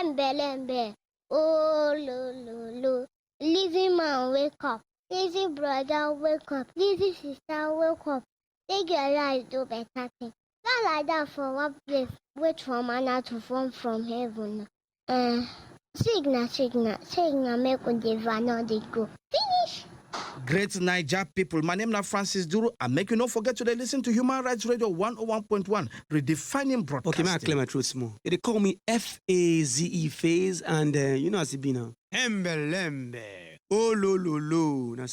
Lembe. Oh, lo. Lazy man, wake up. Lazy brother, wake up. Lazy sister, wake up. Take your life, do better thing. Not like that for one place. Wait for manna to fall from heaven. Signal, make on the van they go. Finish. Great Niger people, my name is Francis Duru. I make you not forget to listen to Human Rights Radio 101.1, redefining broadcasting. Okay, I clear my truth small. They call me F-A-Z-E phase, and you know as it be now. Lembe. Oh, lo. Now,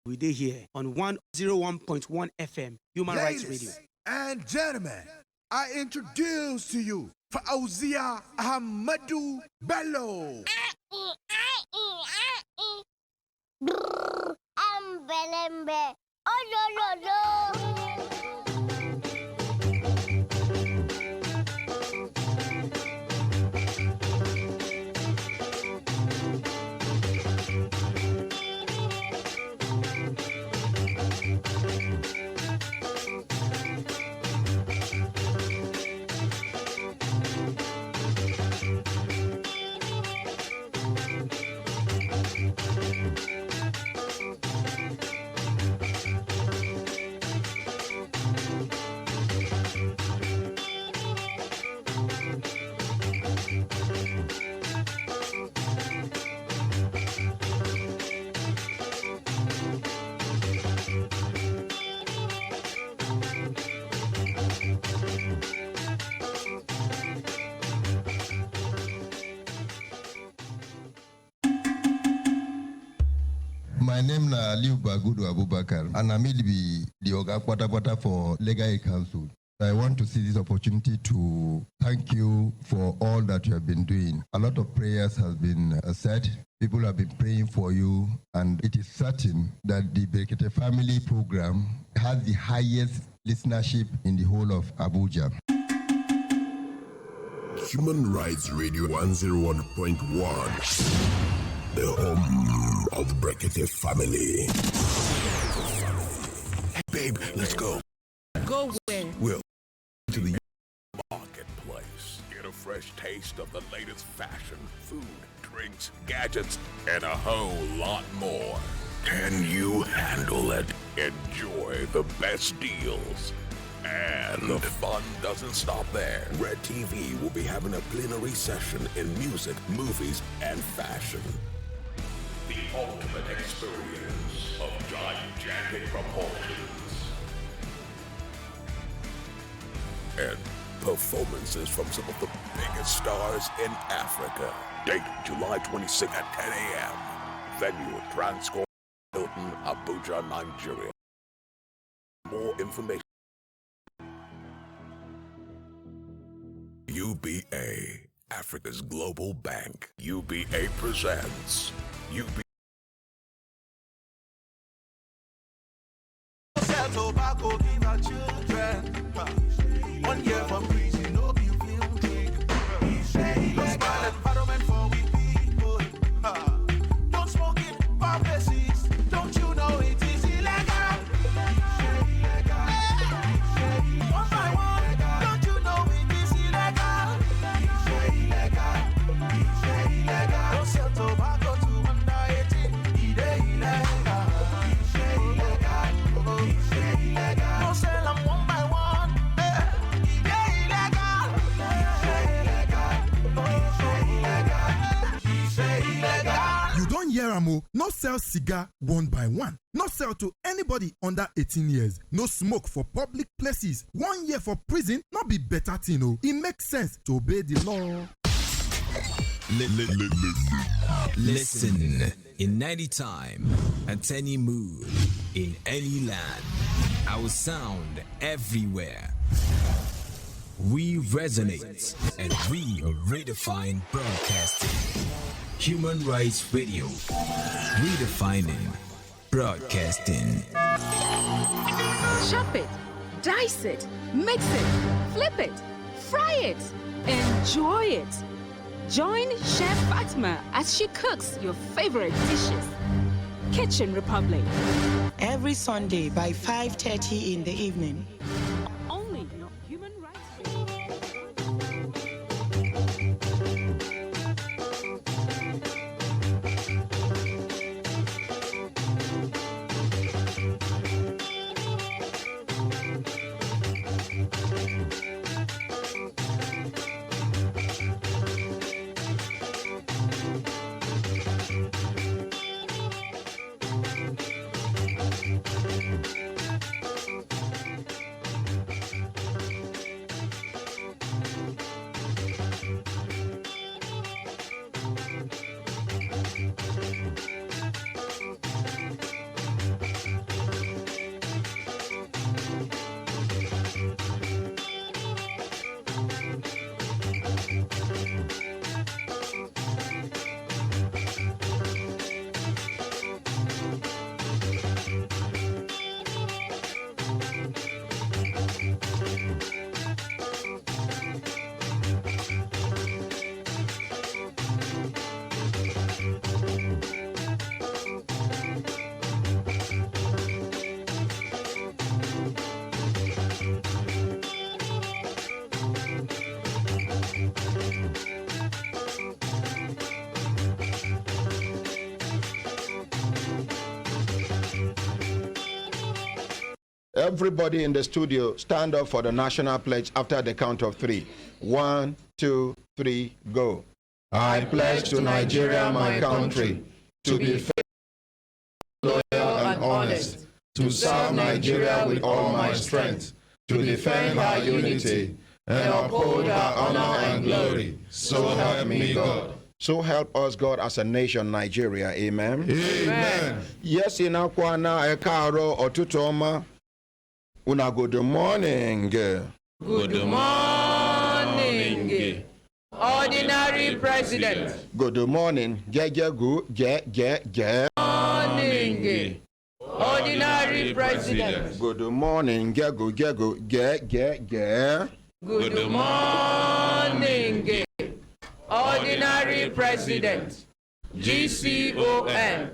we dey here on 101.1 FM, Human Rights Radio. And gentlemen, I introduce to you Fauzia Ahmadu Bello. Lembe. Oh, lo. My name is Aliu Bagudu Abubakar, and I'm the Oga Kwata for Legal Aid Council. I want to see this opportunity to thank you for all that you have been doing. A lot of prayers have been said. People have been praying for you, and it is certain that the Brekete Family program has the highest listenership in the whole of Abuja. Human Rights Radio 101.1, the home of the Brekete family. Hey, babe, let's go. Go where? Well, to the marketplace. Get a fresh taste of the latest fashion, food, drinks, gadgets, and a whole lot more. Can you handle it? Enjoy the best deals. And the fun doesn't stop there. Red TV will be having a plenary session in music, movies, and fashion. The ultimate experience of gigantic proportions. And performances from some of the biggest stars in Africa. Date July 26th at 10 a.m. Venue Transcorp Hilton, Abuja, Nigeria. More information. UBA, Africa's global bank. UBA presents UBA. Tobacco give our children 1 year from prison, no be real drink. Don't spoil environment for we people. Don't smoke in pharmacies. Don't you know it is illegal? One by one, don't you know it is illegal? Don't sell tobacco to under 18. It is illegal. Don't sell them one by one. You don't hear amo. No sell cigar one by one. No sell to anybody under 18 years. No smoke for public places. 1 year for prison. Not be better thing. Oh. It makes sense to obey the law. Listen in any time, at any mood, in any land. Our sound everywhere. We resonate and we redefine broadcasting. Human Rights Radio, redefining broadcasting. Chop it, dice it, mix it, flip it, fry it, enjoy it. Join Chef Fatma as she cooks your favorite dishes. Kitchen Republic. Every Sunday by 5:30 in the evening. Only on Human Rights Radio. Everybody in the studio, stand up for the national pledge after the count of 3. 1, 2, 3, go. I pledge to Nigeria, my country, to be faithful, loyal, and honest, to serve Nigeria with all my strength, to defend her unity, and uphold her honor and glory. So help me God. So help us God as a nation, Nigeria. Amen. Amen. Yes, in Akwana, Ekaro, Otutoma. Una good morning. Good morning. Ordinary President. Good morning. Morning. Ordinary President. Good morning. Good morning. Ordinary President. GCON.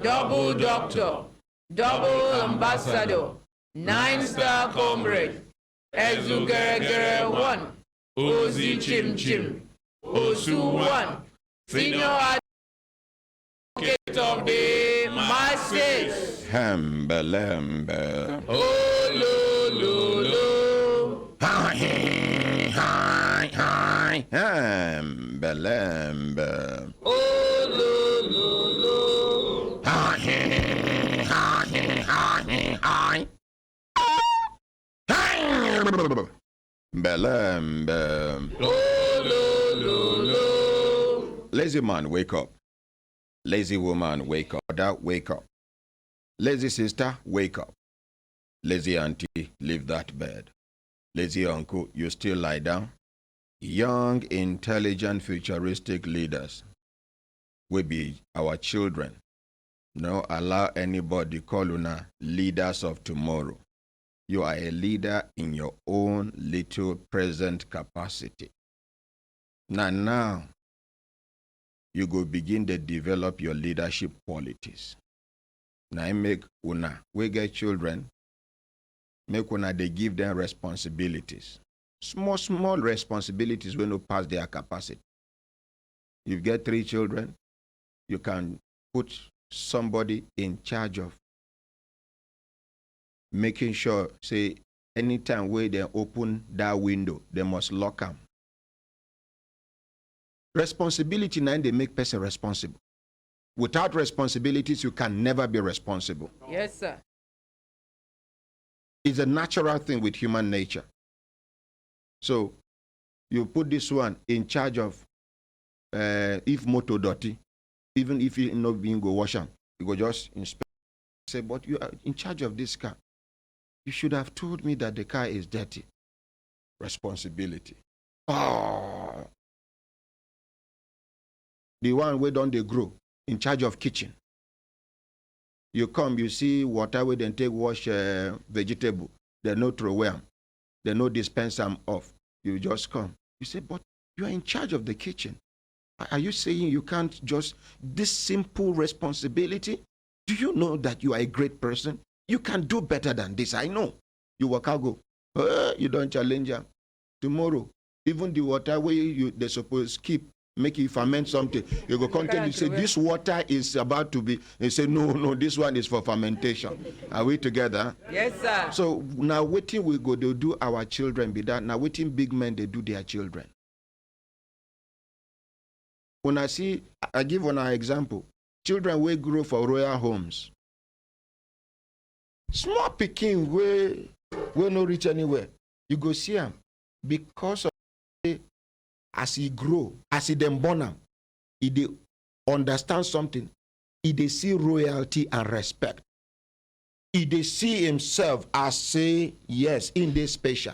Double Doctor. Double Ambassador. 9-star Comrade. Ezugere 1. Ozi Chim Chim. Osu 1. Senior Advocate of the Masses. Hembelembe. Oh, lo, lo, lo. Hi, hi, hi. Hembelembe. Oh, lo, lo, lo. Hi, hi, hi, hi. Belembe. Oh, lo, lo, lo. Lazy man, wake up. Lazy woman, wake up. Dad, wake up. Lazy sister, wake up. Lazy auntie, leave that bed. Lazy uncle, you still lie down. Young, intelligent, futuristic leaders will be our children. No allow anybody call una leaders of tomorrow. You are a leader in your own little present capacity. Now, you go begin to develop your leadership qualities. Now, I make una, we get children, make una, they give them responsibilities. Small responsibilities when you pass their capacity. You get 3 children, you can put somebody in charge of making sure, say, anytime where they open that window, they must lock them. Responsibility, now they make person responsible. Without responsibilities, you can never be responsible. Yes, sir. It's a natural thing with human nature. So, you put this one in charge of, if motor dirty, even if you not being go wash them, you go just inspect. Say, but you are in charge of this car. You should have told me that the car is dirty. Responsibility. Oh. The one where don't they grow, in charge of kitchen. You come, you see water where they take wash vegetable. They no throw them. They no dispense them off. You just come. You say, but you are in charge of the kitchen. Are you saying you can't just, this simple responsibility? Do you know that you are a great person? You can do better than this. I know. You work out, go. You don't challenge them. Tomorrow, even the water where they're supposed to keep, make you ferment something. You go come tell you, say, this water is about to be, they say, no, this one is for fermentation. Are we together? Yes, sir. So now waiting we go to do our children be that. Now waiting big men, they do their children. When I see, I give one example. Children will grow for royal homes. Small pikin will not reach anywhere. You go see him because of as he grow, as he then born him, he dey understand something. He dey see royalty and respect. He dey see himself as say yes in this special.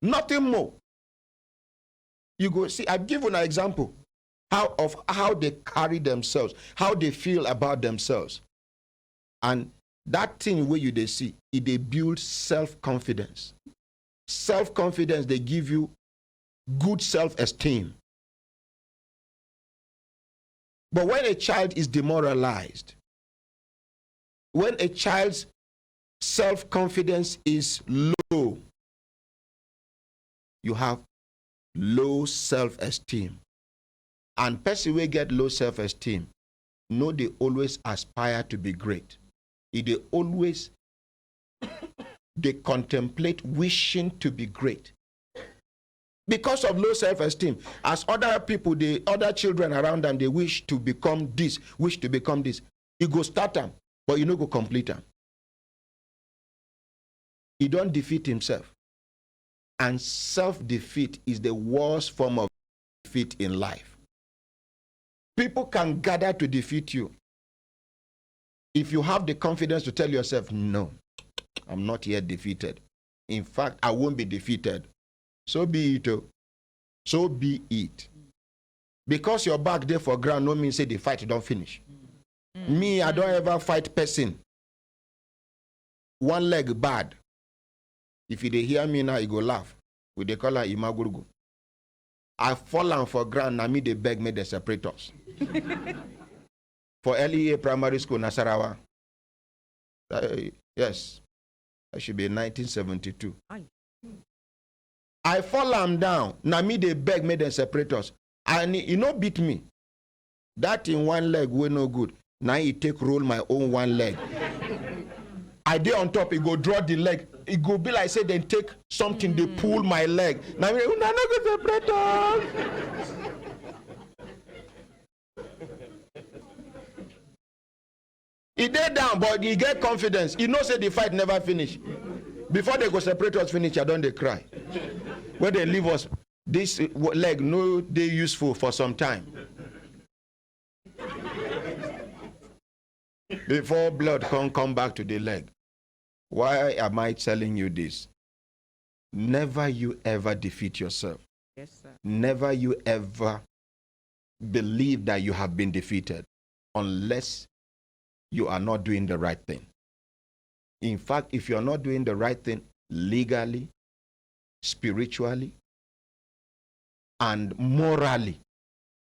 Nothing more. You go see. I've given an example of how they carry themselves, how they feel about themselves, and that thing where you they see, they build self-confidence. Self-confidence, they give you good self-esteem. But when a child is demoralized, when a child's self-confidence is low, you have low self-esteem. And person will get low self-esteem, know they always aspire to be great. They always they contemplate wishing to be great. Because of low self-esteem, as other people, the other children around them, they wish to become this, wish to become this. You go start them, but you no go complete them. He don't defeat himself. And self-defeat is the worst form of defeat in life. People can gather to defeat you. If you have the confidence to tell yourself, no, I'm not yet defeated. In fact, I won't be defeated. So be it. So be it. Because you're back there for ground, no means say the fight don't finish. Me, I don't ever fight person. One leg bad. If they hear me now, you go laugh. We they call her Imagurgu. I fallen for ground, now me they beg me they separate us. For LEA Primary School, Nasarawa. Yes. That should be 1972. I fall am down. Now me they beg me they separate us. And you know beat me. That in one leg we no good. Now he take roll my own one leg. I dey on top, he go draw the leg. It go be like say then take something, they pull my leg. Now me not go separate us. He dey down, but he get confidence. He knows say the fight never finish. Before they go separate us finish, I don't they cry. When they leave us, this leg no they useful for some time. Before blood come back to the leg. Why am I telling you this? Never you ever defeat yourself. Yes, sir. Never you ever believe that you have been defeated unless you are not doing the right thing. In fact, if you are not doing the right thing legally, spiritually, and morally,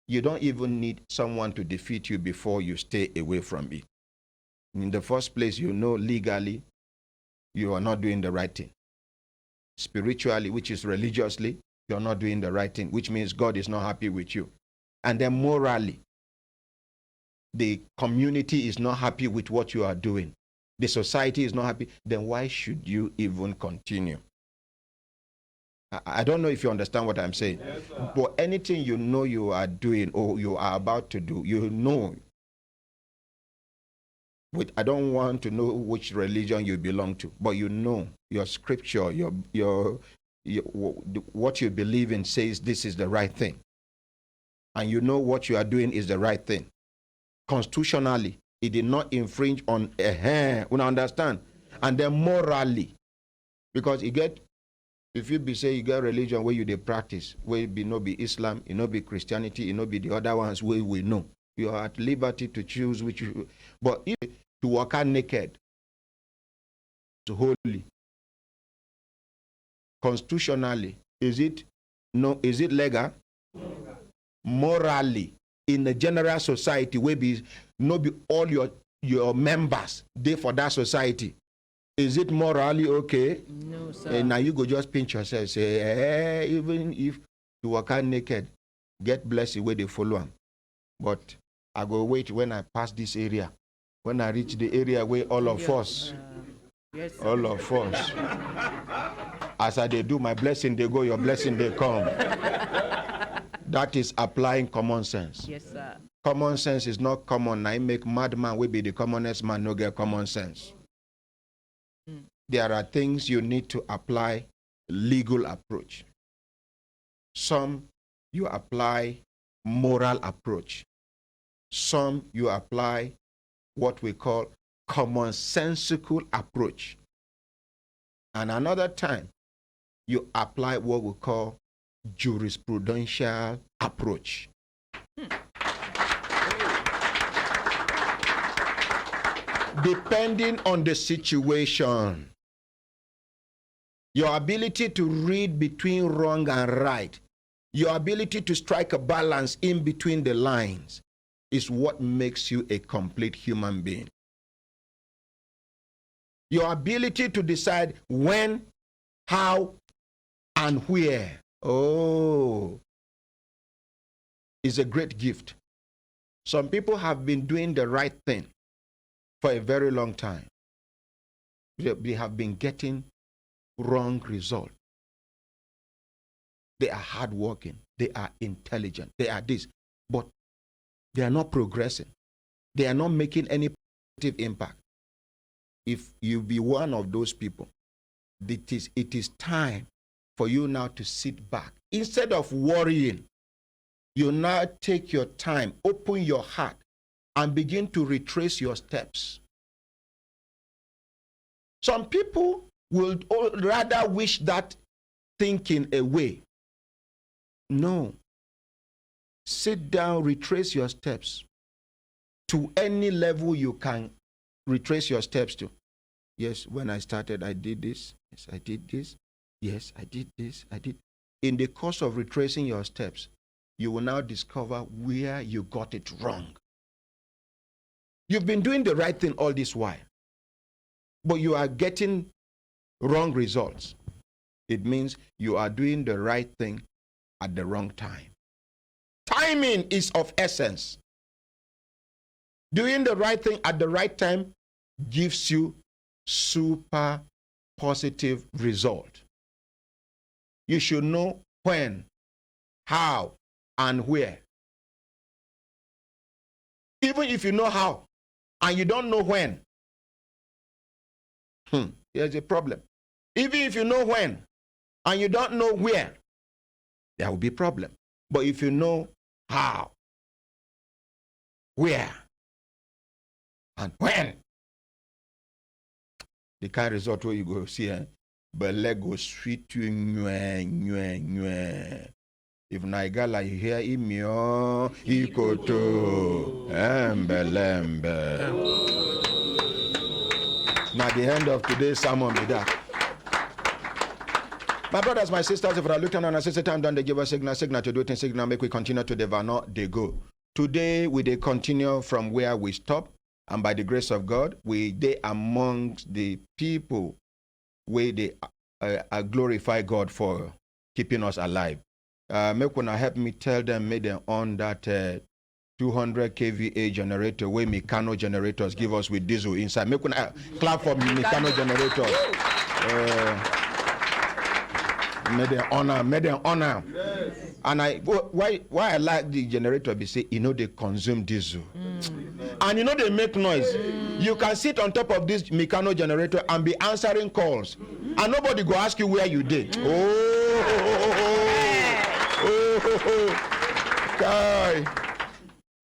you don't even need someone to defeat you before you stay away from it. In the first place, you know legally you are not doing the right thing. Spiritually, which is religiously, you're not doing the right thing, which means God is not happy with you. And then morally, the community is not happy with what you are doing. The society is not happy. Then why should you even continue? I don't know if you understand what I'm saying. Yes, but anything you know you are doing or you are about to do, you know. I don't want to know which religion you belong to, but you know your scripture, what you believe in says this is the right thing. And you know what you are doing is the right thing. Constitutionally, it did not infringe on you understand? And then morally, because if you say you get religion where you they practice, where it be no be Islam, it no be Christianity, it no be the other ones where we know. You are at liberty to choose which you. But if to walk out naked, to holy, constitutionally, is it legal? Morally, in the general society, where be no be all your members they for that society. Is it morally okay? No, sir. And now you go just pinch yourself, say, even if you walk out naked, get blessed where they follow them. But I go wait when I pass this area. When I reach the area where all of us, all of us, as I they do my blessing, they go, your blessing, they come. That is applying common sense. Yes, sir. Common sense is not common. I make madman will be the commonest man, no get common sense. There are things you need to apply legal approach. Some you apply moral approach. Some you apply what we call commonsensical approach. And another time you apply what we call jurisprudential approach. Depending on the situation, your ability to read between wrong and right, your ability to strike a balance in between the lines is what makes you a complete human being. Your ability to decide when, how, and where, is a great gift. Some people have been doing the right thing for a very long time. they have been getting wrong result. They are hardworking. They are intelligent. They are this. But they are not progressing. They are not making any positive impact. If you be one of those people, it is time for you now to sit back. Instead of worrying, you now take your time, open your heart, and begin to retrace your steps. Some people will rather wish that thinking away. No. Sit down, retrace your steps to any level you can retrace your steps to. Yes, when I started, I did this. Yes, I did this. Yes, I did this. I did. In the course of retracing your steps, you will now discover where you got it wrong. You've been doing the right thing all this while, but you are getting wrong results. It means you are doing the right thing at the wrong time. Timing is of essence. Doing the right thing at the right time gives you super positive result. You should know when, how, and where. Even if you know how and you don't know when, there's a problem. Even if you know when and you don't know where, there will be a problem. But if you know how, where, and when, the kind of result where you go see, but leg go sweet to you. If Naigala you hear imio ikoto embelembe. Now the end of today's sermon be that. My brothers, my sisters, if I look down and I say time done, they give us signal to do it, signal make we continue to the vano, they go. Today we they continue from where we stop, and by the grace of God, we they amongst the people where they glorify God for keeping us alive. Make one help me tell them, make them on that 200 kVA generator where Meccano generators give us with diesel inside. Make one clap for Meccano generators. Make them honor. Yes. And why I like the generator be say, they consume diesel. And they make noise. You can sit on top of this Meccano generator and be answering calls. And nobody go ask you where you did. Guy.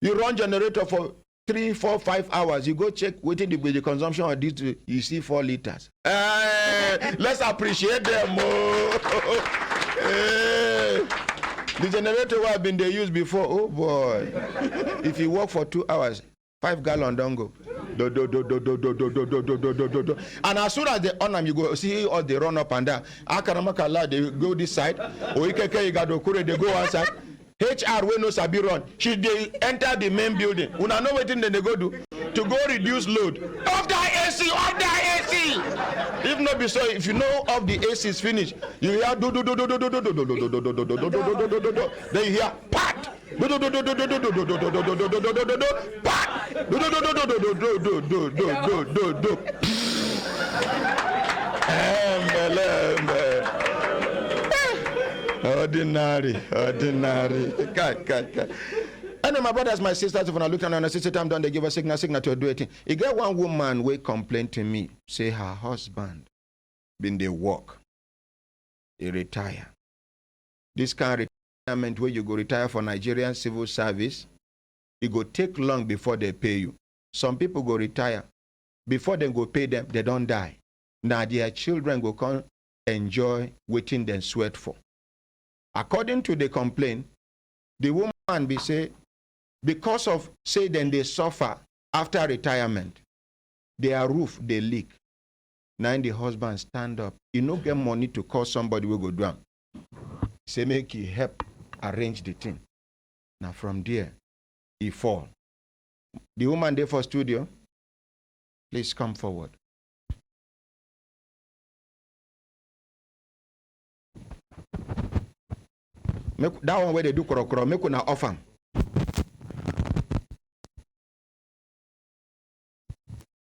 You run generator for 3, 4, 5 hours. You go check waiting the consumption of diesel, you see 4 liters. Let's appreciate them. The generator have been they used before. Oh boy. If you work for 2 hours, 5 gallon don't go. And as soon as they on them, you go see all they run up and down. Akaramakala, they go this side. Oikeke Igadokure, they go outside. HR when no sabi run. Should they enter the main building? Una know what they go do to go reduce load. Off the AC, off the AC. If not be so, if you know of the AC is finished, you hear do. Then you hear pat. Ordinary. And my brothers, my sisters, if I look down and I say time done, they give a signal to do it. You get one woman will complain to me, say her husband been they work, he retire. This kind of retirement where you go retire for Nigerian civil service, it go take long before they pay you. Some people go retire. Before they go pay them, they don't die. Now their children go come enjoy waiting them sweat for. According to the complaint, the woman be say, because of say then they suffer after retirement, their roof they leak. Now the husband stand up. You no get money to call somebody will go down. Say make he help arrange the thing. Now from there, he fall. The woman there for studio, please come forward. Make that one where they do korokoro, make una offer.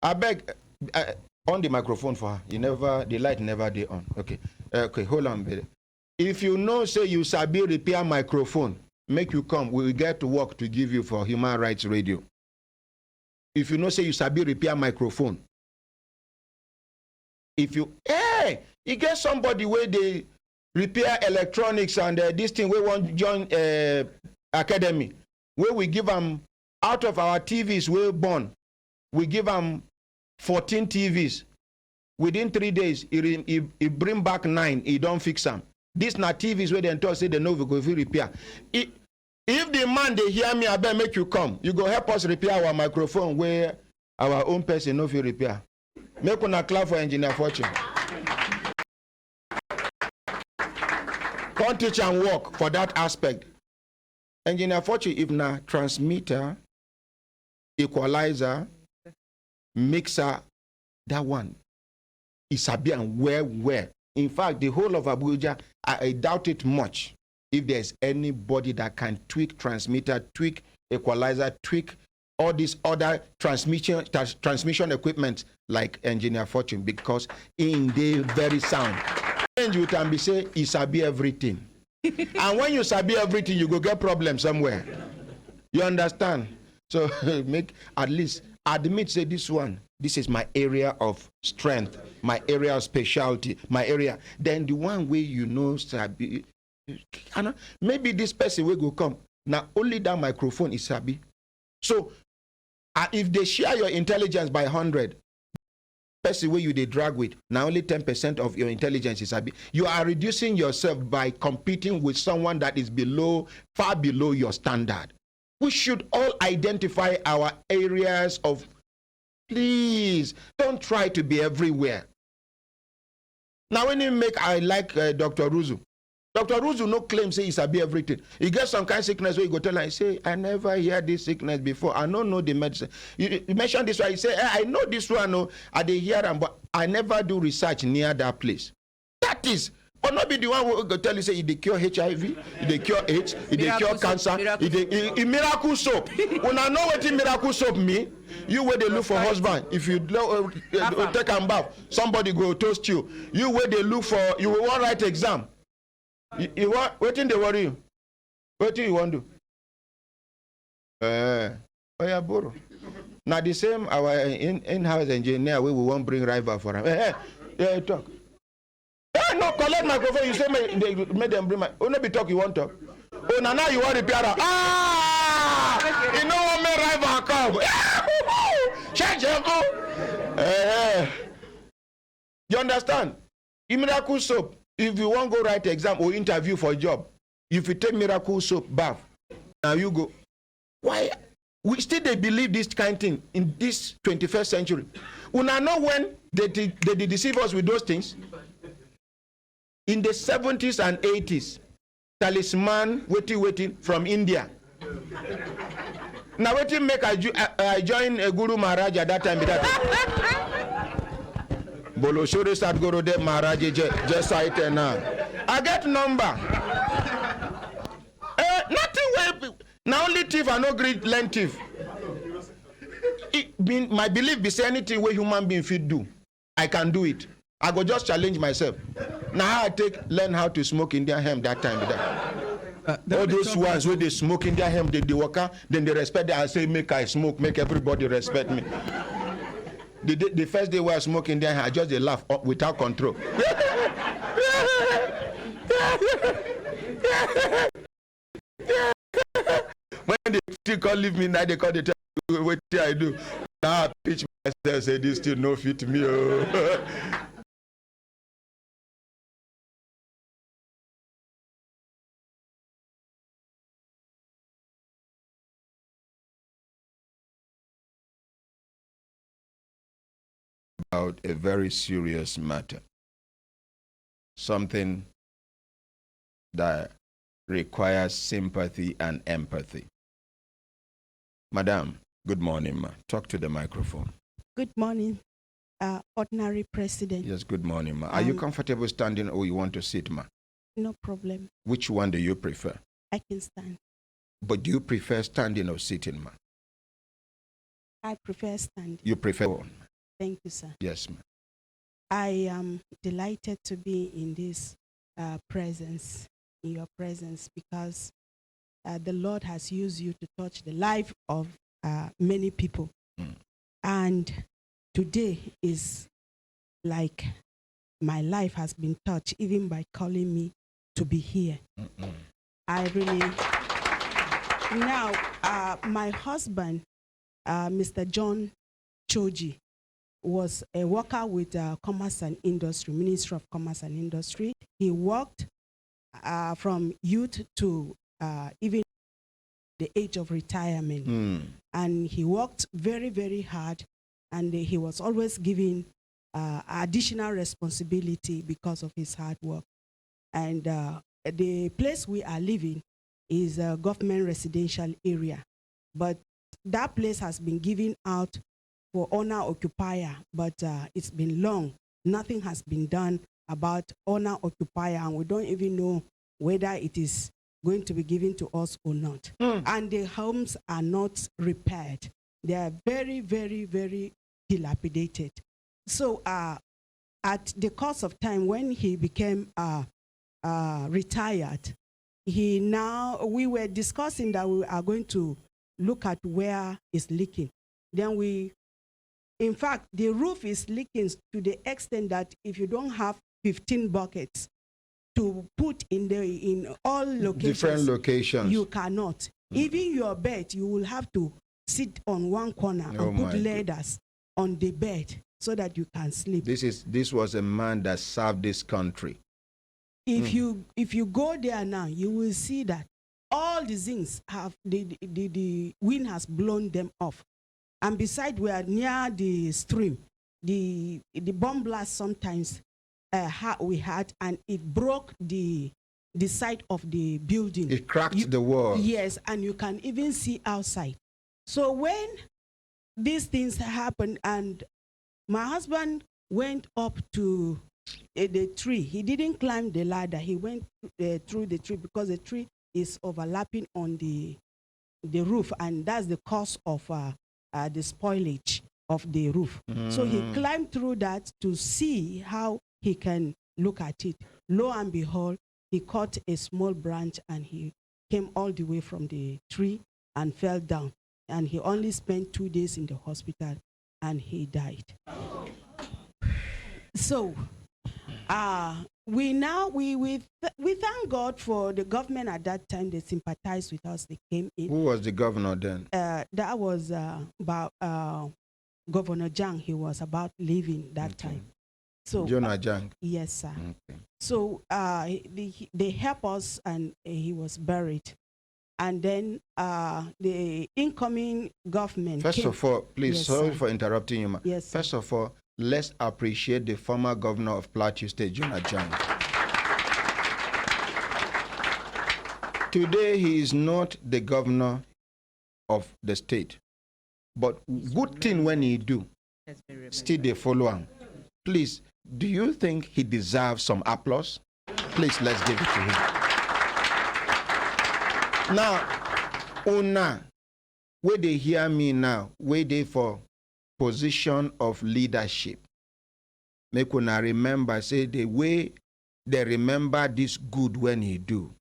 I beg, On the microphone for her. The light never dey on. Okay. Okay, hold on, baby. If you know, say you sabi repair microphone, make you come. We will get to work to give you for Human Rights Radio. If you know, say you sabi repair microphone. If you, you get somebody where they repair electronics and this thing, we want join academy, where we give them, out of our TVs we born, we give them 14 TVs. Within 3 days, he bring back 9, he don't fix them. This na TVs where they talk say they know we go repair. If the man they hear me, I better make you come. You go help us repair our microphone where our own person no fit repair. Make una clap for Engineer Fortune. Come teach and work for that aspect. Engineer Fortune, if na transmitter, equalizer, mixer, that one is sabi and where. In fact, the whole of Abuja, I doubt it much if there's anybody that can tweak transmitter, tweak equalizer, tweak all these other transmission equipment like Engineer Fortune, because in the very sound. And you can be say, he sabi everything. And when you sabi everything, you go get problem somewhere. You understand? So make at least admit, say this is my area of strength, my area of specialty, my area. Then the one way you know, sabi, maybe this person will go come. Now only that microphone is sabi. So if they share your intelligence by 100, person where you they drag with, now only 10% of your intelligence is sabi. You are reducing yourself by competing with someone that is far below your standard. We should all identify our areas of, please, don't try to be everywhere. Now when you make, I like Dr. Ruzu. Dr. Ruzu no claim say he sabi everything. He gets some kind of sickness where you go tell him, say, I never hear this sickness before. I don't know the medicine. You mentioned this one, you say, I know this one, no, I dey hear them, but I never do research near that place. That is, but not be the one who go tell you, say, he dey cure HIV, he dey cure AIDS, he dey cure cancer, he miracle soap. When I know what miracle soap mean, you where they look for husband. If you take a bath, somebody go toast you. You where they look for, you will want write exam. You want, what thing they worry you? What do you want to do? Oh yeah, borrow. Now the same, our in-house engineer, we will want bring rival for him. Yeah, talk. No, collect microphone. You say they made them bring my. Oh, no, be talk. You want talk. Oh, now you want repair. You know what my rival come? Change you understand? Miracle soap. If you want go write exam or interview for a job, if you take miracle soap bath, now you go. Why? We still they believe this kind of thing in this 21st century. We now know when they deceive us with those things. In the 70s and 80s, talisman waiting from India. Now waiting make I join a Guru Maharaj at that time. Bolo Shuri start Guru De Maharaj just cite now. I get number. Nothing way. Now only thief and no greed learn thief. My belief be say anything where human being fit do, I can do it. I go just challenge myself. Now I learn how to smoke in their hemp that time. All those ones where they smoke in their hemp, they work out, then they respect that. I say make I smoke, make everybody respect me. The first day where I smoke in their hemp, I just they laugh without control. When they still call leave me now, they call the tell me what I do. Now I pitch myself, say this still no fit me. Oh. About a very serious matter. Something that requires sympathy and empathy. Madam, good morning, ma. Talk to the microphone. Good morning, Ordinary President. Yes, good morning, ma. Are you comfortable standing or you want to sit, ma? No problem. Which one do you prefer? I can stand. But do you prefer standing or sitting, ma? I prefer standing. You prefer one? Thank you, sir. Yes, ma'am. I am delighted to be in this presence, in your presence, because the Lord has used you to touch the life of many people. And today is like my life has been touched, even by calling me to be here. I really, now, my husband, Mr. John Choji, was a worker with Commerce and Industry, Ministry of Commerce and Industry. He worked from youth to even the age of retirement. And he worked very, very hard, and he was always given additional responsibility because of his hard work. And the place we are living is a government residential area, but that place has been given out for owner-occupier, but it's been long. Nothing has been done about owner-occupier, and we don't even know whether it is going to be given to us or not. And the homes are not repaired. They are very, very, very dilapidated. So at the course of time, when he became retired, we were discussing that we are going to look at where it's leaking. Then in fact, the roof is leaking to the extent that if you don't have 15 buckets to put in all locations, different locations, you cannot. Even your bed, you will have to sit on one corner and put ladders on the bed so that you can sleep. This was a man that served this country. If you go there now, you will see that all the things have the wind has blown them off. And besides, we are near the stream. The bomb blast sometimes we had, and it broke the side of the building. It cracked the wall. Yes, and you can even see outside. So when these things happened, and my husband went up to the tree, he didn't climb the ladder. He went through the tree because the tree is overlapping on the roof, and that's the cause of the spoilage of the roof. So he climbed through that to see how he can look at it. Lo and behold, he caught a small branch and he came all the way from the tree and fell down. And he only spent 2 days in the hospital and he died. So we thank God for the government at that time. They sympathized with us. They came in. Who was the governor then? That was Governor Jang. He was about leaving that time. So Jonah Jang. Yes, sir. Okay. So they helped us, and he was buried. And then the incoming government. First of all, please, yes, sorry sir. for interrupting you, ma. Yes, First of all, let's appreciate the former governor of Plateau State, Jonah Jang. Today, he is not the governor of the state. But good thing when he do, still they follow him. Please, do you think he deserves some applause? Please, let's give it to him. Now, Una, where they hear me now, where they for position of leadership. Make una remember, say the way they remember this good when you do.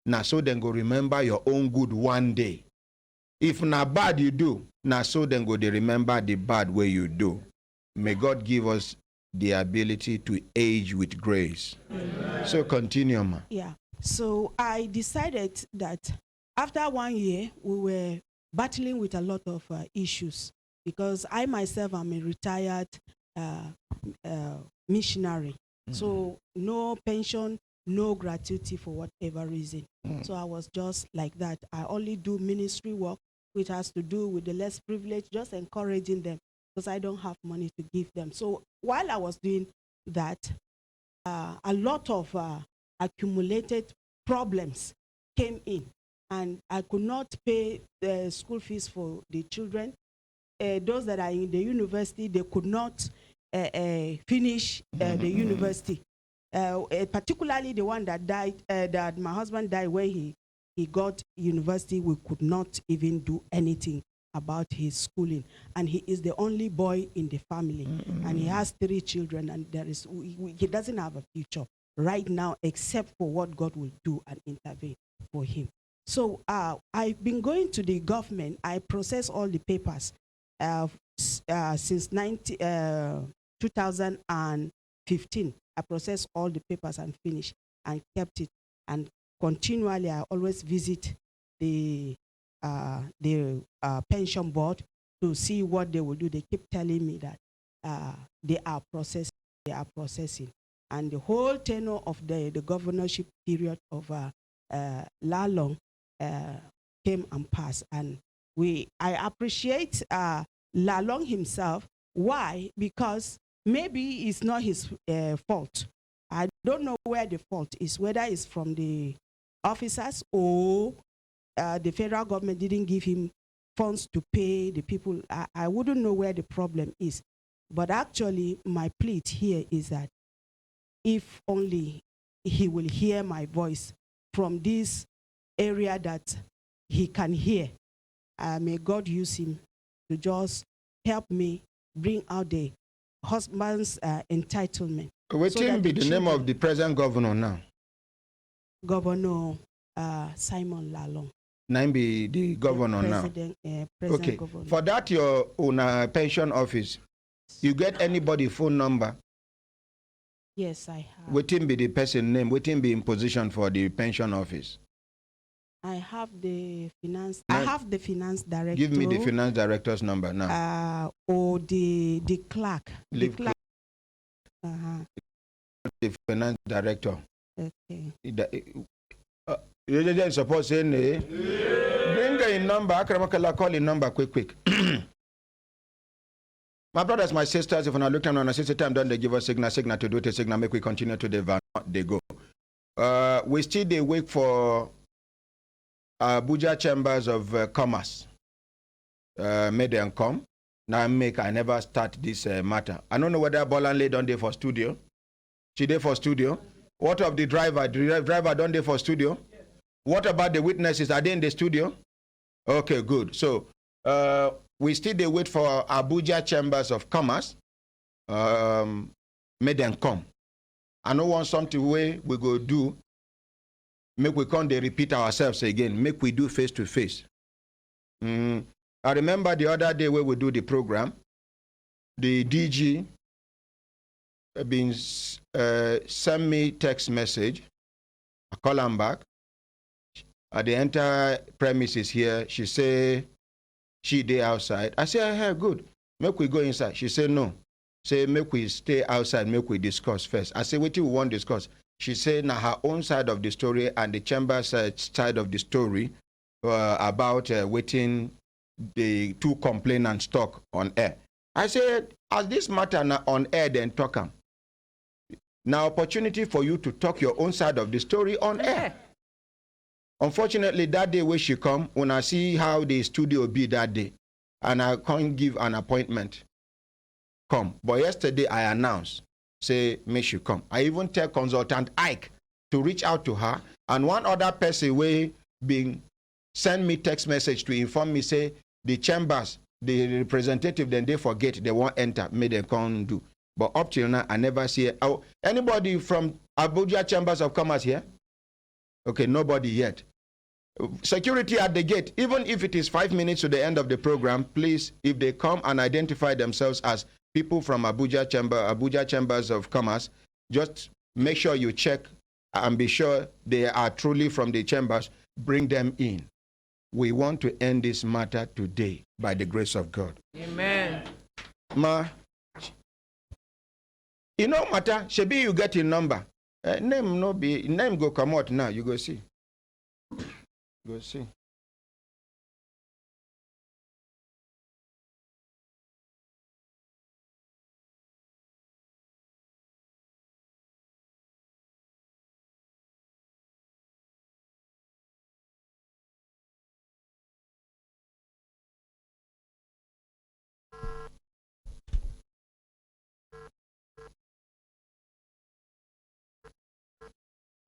Now so then go remember your own good one day. If na bad you do, now so then go they remember the bad way you do. May God give us the ability to age with grace. Amen. So continue, ma. Yeah. So I decided that after 1 year, we were battling with a lot of issues, because I myself am a retired missionary. So no pension, no gratuity for whatever reason. So I was just like that. I only do ministry work, which has to do with the less privileged, just encouraging them, because I don't have money to give them. So while I was doing that, a lot of accumulated problems came in, and I could not pay the school fees for the children. Those that are in the university, they could not finish the university. Particularly the one that died, that my husband died when he got university, we could not even do anything about his schooling, and he is the only boy in the family, and he has 3 children, and he doesn't have a future right now except for what God will do and intervene for him. So I've been going to the government. I process all the papers since 2015. I processed all the papers and finished and kept it. And continually, I always visit the pension board to see what they will do. They keep telling me that they are processing. And the whole tenure of the governorship period of Lalong came and passed. And I appreciate Lalong himself. Why? Because maybe it's not his fault. I don't know where the fault is, whether it's from the officers or the federal government didn't give him funds to pay the people. I wouldn't know where the problem is. But actually, my plea here is that if only he will hear my voice from this area that he can hear, may God use him to just help me bring out the husband's entitlement. What will be the name of the present governor now? Governor Simon Lalong. Name be the governor now. Okay. Governor. For that, your own pension office, you get anybody phone number? Yes, I have. What will be the person name? What will be in position for the pension office? I have the finance. I have the finance director. Give me the finance director's number now. Or the clerk. The clerk. The finance director. Okay. You suppose saying bring a number. Akramakala, call a number quick. My brothers, my sisters, if I look down on a sister time, don't they give us signal to do the signal, make we continue to the van, they go. We still they wait for Abuja Chambers of Commerce. Made them come. Now I never start this matter. I don't know whether Bolanle done there for studio. She there for studio. What of the driver? The driver done there for studio? What about the witnesses? Are they in the studio? Okay, good. So we still they wait for Abuja Chambers of Commerce. Made them come. I don't want something way we go do. Make we can't repeat ourselves again. Make we do face to face. I remember the other day where we do the program, the DG been send me text message. I call him back. At the entire premises here, she say she dey outside. I say, hey, good. Make we go inside. She say no. Say make we stay outside. Make we discuss first. I say what you want to discuss. She said now her own side of the story and the chamber side of the story about waiting the 2 complainants talk on air. I said, as this matter now on air, then talk them. Now opportunity for you to talk your own side of the story on air. Unfortunately, that day when she come, when I see how the studio be that day, and I can't give an appointment, come. But yesterday I announced, say, may she come. I even tell consultant Ike to reach out to her, and one other person way being send me text message to inform me, say, the chambers, the representative, then they forget, they won't enter, may they come do. But up till now, I never see it. Oh, anybody from Abuja Chambers of Commerce here? Okay, nobody yet. Security at the gate, even if it is 5 minutes to the end of the program, please, if they come and identify themselves as people from Abuja Chambers of Commerce, just make sure you check and be sure they are truly from the chambers. Bring them in. We want to end this matter today by the grace of God. Amen. Ma, you know matter, shebi you get a number. Name no be, name go come out now, you go see. Go see.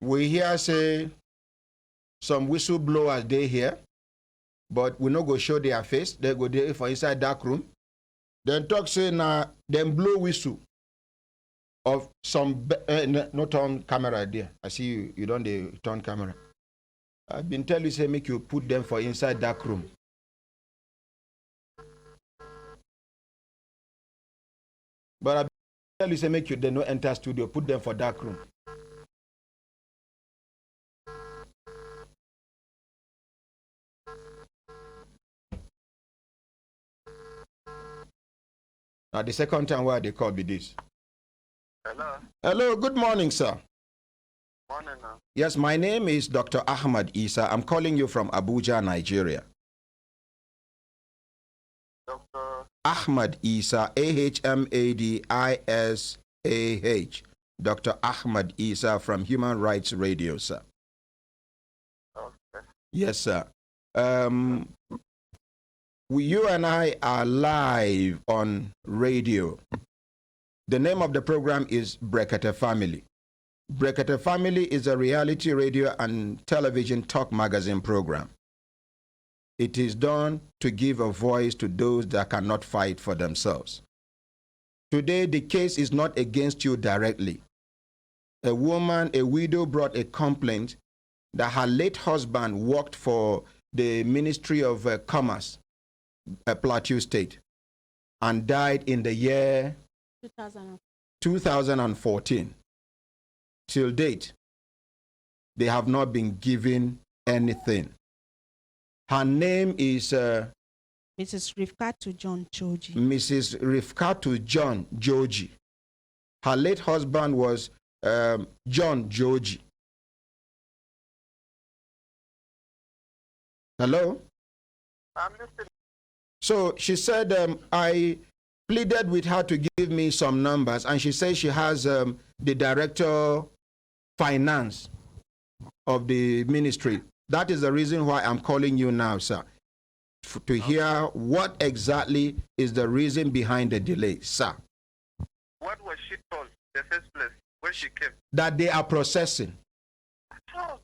We hear say some whistleblowers they here. but we no go show their face. They go there for inside dark room. Then talk say na then blow whistle of some not on camera there. I see you don't turn camera. I've been telling you say make you put them for inside dark room. But I tell you say make you they no enter studio, put them for dark room. Now the second time why they call me this. Hello. Hello, good morning, sir. Morning now. Yes, my name is Dr. Ahmad Isa. I'm calling you from Abuja, Nigeria. Dr. Ahmad Isa, Ahmadisah. Dr. Ahmad Isa from Human Rights Radio, sir. Okay. Yes, sir. You and I are live on radio. The name of the program is Brekete Family. Brekete Family is a reality radio and television talk magazine program. It is done to give a voice to those that cannot fight for themselves. Today, the case is not against you directly. A woman, a widow, brought a complaint that her late husband worked for the Ministry of Commerce, Plateau State, and died in the year 2014. Till date, they have not been given anything. Her name is Mrs. Rifkatu John Joji. Mrs. Rifkatu John Joji. Her late husband was John Joji. Hello? I'm listening. So she said, I pleaded with her to give me some numbers, and she says she has the director finance of the ministry. That is the reason why I'm calling you now, sir, to hear what exactly is the reason behind the delay, sir. What was she told in the first place when she came? That they are processing. Oh,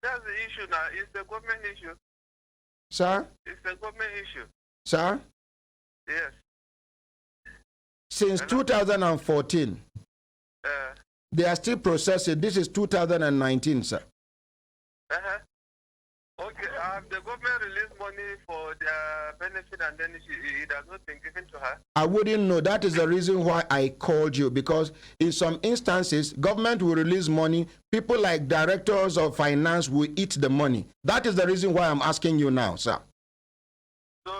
that's the issue now. It's the government issue. Sir? It's the government issue. Sir? Yes. Since 2014, they are still processing. This is 2019, sir. Okay, the government released money for their benefit and then it has not been given to her. I wouldn't know. That is the reason why I called you, because in some instances, government will release money. People like directors of finance will eat the money. That is the reason why I'm asking you now, sir. So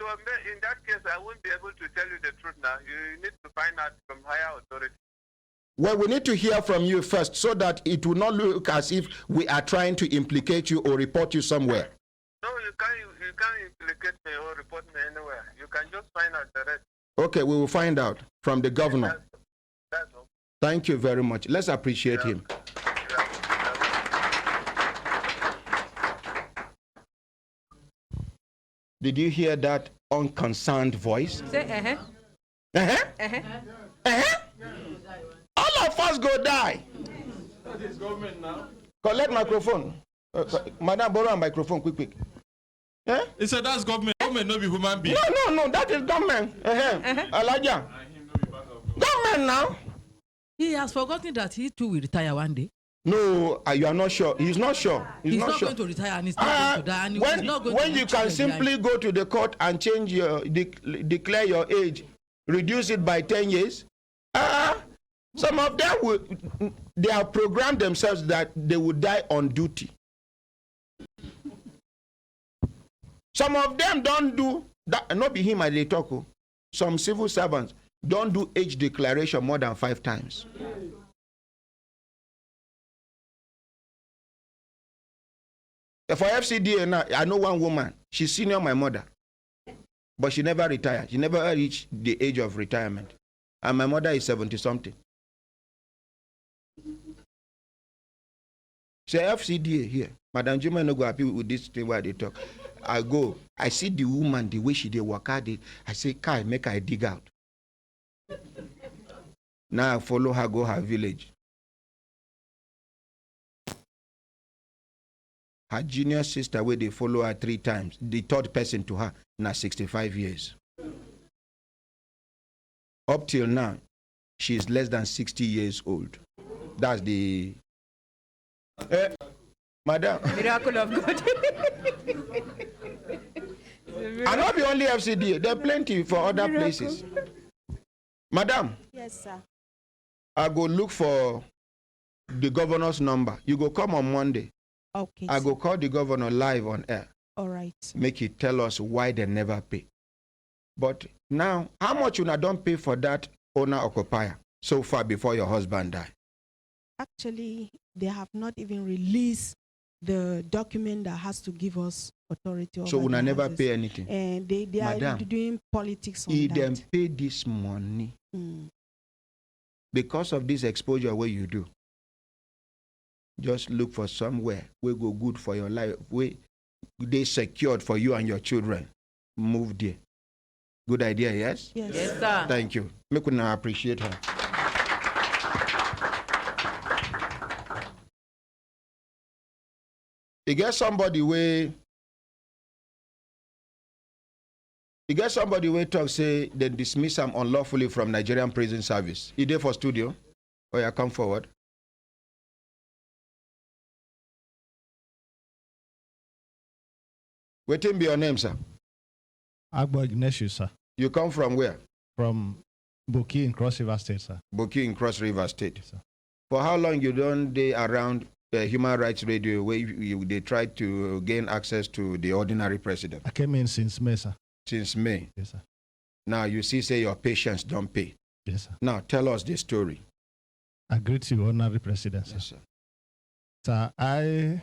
in that case, I won't be able to tell you the truth now. You need to find out from higher authority. Well, we need to hear from you first so that it will not look as if we are trying to implicate you or report you somewhere. No, you can't implicate me or report me anywhere. You can just find out the rest. Okay, we will find out from the governor. That's all. Thank you very much. Let's appreciate him. Did you hear that unconcerned voice? Say All of us go die. That is government now. Collect microphone. Madam, borrow a microphone, quick. He said that's government. Government no be human being. No, that is government. Elijah. Government now. He has forgotten that he too will retire one day. No, you are not sure. He's not sure. He's not sure. going to retire and he's not going to die. And he's not going when to you can simply go to the court and change your declare your age, reduce it by 10 years. Some of them they have programmed themselves that they would die on duty. Some of them don't do that. Not be him as they talk. Some civil servants don't do age declaration more than 5 times. For FCDA now, I know one woman. She's senior my mother, but she never retired. She never reached the age of retirement, and my mother is 70-something. Say FCDA here, Madam Juma no go happy with this thing where they talk. I go, I see the woman the way she dey work out. I say, Kai, make I dig out. Now I follow her go her village. Her junior sister, where they follow her 3 times, the third person to her, now 65 years. Up till now, she is less than 60 years old. That's the... Madam. Miracle of God. And not the only FCD, there are plenty for other places. Madam. Yes, sir. I go look for the governor's number. You go come on Monday. Okay. I go call the governor live on air. All right. Make it tell us why they never pay. But now, how much you don't pay for that owner occupier so far before your husband die? Actually, they have not even released the document that has to give us authority. So over we never houses. pay anything. And they Madam, are doing politics on he that. then pay this money because of this exposure where you do. Just look for somewhere where go good for your life, where they secured for you and your children. Move there. Good idea, yes? Yes, yes sir. Thank you. Make we now appreciate her. You get somebody where talk say they dismiss him unlawfully from Nigerian prison service. He there for studio. Oh yeah, come forward. Waiting be your name, sir. Agbo Ignatius, sir. You come from where? From Boki in Cross River State, sir. Boki in Cross River State. Yes, sir. For how long you don't dey around Human Rights Radio where they try to gain access to the ordinary president? I came in since May, sir. Since May? Yes, sir. Now you see, say your patients don't pay. Yes, sir. Now tell us the story. I greet you, ordinary president, sir. Yes, sir. Sir, I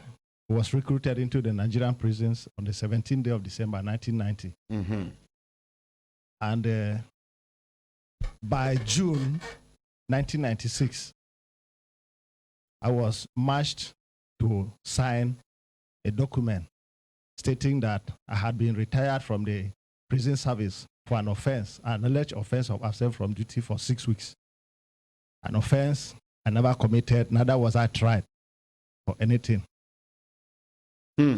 was recruited into the Nigerian prisons on the 17th day of December, 1990. Mm-hmm. And by June 1996, I was marched to sign a document stating that I had been retired from the prison service for an offense, an alleged offense of absence from duty for 6 weeks. An offense I never committed, neither was I tried for anything.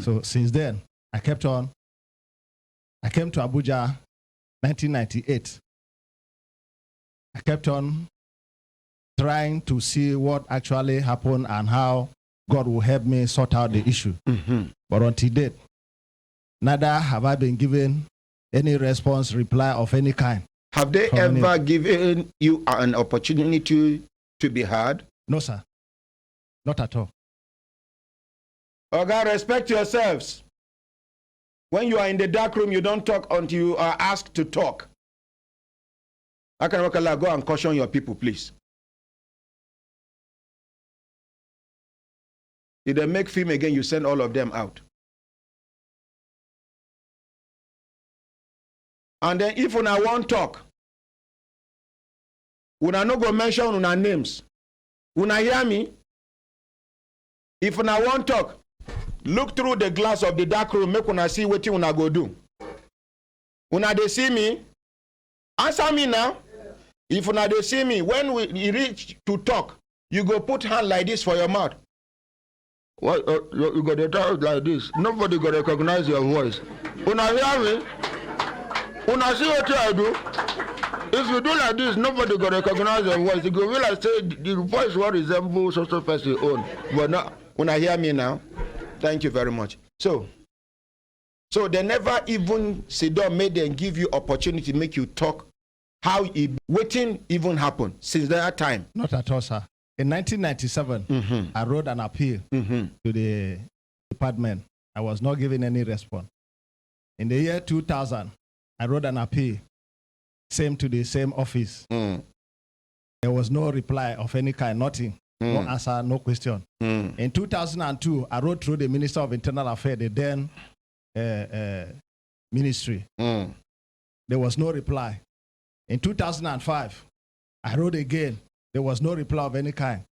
So since then, I kept on. I came to Abuja 1998. I kept on trying to see what actually happened and how God will help me sort out the issue. Mm-hmm. But until date, neither have I been given any response, reply of any kind. Have they ever given you an opportunity to be heard? No, sir. Not at all. Okay, respect yourselves. When you are in the dark room, you don't talk until you are asked to talk. I can go and caution your people, please. If they make film again, you send all of them out. And then if una won't talk, una no go mention una names. Una hear me? If una won't talk, look through the glass of the dark room, make una see what una go do. Una they see me? Answer me now. If una they see me, when we reach to talk, you go put hand like this for your mouth. What you got to talk like this? Nobody go recognize your voice. Una hear me? Una see what I do? If you do like this, nobody go recognize your voice. You go realize say the voice will resemble social person own. But now, una hear me now? Thank you very much. So they never even sit down, made them give you opportunity, make you talk. How waiting even happened since that time? Not at all, sir. In 1997, I wrote an appeal to the department. I was not given any response. In the year 2000, I wrote an appeal, same to the same office. There was no reply of any kind, nothing. No answer, no question. In 2002, I wrote through the Minister of Internal Affairs, the then ministry. There was no reply. In 2005, I wrote again. There was no reply of any kind.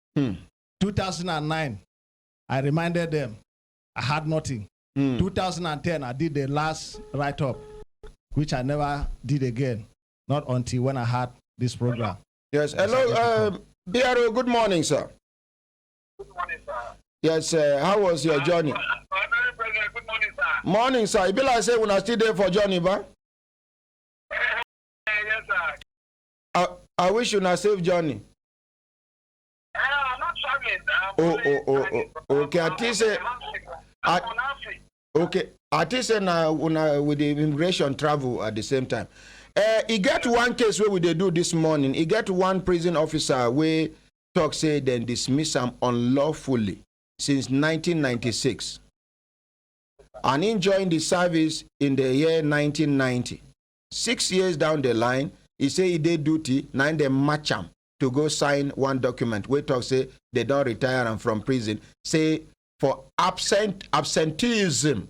2009, I reminded them. I had nothing. 2010, I did the last write-up, which I never did again, not until when I had this program. Yes. Hello, BRO. Good morning, sir. Good morning, sir. Yes. How was your journey? Honorable Good morning, sir. Morning, sir. It be like say when I still there for Johnny, ba? Yes, sir. I wish you not save Johnny. I'm not traveling. Okay. I think say now with the immigration travel at the same time. He get one case where we they do this morning. He get one prison officer where talk say then dismiss him unlawfully since 1996. And he joined the service in the year 1990. 6 years down the line, he say he did duty, now they match him to go sign one document where talk say they don't retire him from prison. Say for absenteeism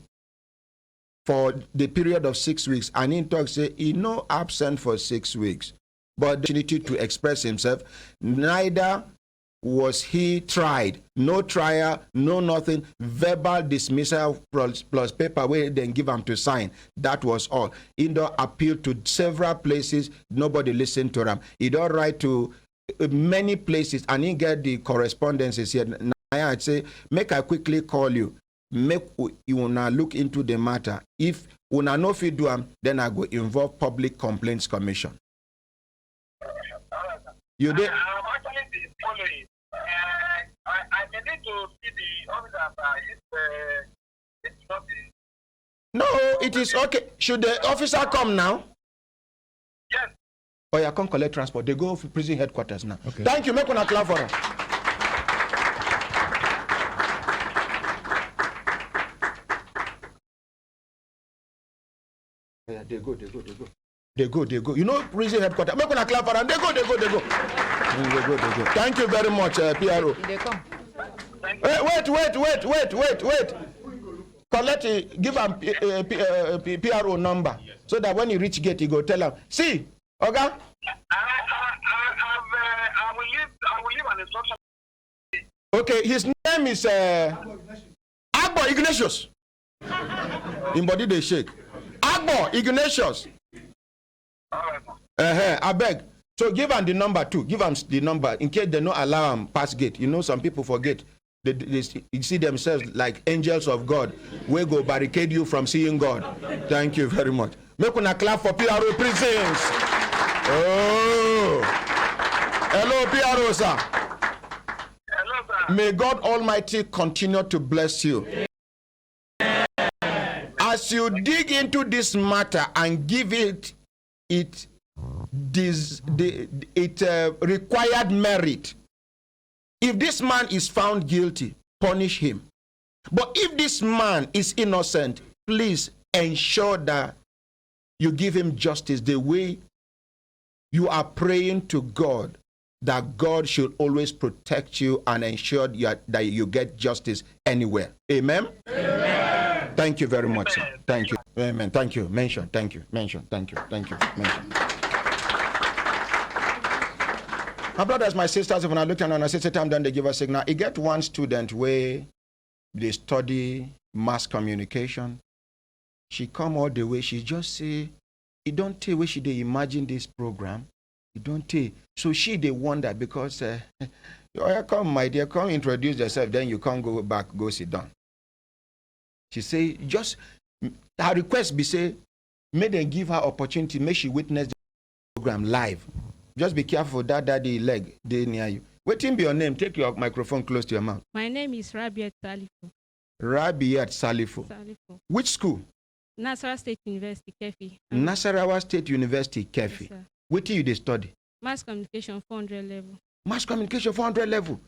for the period of 6 weeks. And he talk say he no absent for 6 weeks. But the opportunity to express himself, neither was he tried. No trial, no nothing. Verbal dismissal plus paper where they give him to sign. That was all. He don't appeal to several places. Nobody listened to him. He don't write to many places, and he get the correspondences here. Now I'd say, make I quickly call you. Make you now look into the matter. If una no fit do am, then I go involve Public Complaints Commission. You did. I'm actually following. I need to see the officer if it's not the... No, it is okay. Should the officer come now? Yes. Oh, yeah, come collect transport. They go to prison headquarters now. Okay. Thank you. Make one clap for him. Yeah, they go. You know, prison headquarters. Make one clap for them. They go. Thank you very much, PRO. They come. Wait. Collect it, give him PRO number so that when he reach gate, he go tell him. See, okay? I will leave an instruction. Okay, his name is Agbo Ignatius. In body they shake. Agbo Ignatius. I beg. So give him the number too. Give him the number in case they don't allow him pass gate. You know, some people forget. They see themselves like angels of God. We go barricade you from seeing God. Thank you very much. Make una clap for PRO prisons. Oh, hello PRO sir. Hello, sir. May God Almighty continue to bless you. As you dig into this matter and give it required merit. If this man is found guilty, punish him. But if this man is innocent, please ensure that you give him justice the way you are praying to God, that God should always protect you and ensure that you get justice anywhere. Amen? Amen. Thank you very much, sir. Thank you. Amen. Thank you. Mention. Thank you. Mention. Thank you. Mention. My brothers, my sisters, when I look at and I say time, then they give a signal. I get one student where they study mass communication. She come all the way. She just say, "It don't tell where she they imagine this program. It don't tell." So she they wonder because, come my dear, come introduce yourself. Then you can't go back, go sit down. She say, just her request be say, may they give her opportunity, may she witness the program live. Just be careful that daddy leg they near you. Waiting be your name. Take your microphone close to your mouth. My name is Rabiat Salifo. Rabiat Salifo. Which school? Nasarawa State University, Kefi. Nasarawa State University, Kefi. Yes, what do you study? Mass communication 400 level. Mass communication 400 level.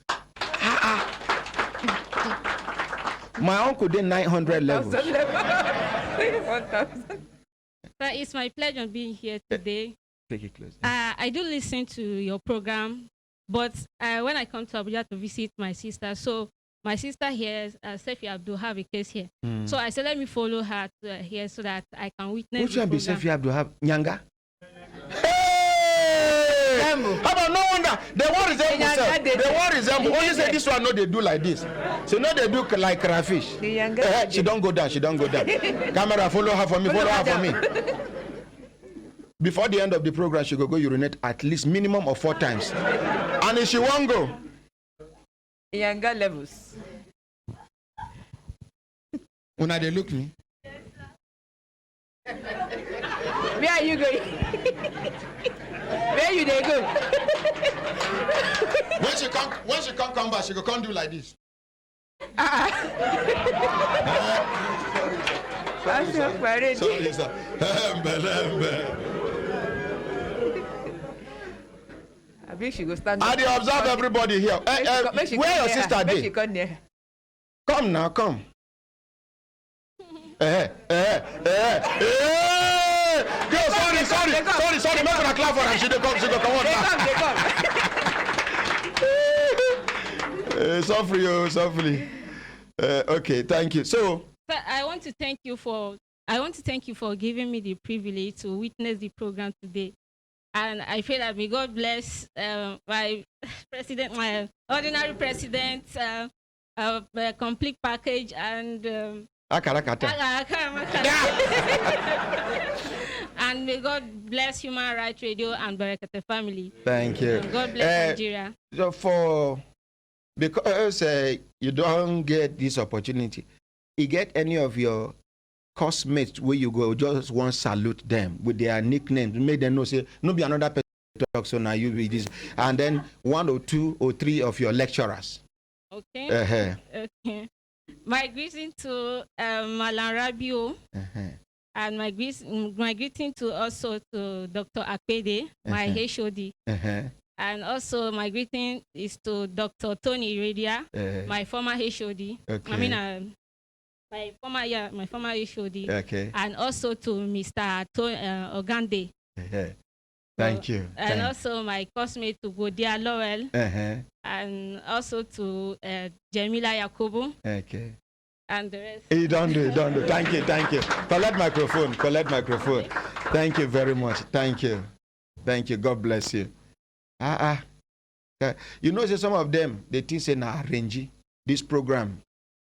My uncle did 900 level. But it's my pleasure being here today. Take it close. I do listen to your program, but when I come to Abuja to visit my sister, so my sister here, Sefi Abdul, have a case here. So I said, let me follow her here so that I can witness. Which one be Sefi Abdul have? Nyanga? Hey! How about no wonder? They won't resemble self. They won't resemble. Only say this one, no, they do like this. So no, they do like crayfish. She don't go down. Camera, follow her for me. Before the end of the program, she go urinate at least minimum of 4 times. And if she won't go, younger levels. Una they look me. Where are you going? Where you they go? When she come back, she go come do like this. Sorry, sir. I think she go stand. I dey observe everybody here. Where your sister dey? Come now, come. Girl, sorry. Make una clap for her. She dey come on now. Softly. Okay, thank you. So I want to thank you for giving me the privilege to witness the program today. And I feel that may God bless my president, my ordinary president, the complete package, and and may God bless Human Rights Radio and Brekete family. Thank you. And God bless Nigeria. So because you don't get this opportunity, you get any of your classmates where you go, just want to salute them with their nicknames, make them know, say, no be another person talk, so now you be this. And then 1 or 2 or 3 of your lecturers. Okay. Okay. My greeting to Malan Rabio, and my greeting to also to Dr. Akpede, my HOD. And also my greeting is to Dr. Tony Iradia, my former HOD. Okay. I mean, my former HOD. Okay. And also to Mr. Ogande. Thank you. And also my classmate to Godia Lowell. And also to Jamila Yakubu. Okay. And the rest. You don't do. Thank you. Collect microphone. Thank you very much. Thank you. God bless you. You know, some of them, they think say na arrange this program,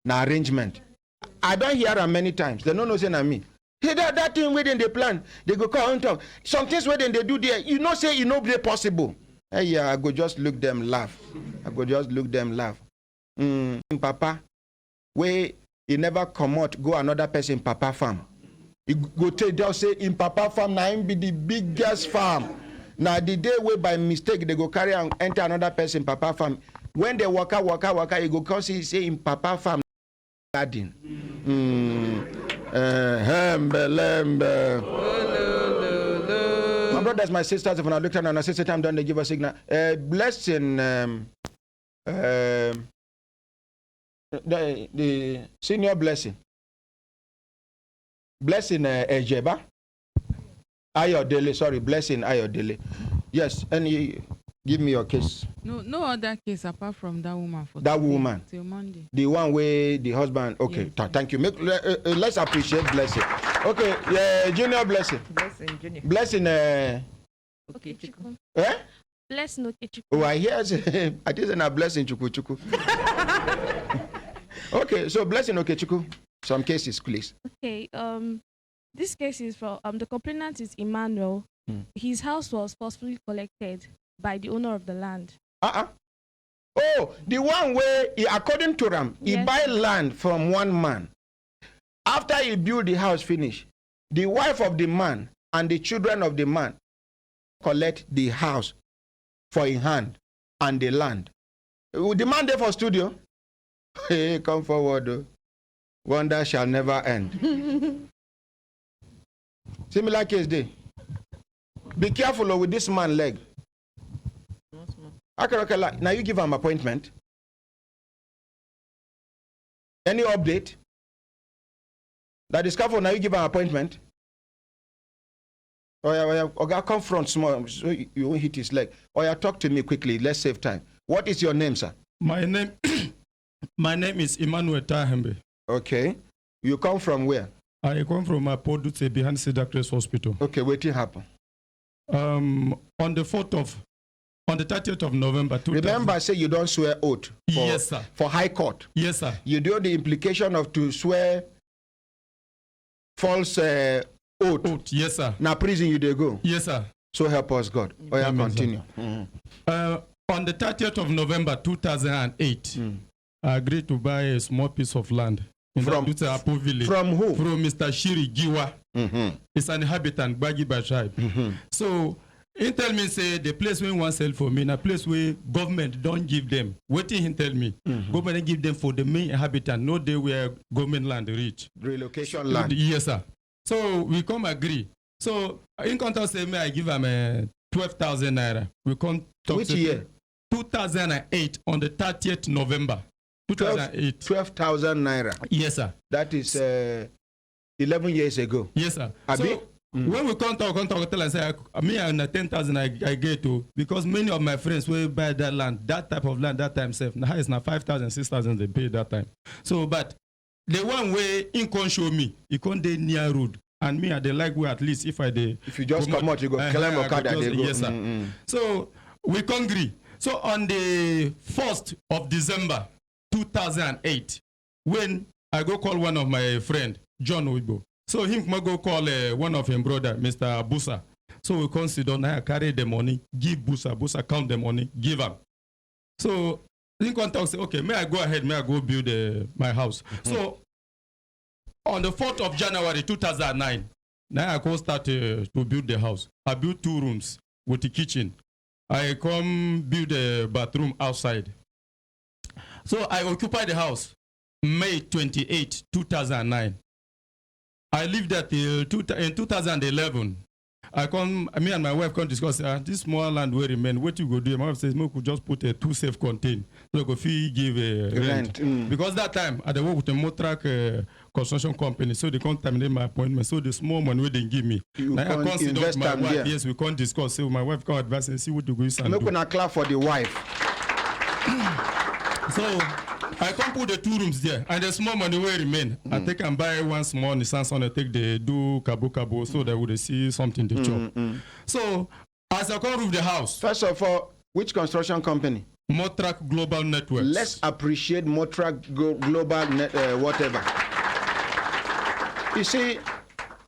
na arrangement. I don't hear them many times. They don't know say na me. Hey, that thing within the plan, they go come and talk. Some things where they do there, you know, say you know they possible. Hey, yeah, I go just look them laugh. Papa, where he never come out, go another person Papa farm. He go tell them say in Papa farm na him be the biggest farm. Now the day where by mistake they go carry and enter another person Papa farm. When they waka, you go come see say in Papa farm garden. My brothers, my sisters, if I look at an assistant time, don't they give a signal? Blessing the senior blessing. Blessing Ejeba. Ayodele, sorry, blessing Ayodele. Yes, and you give me your case. No other case apart from that woman. That woman. Till Monday. The one where the husband. Okay, yes. Thank you. Let's appreciate blessing. Okay, junior blessing. Blessing junior. Blessing. Okay, Chuku. Blessing Okechukwu. Oh, I hear. I didn't have blessing Chuku. Okay, so blessing Okechukwu. Some cases, please. Okay. This case is from the complainant is Emmanuel. His house was forcefully collected by the owner of the land. Oh, the one where, according to them, he buy land from one man. After he build the house finish, the wife of the man and the children of the man collect the house for in hand and the land. The man there for studio. Hey, come forward. Wonder shall never end. Similar case day. Be careful with this man leg. Okay, now you give him appointment. Any update? That is careful, now you give him appointment. Okay, come front small so you won't hit his leg. Talk to me quickly, let's save time. What is your name, sir? My name is Emmanuel Tahembe. Okay. You come from where? I come from Podute behind Cedar-Crest Hospital. Okay, what happened? On the 30th of November. Remember, I say you don't swear oath. Yes, sir. For High Court. Yes, sir. You do the implication of to swear false oath. Yes, sir. Now prison you they go. Yes, sir. So help us God. Continue. On the 30th of November 2008, I agreed to buy a small piece of land From village. From who? From Mr. Shiri Giwa. It's an inhabitant, Bagiba tribe. So he tell me say the place where he want sell for me, na place where government don't give them. What he tell me? Government give them for the main inhabitant, not they where government land reach. Relocation land. Yes, sir. So we come agree. So in contact say me I give him 12,000 naira. We come talk. Which year? 2008 on the 30th November. 2008. 12,000 naira. Yes, sir. That is 11 years ago. Yes, sir. Abi? So when we tell and say, me and 10,000 I get to, because many of my friends will buy that land, that type of land, that time self. Now it's now 5,000, 6,000 they pay that time. So, but the one way in can show me, you can't dey near road. And me, I they like way at least if I dey. If you just come out, you go climb Okada, they go. Yes, sir. So we can agree. So on the 1st of December 2008, when I go call one of my friend, John Oibo. So him go call one of him brother, Mr. Busa. So we consider now carry the money, give Busa, Busa count the money, give him. So in contact say, okay, may I go ahead, may I go build my house. So on the 4th of January 2009, now I go start to build the house. I built 2 rooms with the kitchen. I come build a bathroom outside. So I occupy the house May 28, 2009. I lived there till in 2011. Me and my wife come discuss this small land will remain. What you go do? My wife says, we could just put a 2 safe contain. So go fee give a rent. Because that time I work with a Motrack construction company, so they can't terminate my appointment. So the small money they didn't give me. You I can't invest my time wife. there. Yes, we can't discuss. So my wife can't advise and see what to go and I'm do. not clap for the wife. So I can put the 2 rooms there, and the small money will remain. I take and buy one small Nissan and I take the do kabo so that would see something to chop. So as I come roof the house. First of all, which construction company? Motrack Global Networks. Let's appreciate Motrack Global whatever. You see,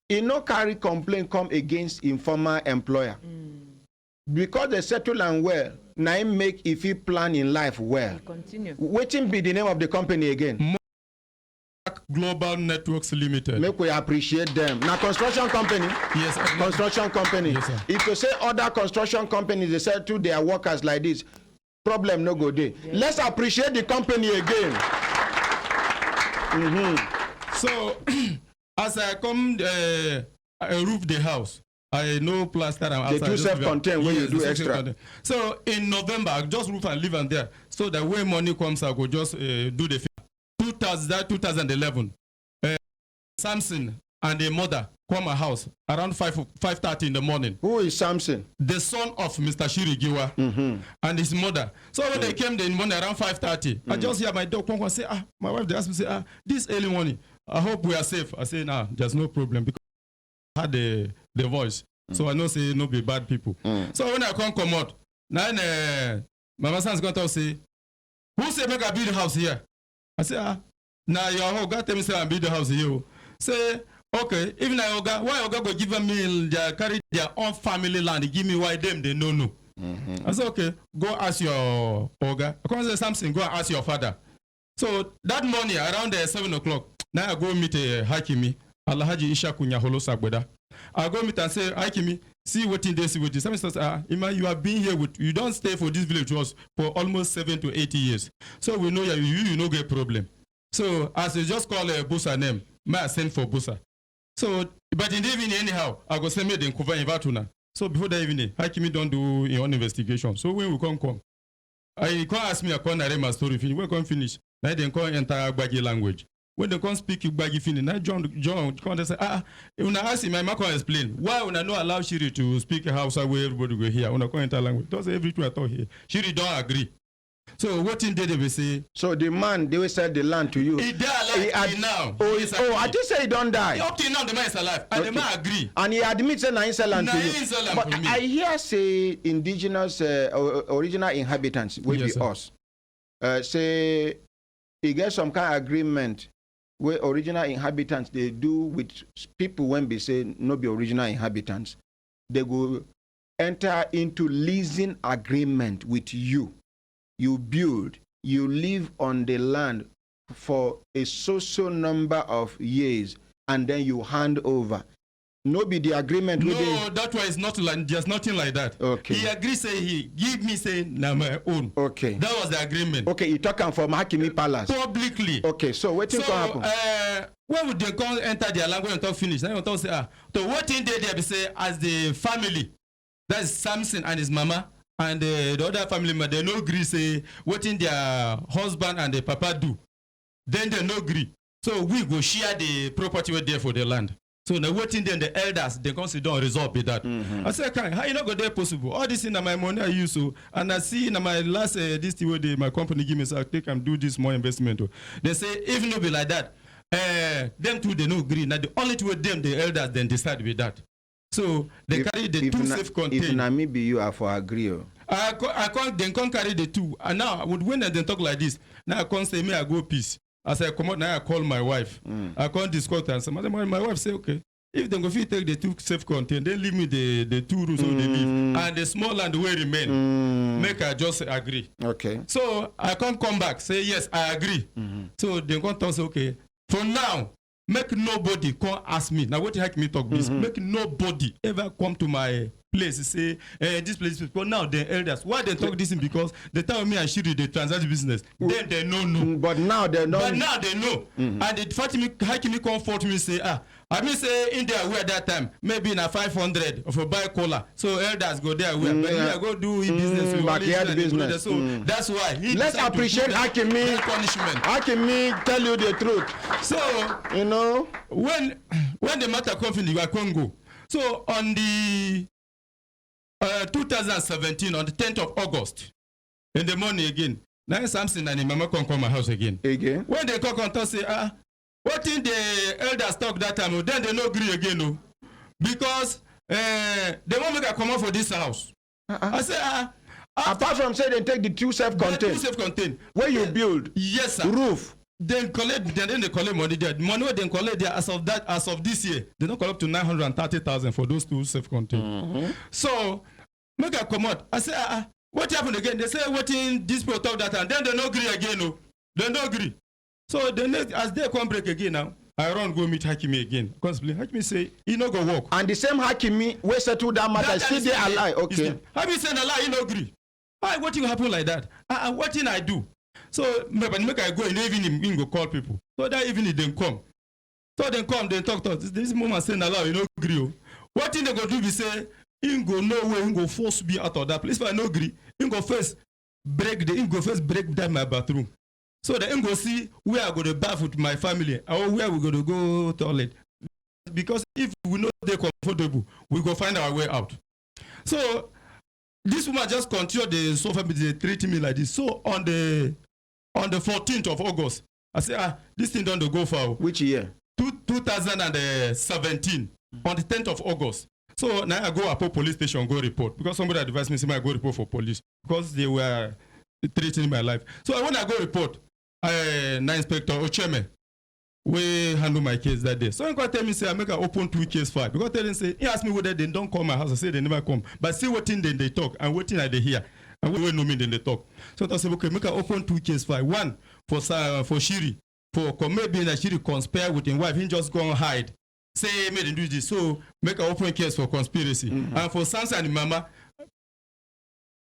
no carry complaint come against informal employer. Because they settle and well, now him make if he plan in life well. Continue. Waiting be the name of the company again. Global Networks Limited. Make we appreciate them. Now construction company. Yes. Construction company. Yes, sir. If you say other construction companies, they settle their workers like this, problem no go there. Yes. Let's appreciate the company again. So as I come I roof the house. I know plaster and outside. They do self-contained when you do extra. So in November, I just roof and live on there. So that when money comes, I go just do the 2011. Samson and the mother come my house around 5:30 in the morning. Who is Samson? The son of Mr. Shirigiwa and his mother. So when they came in the morning around 5:30, I just hear my dog come and say, my wife, they asked me, say, this early morning, I hope we are safe. I say, nah, there's no problem because I had the voice. So I know say no be bad people. So when I come out, now my son's going to say, who say make I build a house here? I say, now your Oga tell me say I build a house here. Say, okay, even I Oga, why Oga go give me they carry their own family land, give me why them they no. I say, okay, go ask your Oga. I come say something, go ask your father. So that morning around 7 o'clock, now I go meet Hakimi, Alhaji Ishaku Nyaholo Sagbeda. I go meet and say, Hakimi, see what in this, see what this. Some says, Ima, you have been here with, you don't stay for this village with us for almost 7 to 80 years. So we know you no get problem. So as you just call a Busa name, may I send for Busa. So, but in the evening anyhow, I go send me the cover in Vatuna. So before the evening, Hakimi don't do your own investigation. So when we come, I can't ask me, I can't narrate my story finish. When we finish, now they can't enter Gbagi language. When they can't speak Gbagi finish, now John can't say, when I ask him, I can't explain. Why when I not allow Shiri to speak Hausa where everybody go here, when I can't enter language? That's everything I thought here. Shiri don't agree. So what in did they say? So the man, they will sell the land to you. He died alive now. I just say he don't die. Up till now, the man is alive. And the man agree. And he admits that he sell land to you. But I hear say indigenous, original inhabitants, will be us. Say he get some kind of agreement where original inhabitants, they do with people when they say no be original inhabitants. They go enter into leasing agreement with you. You build, you live on the land for a social number of years and then you hand over. No be the agreement. No, that one is not like, there's nothing like that. Okay. He agreed, say he give me, say, na my own. Okay. That was the agreement. Okay, you talking from Hakimi Palace. Publicly. Okay, so what can happen? When would they come enter their language and talk finish? Then you talk say, so what thing they be say as the family, that's Samson and his mama and the other family member, they no agree say what in their husband and the papa do. Then they no agree. So we go share the property with there for the land. So now waiting then the elders they consider resolve with that. I say, okay, how you not go there possible? All this in my money I use so, and I see in my last this thing where my company give me so I take and do this more investment. They say if no be like that, them two they no agree. Now the only two with them the elders then decide with that. So they carry the two safe contain. If na me be you, I for agree. I can't carry the two. And now when they talk like this, now I can't say me I go peace. As I come out now, I call my wife. I can't discuss and say, my wife say, okay, if they go fit take the two safe contain, then leave me the two rooms where they live. And the small land will remain. Make I just agree. Okay. So I can't come back, say, yes, I agree. So they can't talk, say, okay, for now, make nobody come ask me. Now what the heck me talk this? Make nobody ever come to my place say this place. But now the elders, why they talk this? Because they tell me I should do the transaction business. Then they know. But now they know. But now they know. And the fact me how can me comfort me say I mean say in there where that time maybe na 500 of a buy cola. So elders go there where but me I go do business. Backyard business. So that's why let's appreciate Hakimi. Hakimi tell you the truth. So you know when the matter comes in the Congo. So on the 2017 on the 10th of August in the morning again, now Samson and his mama come my house again. When they come and say what in the elders talk that time, then they no agree again, no, because they won't make a come out for this house. I say apart from say they take the two self-contained where you build, yes sir, roof. Then they collect money there. Money they collect there as of this year, they don't collect to 930,000 for those two self-contained. So make a come out. I say what happened again? They say what in this people talk that and then they no agree again. No, they no agree. So the next as they come break again now, I run go meet Hakimi again. Constantly Hakimi say he no go work. And the same Hakimi we settle that matter still they alive. Okay. Hakimi say na lie, he no agree. What thing happen like that? What thing I do? So make I go in the evening, he go call people. So that evening they come. So they come, they talk. This moment saying allow, you know, agree. What thing they go do be say, he go no way, he go force me out of that place. If I no agree, he go first break down my bathroom. So then he go see where I go to bath with my family or where we go to go toilet. Because if we know they're comfortable, we go find our way out. So this woman just continued the sofa, they treating me like this. So on the 14th of August, I say, this thing don't go for which year? 2017, on the 10th of August. So now I go up to police station, go report. Because somebody advised me, say, I go report for police. Because they were threatening my life. So when I go report, now Inspector Ocheme, we handle my case that day. So he tell me, say, I make an open 2 case file. Because they say, he asked me whether they don't come my house. I say they never come. But see what thing they talk and what thing they hear. And we know me then they talk. So I say, okay, make an open 2 case file. One for Shiri. For maybe that Shiri conspire with his wife. He just go and hide. Say, made him do this. So make an open case for conspiracy. And for Sansa and Mama,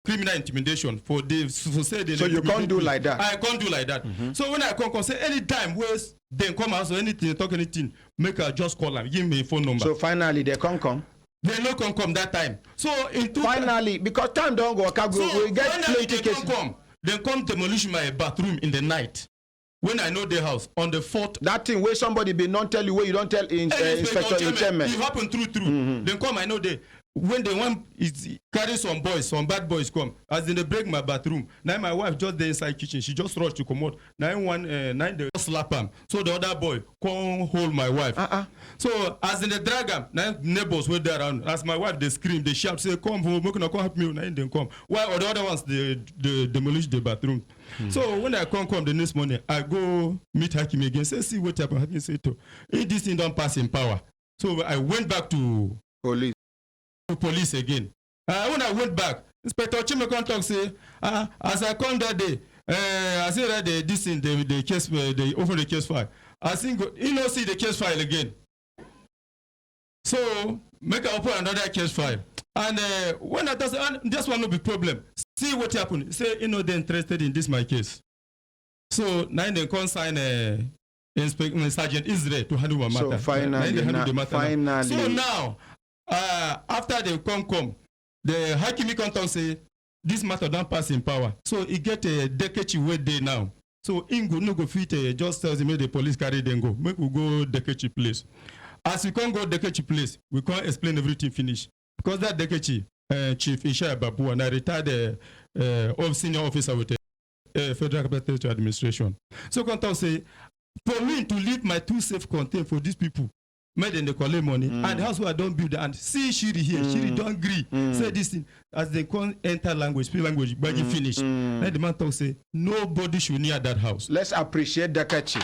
criminal intimidation for say they. So you can't do like that. I can't do like that. So when I come say anytime where they come out or anything, talk anything, make her just call them, give me a phone number. So finally they can't come. They no come that time. So finally, because time don't go, we get plenty cases. They come demolish my bathroom in the night. When I know the house on the 4th. That thing where somebody be not tell you where you don't tell Inspector Ucheme. It happened through. Then come, I know they. When they want is carry some bad boys come. As they break my bathroom. Now my wife just there inside kitchen. She just rushed to come out. 9 they slap him. So the other boy come hold my wife. So as in the drag him, now neighbors were there around. As my wife they scream, they shout, say, come home, come help me. Now they come. While the other ones they demolish the bathroom. So when I come the next morning, I go meet Hakimi again. Say, see what happened. Hakimi say to if this thing don't pass in power. So I went back to police again. When I went back, Inspector Chimekon talk say, as I come that day, I say that this thing, the case, they open the case file. I think you know see the case file again. So make I open another case file. And when I say this one no be problem. See what happened. Say you know they're interested in this my case. So now they consign Sergeant Israel to handle my matter. So finally, So now after they come, the Hakimi contact say this matter don't pass in power. So he get a Dekechi way day now. So Ingo no go fit just tells him the police carry them go. Make we go Dekechi place. As we can't go Dekechi place, we can't explain everything finish. Because that Dekechi Chief Isha Babu and I retired senior officer with the Federal Capital Administration. So contact say for me to leave my 2 safe contained for these people. Made them collect money and the house where I don't build and see Shiri here, Shiri don't agree. Say this thing as they can't enter language, speak language, but you finish. Then the man talk say nobody should near that house. Let's appreciate Dekechi.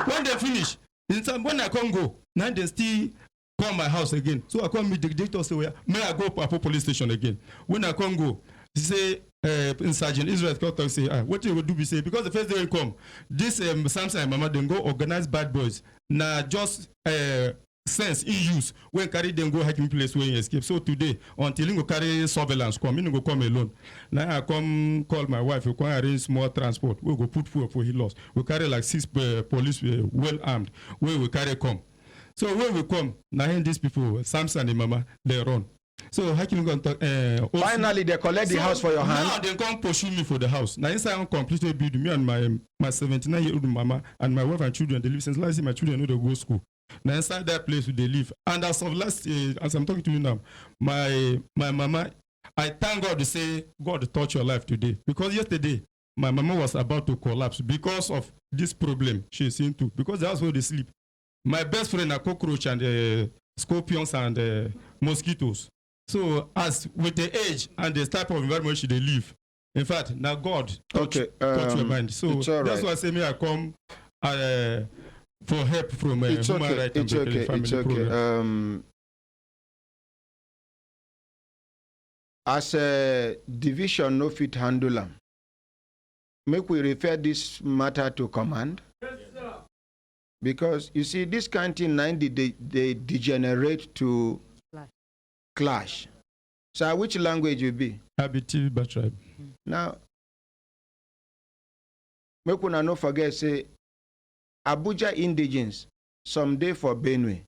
when they finish, when I can't go, now they still come my house again. So I come meet the dictator say, well, may I go to police station again? When I can't go, he say Sergeant Israel talk say, what you will do? We say because the first day we come, this Samson and Mama then go organize bad boys. Now just sense in use when carry them go hiking place where you escape. So today until you go carry surveillance come, you go come alone. Now I come call my wife. We come arrange small transport. We go put food for he lost. We carry like 6 police well armed. Where we carry come. So when we come, now these people, Samson and Mama, they run. So how can you go finally they collect the house for your hand? Now they come pursue me for the house. Now inside I'm completely build me and my 79-year-old mama and my wife and children. They live since last year. My children know they go to school. Now inside that place they live. And as of last year, as I'm talking to you now, my mama, I thank God to say God touch your life today because yesterday my mama was about to collapse because of this problem she's into because that's where they sleep. My best friend are cockroach and scorpions and mosquitoes. So as with the age and the type of environment they live, in fact, now God touch your mind. So that's why I say me I come for help from human rights and family program. As a division no fit handle them, make we refer this matter to command. Because you see, this kind of 90 they degenerate to clash. So which language will be? Abitibi tribe. Now, make we not forget say Abuja indigenes, some day for Benue,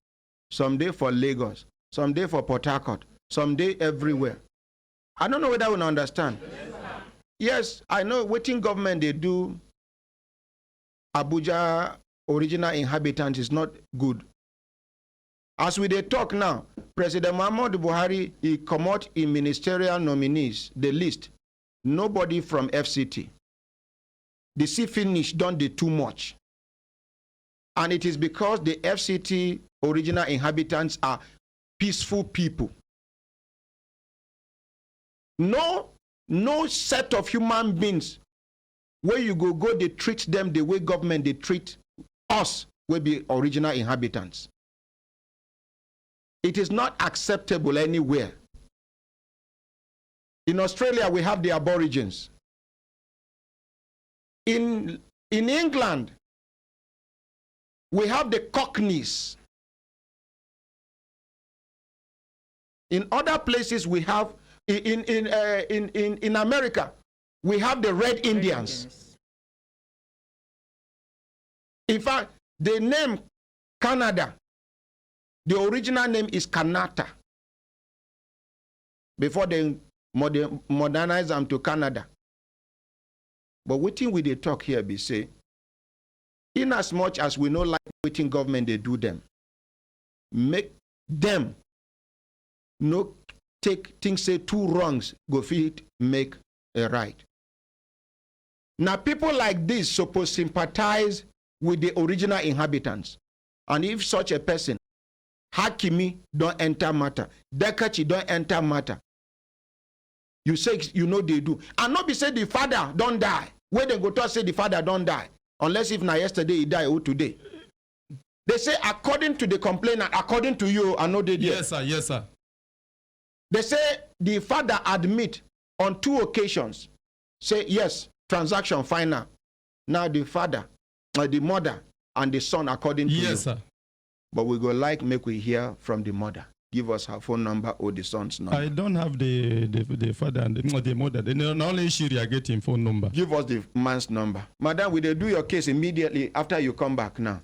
some day for Lagos, some day for Port Harcourt, some day everywhere. I don't know whether we understand. Yes, I know waiting government they do Abuja original inhabitants is not good. As we they talk now, President Muhammadu Buhari, he come out in ministerial nominees, the list. Nobody from FCT. The sea finish done the too much. And it is because the FCT original inhabitants are peaceful people. No set of human beings where you go, they treat them the way government they treat us will be original inhabitants. It is not acceptable anywhere. In Australia, we have the Aborigines. In England, we have the Cockneys. In other places, we have in America, we have the Red Indians. In fact, the name Canada, the original name is Kanata. Before they modernize them to Canada. But what thing we they talk here be say, in as much as we know like waiting government they do them, make them no take things say two wrongs go fit make a right. Now people like this supposed sympathize with the original inhabitants. And if such a person, Hakimi don't enter matter, Dekechi don't enter matter, you say you know they do. And not be say the father don't die. Where they go to say the father don't die. Unless if now yesterday he died or today. They say according to the complainant, according to you, I know they did. Yes, sir. Yes, sir. They say the father admit on 2 occasions say, yes, transaction final. Now the father, the mother, and the son according to you. Yes, sir. But we go like make we hear from the mother. Give us her phone number or the son's number. I don't have the father and the mother. The only Shiri are getting phone number. Give us the man's number. Madam, will they do your case immediately after you come back now?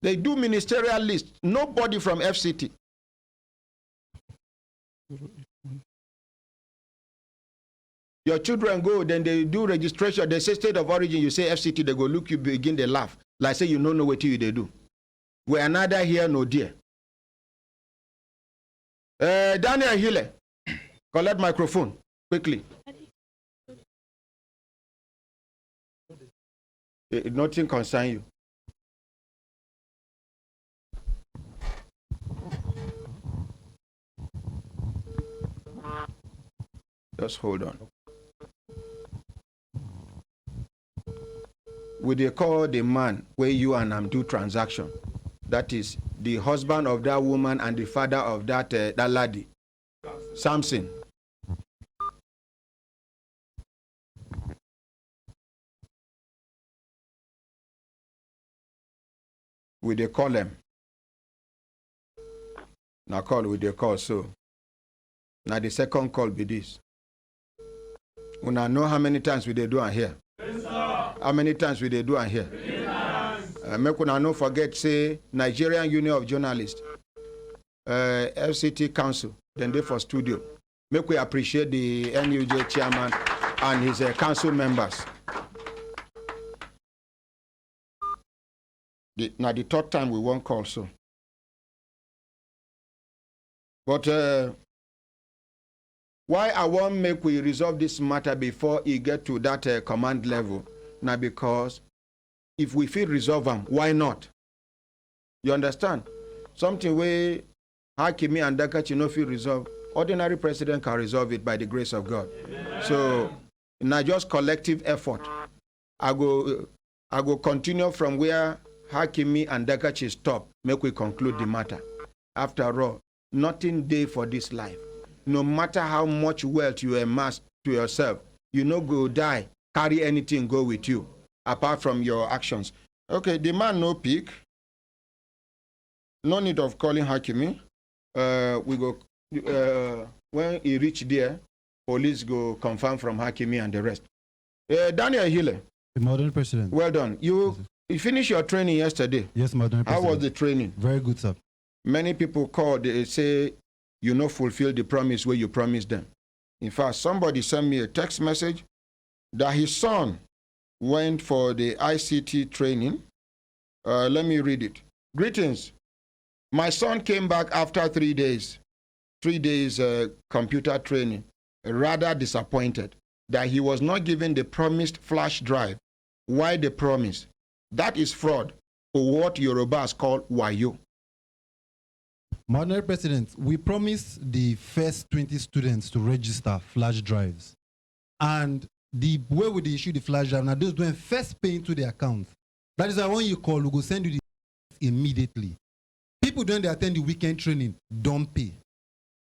They do ministerial list. Nobody from FCT. Your children go, then they do registration. They say state of origin. You say FCT. They go look you, begin they laugh. Like say you don't know what you they do. We are neither here nor there. Daniel Hille, collect microphone quickly. Nothing concern you. Just hold on. We they call the man where you and him do transaction. That is the husband of that woman and the father of that that lady, Samson. We they call them. Now call we they call so. Now the second call be this. Una know how many times we they do and here? Yes, how many times we they do and here? Yes. Make una no forget say Nigerian Union of Journalists, FCT Council, then they for studio. Make we appreciate the NUJ chairman and his council members. Now the third time we won't call so. But why I want make we resolve this matter before it get to that command level? Now because if we feel resolve them, why not? You understand? Something where Hakimi and Dakachi no feel resolve. Ordinary president can resolve it by the grace of God. Amen. So now just collective effort. I go continue from where Hakimi and Dakachi stop. Make we conclude the matter. After all, nothing day for this life. No matter how much wealth you amass to yourself, you no go die, carry anything go with you, apart from your actions. Okay, the man no pick. No need of calling Hakimi. We go, when he reach there, police go confirm from Hakimi and the rest. Daniel Hille. The modern president. Well done. You finished your training yesterday. Yes, modern president. How was the training? Very good, sir. Many people call, they say, you no fulfill the promise where you promised them. In fact, somebody sent me a text message that his son went for the ICT training. Let me read it. Greetings. My son came back after 3 days. 3 days computer training. Rather disappointed that he was not given the promised flash drive. Why the promise? That is fraud, or what Yorubas call wayo. Modern President, we promised the first 20 students to register flash drives. And the way we issue the flash drive, now those doing first pay into the account. That is why when you call, we go send you the immediately. People doing they attend the weekend training don't pay.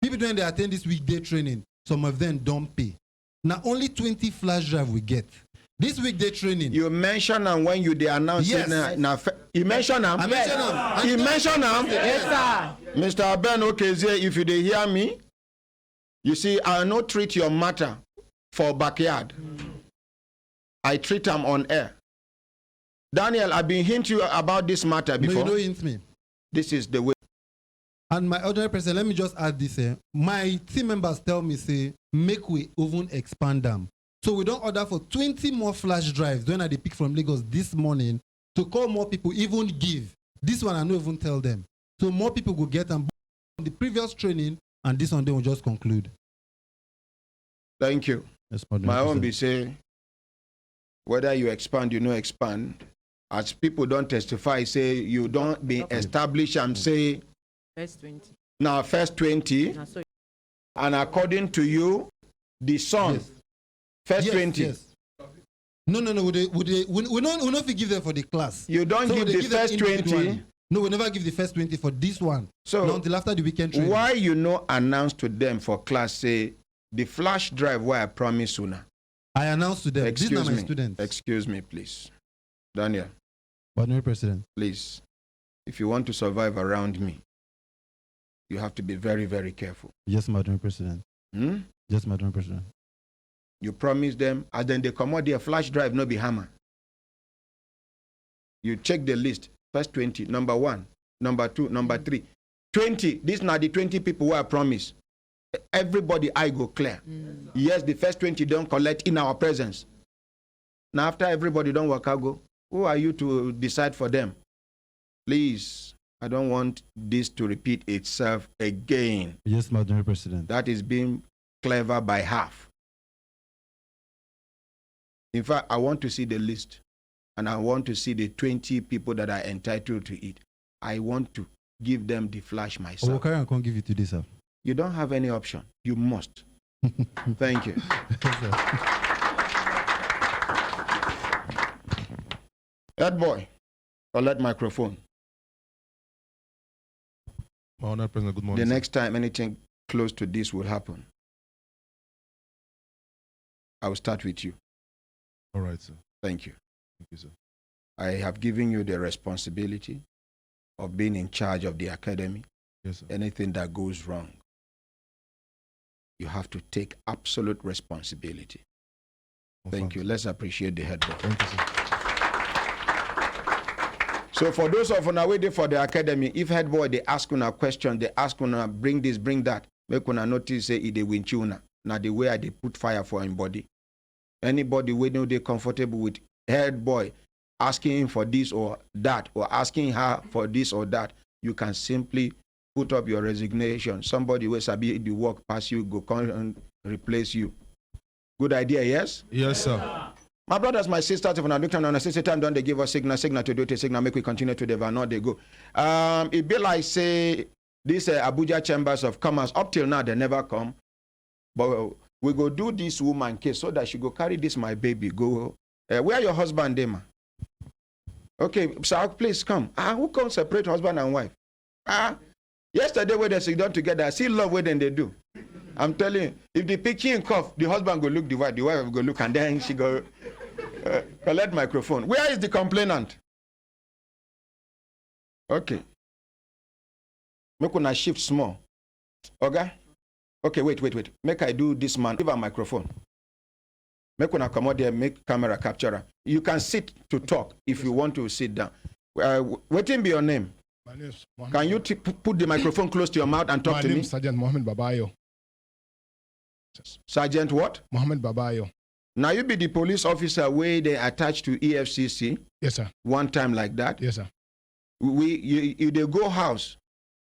People doing they attend this weekday training, some of them don't pay. Now only 20 flash drive we get. This weekday training. You mentioned them when you announced yes. it. You mentioned them? I mentioned them. You mentioned them? Yes, sir. Mr. Ben Okezie, if you hear me, you see, I will not treat your matter for backyard. I treat them on air. Daniel, I've been hinting you about this matter before. No, you don't hint me. This is the way. And my other president, let me just add this. My team members tell me, say, make we even expand them. So we don't order for 20 more flash drives when I pick from Lagos this morning to call more people, even give. This one I don't even tell them. So more people will get them the previous training, and this one they will just conclude. Thank you. Yes, my own be say, whether you expand, you know expand. As people don't testify, say you don't be established and say First 20. Now first 20. And according to you, the son. Yes. First yes, 20. Yes. No. We don't give them for the class. You don't so give the first 20 No, we never give the first 20 for this one. So not until after the weekend training. Why you no announce to them for class, say, the flash drive where I promise sooner? I announced to them. These are my me. students. Excuse me, please. Daniel. Honorary President. Please, if you want to survive around me, you have to be very, very careful. Yes, Madam President. Yes, Madam President. You promise them, and then they come out there, flash drive, no be hammer. You check the list. First 20, number 1, number 2, number 3. 20, these are the 20 people who I promise. Everybody, I go clear. Yes, the first 20 don't collect in our presence. Now, after everybody don't work out, go, who are you to decide for them? Please, I don't want this to repeat itself again. Yes, Madam President. That is being clever by half. In fact, I want to see the list. And I want to see the 20 people that are entitled to it. I want to give them the flash myself. I can't give it to this, sir. You don't have any option. You must. Thank you. Head boy, collect microphone. Honored President, good morning. The sir. next time anything close to this will happen, I will start with you. All right, sir. Thank you. Thank you, sir. I have given you the responsibility of being in charge of the academy. Yes, sir. Anything that goes wrong, you have to take absolute responsibility. Thank you. Let's appreciate the head boy. Thank you, sir. So for those of you waiting for the academy, if head boy they ask you a question, they ask you bring this, bring that, make una notice say they win tuna. Now the way they put fire for him body. Anybody we know they comfortable with head boy asking him for this or that, or asking her for this or that, you can simply put up your resignation. Somebody will sabi the work pass you, go come and replace you. Good idea, yes? Yes, sir. My brothers, my sisters, if I look on a sister time, don't they give us signal to do it, signal, make we continue to develop, not they go. It be like, say, these Abuja Chambers of Commerce, up till now, they never come. But we go do this woman case so that she go carry this, my baby, go. Where your husband, Dema? Okay, sir, please come. Who can separate husband and wife? Yesterday, when they sit down together, I see love where then they do. I'm telling you, if the pikin cough, the husband go look the wife will go look, and then she go collect microphone. Where is the complainant? Okay. Make una shift small. Okay? Okay, wait. Make I do this man. Give her microphone. Make una come out there, make camera capture. You can sit to talk if you want to sit down. What be your name? My name is Can you put the microphone close to your mouth and talk to me? My name is Sergeant Mohammed Babayo. Sergeant what? Mohammed Babayo. Now you be the police officer where they attached to EFCC. Yes, sir. One time like that. Yes, sir. You they go house.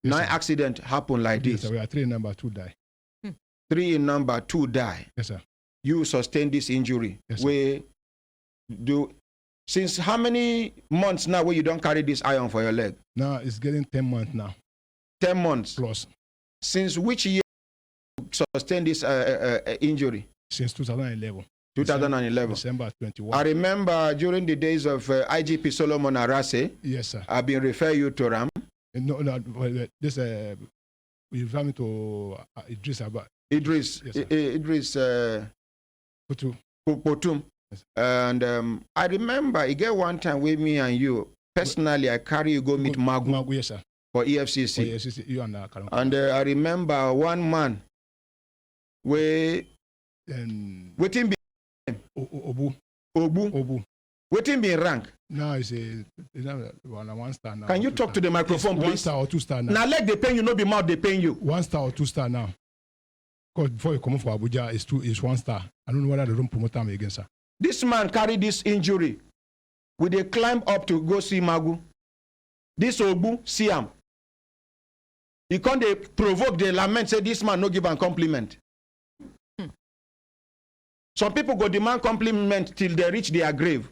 Yes, now sir. Accident happen like Yes, this. sir. We are 3 in number 2 die. 3 in number 2 die. Yes, sir. You sustain this injury. Yes, sir. Where do since how many months now where you don't carry this iron for your leg? Now it's getting 10 months now. 10 months. Plus. Since which year you sustain this injury? Since 2011. 2011. December 21. I remember during the days of IGP Solomon Arase. Yes, sir. I've been referring you to Ram. No, this we refer me to Idris Abba. Idris. Yes, sir. Idris. Potum. Yes, and I remember you get one time with me and you. Personally, I carry you go meet Magu. Yes, sir. For EFCC. For EFCC, you and and I remember one man where waiting be Obu. Waiting be rank. Now it's a 1 star now. Can you talk to the microphone, please? 1 star or 2 star now. Now leg they pay you, no be mouth they pay you. 1 star or 2 star now. Because before you come for Abuja, it's 1 star. I don't know whether they don't promote them again, sir. This man carried this injury. Will they climb up to go see Magu? This Obu see him. He can't they provoke the lament, say this man no give a compliment. Some people go demand compliment till they reach their grave.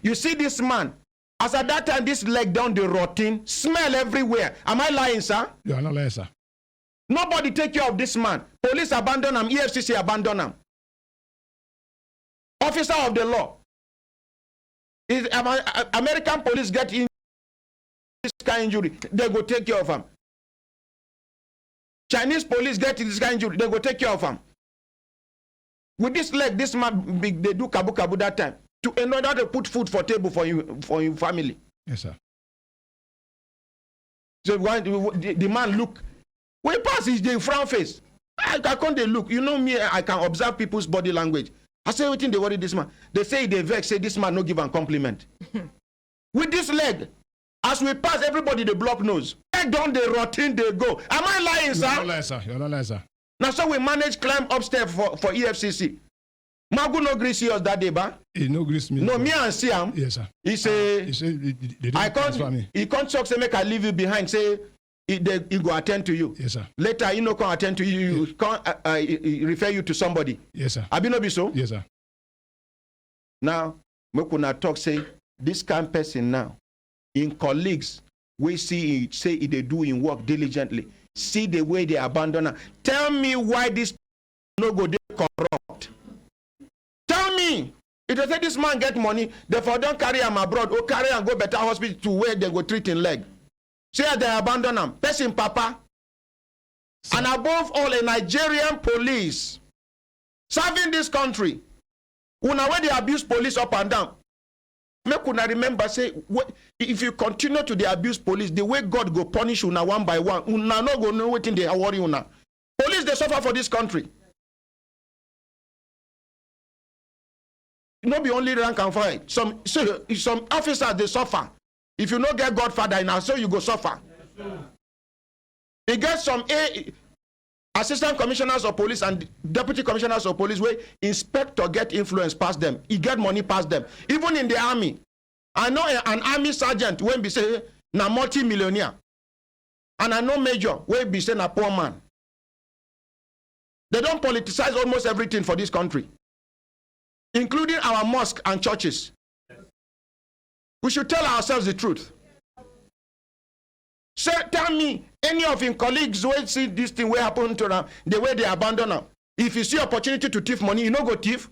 You see this man, as at that time this leg down the rotten, smell everywhere. Am I lying, sir? You are not lying, sir. Nobody take care of this man. Police abandon him, EFCC abandon him. Officer of the law. Is American police get in kind of injury, they go take care of him. Chinese police get this kind of injury, they go take care of him. With this leg, this man, they do kabu that time. In order to put food for table for your family. Yes, sir. So the man look, when he pass his frown face. I can't they look. You know me, I can observe people's body language. I say, what thing they worry this man? They say they vex, say this man no give a compliment. With this leg, as we pass, everybody the block nose. Leg down, they rotten, they go. Am I lying, sir? You're not lying, sir. You're not lying, sir. Now, so we manage climb upstairs for EFCC. Magu no grease us that day, ba? He no grease me. No, me and see him. Yes, sir. He say, I can't. He can't talk, say, make I leave you behind, say, he go attend to you. Yes, sir. Later, he no can attend to you. He can't refer you to somebody. Yes, sir. Abi no be so? Yes, sir. Now, me kuna talk say this kind of person now, in colleagues, we see it, say they do in work diligently. See the way they abandon her. Tell me why this no go dey corrupt. Tell me. If they say this man get money, therefore don't carry him abroad or carry and go better hospital to where they go treat in leg. Say they abandon him. Person papa. Sir. And above all, a Nigerian police serving this country. Una where they abuse police up and down. Make una remember say if you continue to the abuse police, the way God go punish una one by one, una no go know wetin dey worry una. Police they suffer for this country. No be only rank and file. Some officers they suffer. If you no get Godfather now, so you go suffer. You get some assistant commissioners of police and deputy commissioners of police where inspector get influence past them. He get money past them. Even in the army. I know an army sergeant when be say na multi-millionaire. And I know major when be say na poor man. They don't politicize almost everything for this country. Including our mosque and churches. We should tell ourselves the truth. So tell me, any of your colleagues will see this thing will happen to them, the way they abandon them. If you see opportunity to thief money, you no go thief.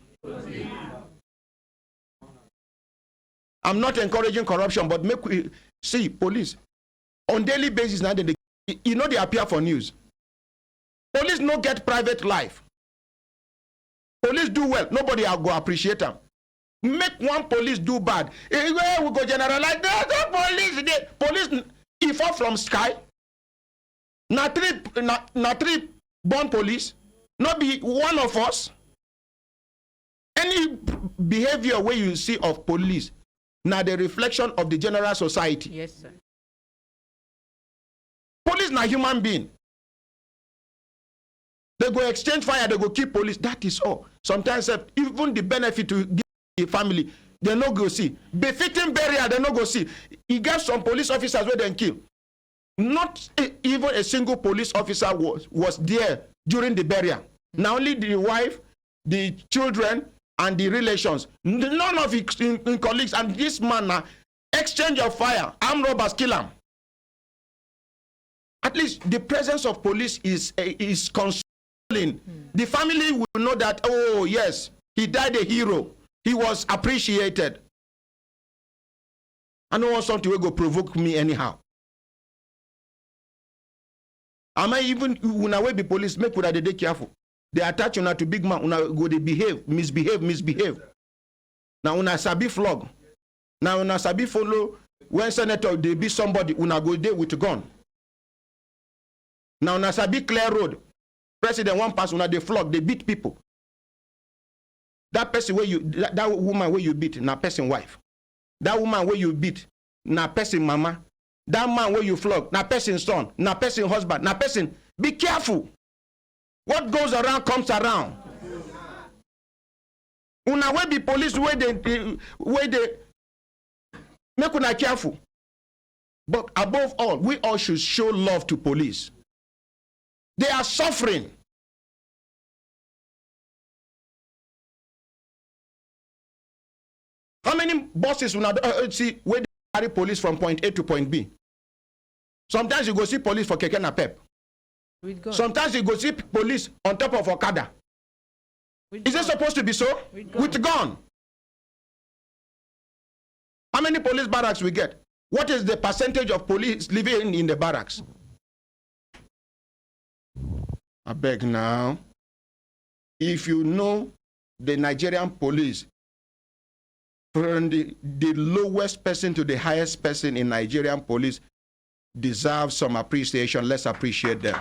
I'm not encouraging corruption, but make we see police on daily basis now. They appear for news. Police no get private life. Police do well, nobody will go appreciate them. Make one police do bad. We go generalize. The police. He fall from sky. Not three born police. Not be one of us. Any behavior where you see of police, now the reflection of the general society. Yes, sir. Police not human being. They go exchange fire, they go keep police. That is all. Sometimes even the benefit to give the family, they no go see. Befitting burial, they no go see. He got some police officers where they kill. Not even a single police officer was there during the burial. Now only the wife, the children, and the relations. None of his colleagues. And this man exchange of fire. Armed robbers kill him. At least the presence of police is consoling. The family will know that, oh yes, he died a hero. He was appreciated. I don't want something will go provoke me anyhow. Am I even when I will be police, make sure that they careful. They attach you to big man, una go they misbehave. Now una sabi flog. Now una sabi follow when senator they be somebody, una go there with a gun. Now una sabi clear road. President one pass, una they flog, they beat people. That person where you that woman where you beat, na person wife. That woman where you beat, na person mama. That man where you flog, na person son, na person husband, na person. Be careful. What goes around comes around. Una will be police where they make una careful. But above all, we all should show love to police. They are suffering. How many buses una see where they carry police from point A to point B? Sometimes you go see police for keke na pep. Sometimes you go see police on top of Okada. Is it supposed to be so? With gun. How many police barracks we get? What is the percentage of police living in the barracks? I beg now. If you know the Nigerian police, from the lowest person to the highest person in Nigerian police, deserve some appreciation. Let's appreciate them.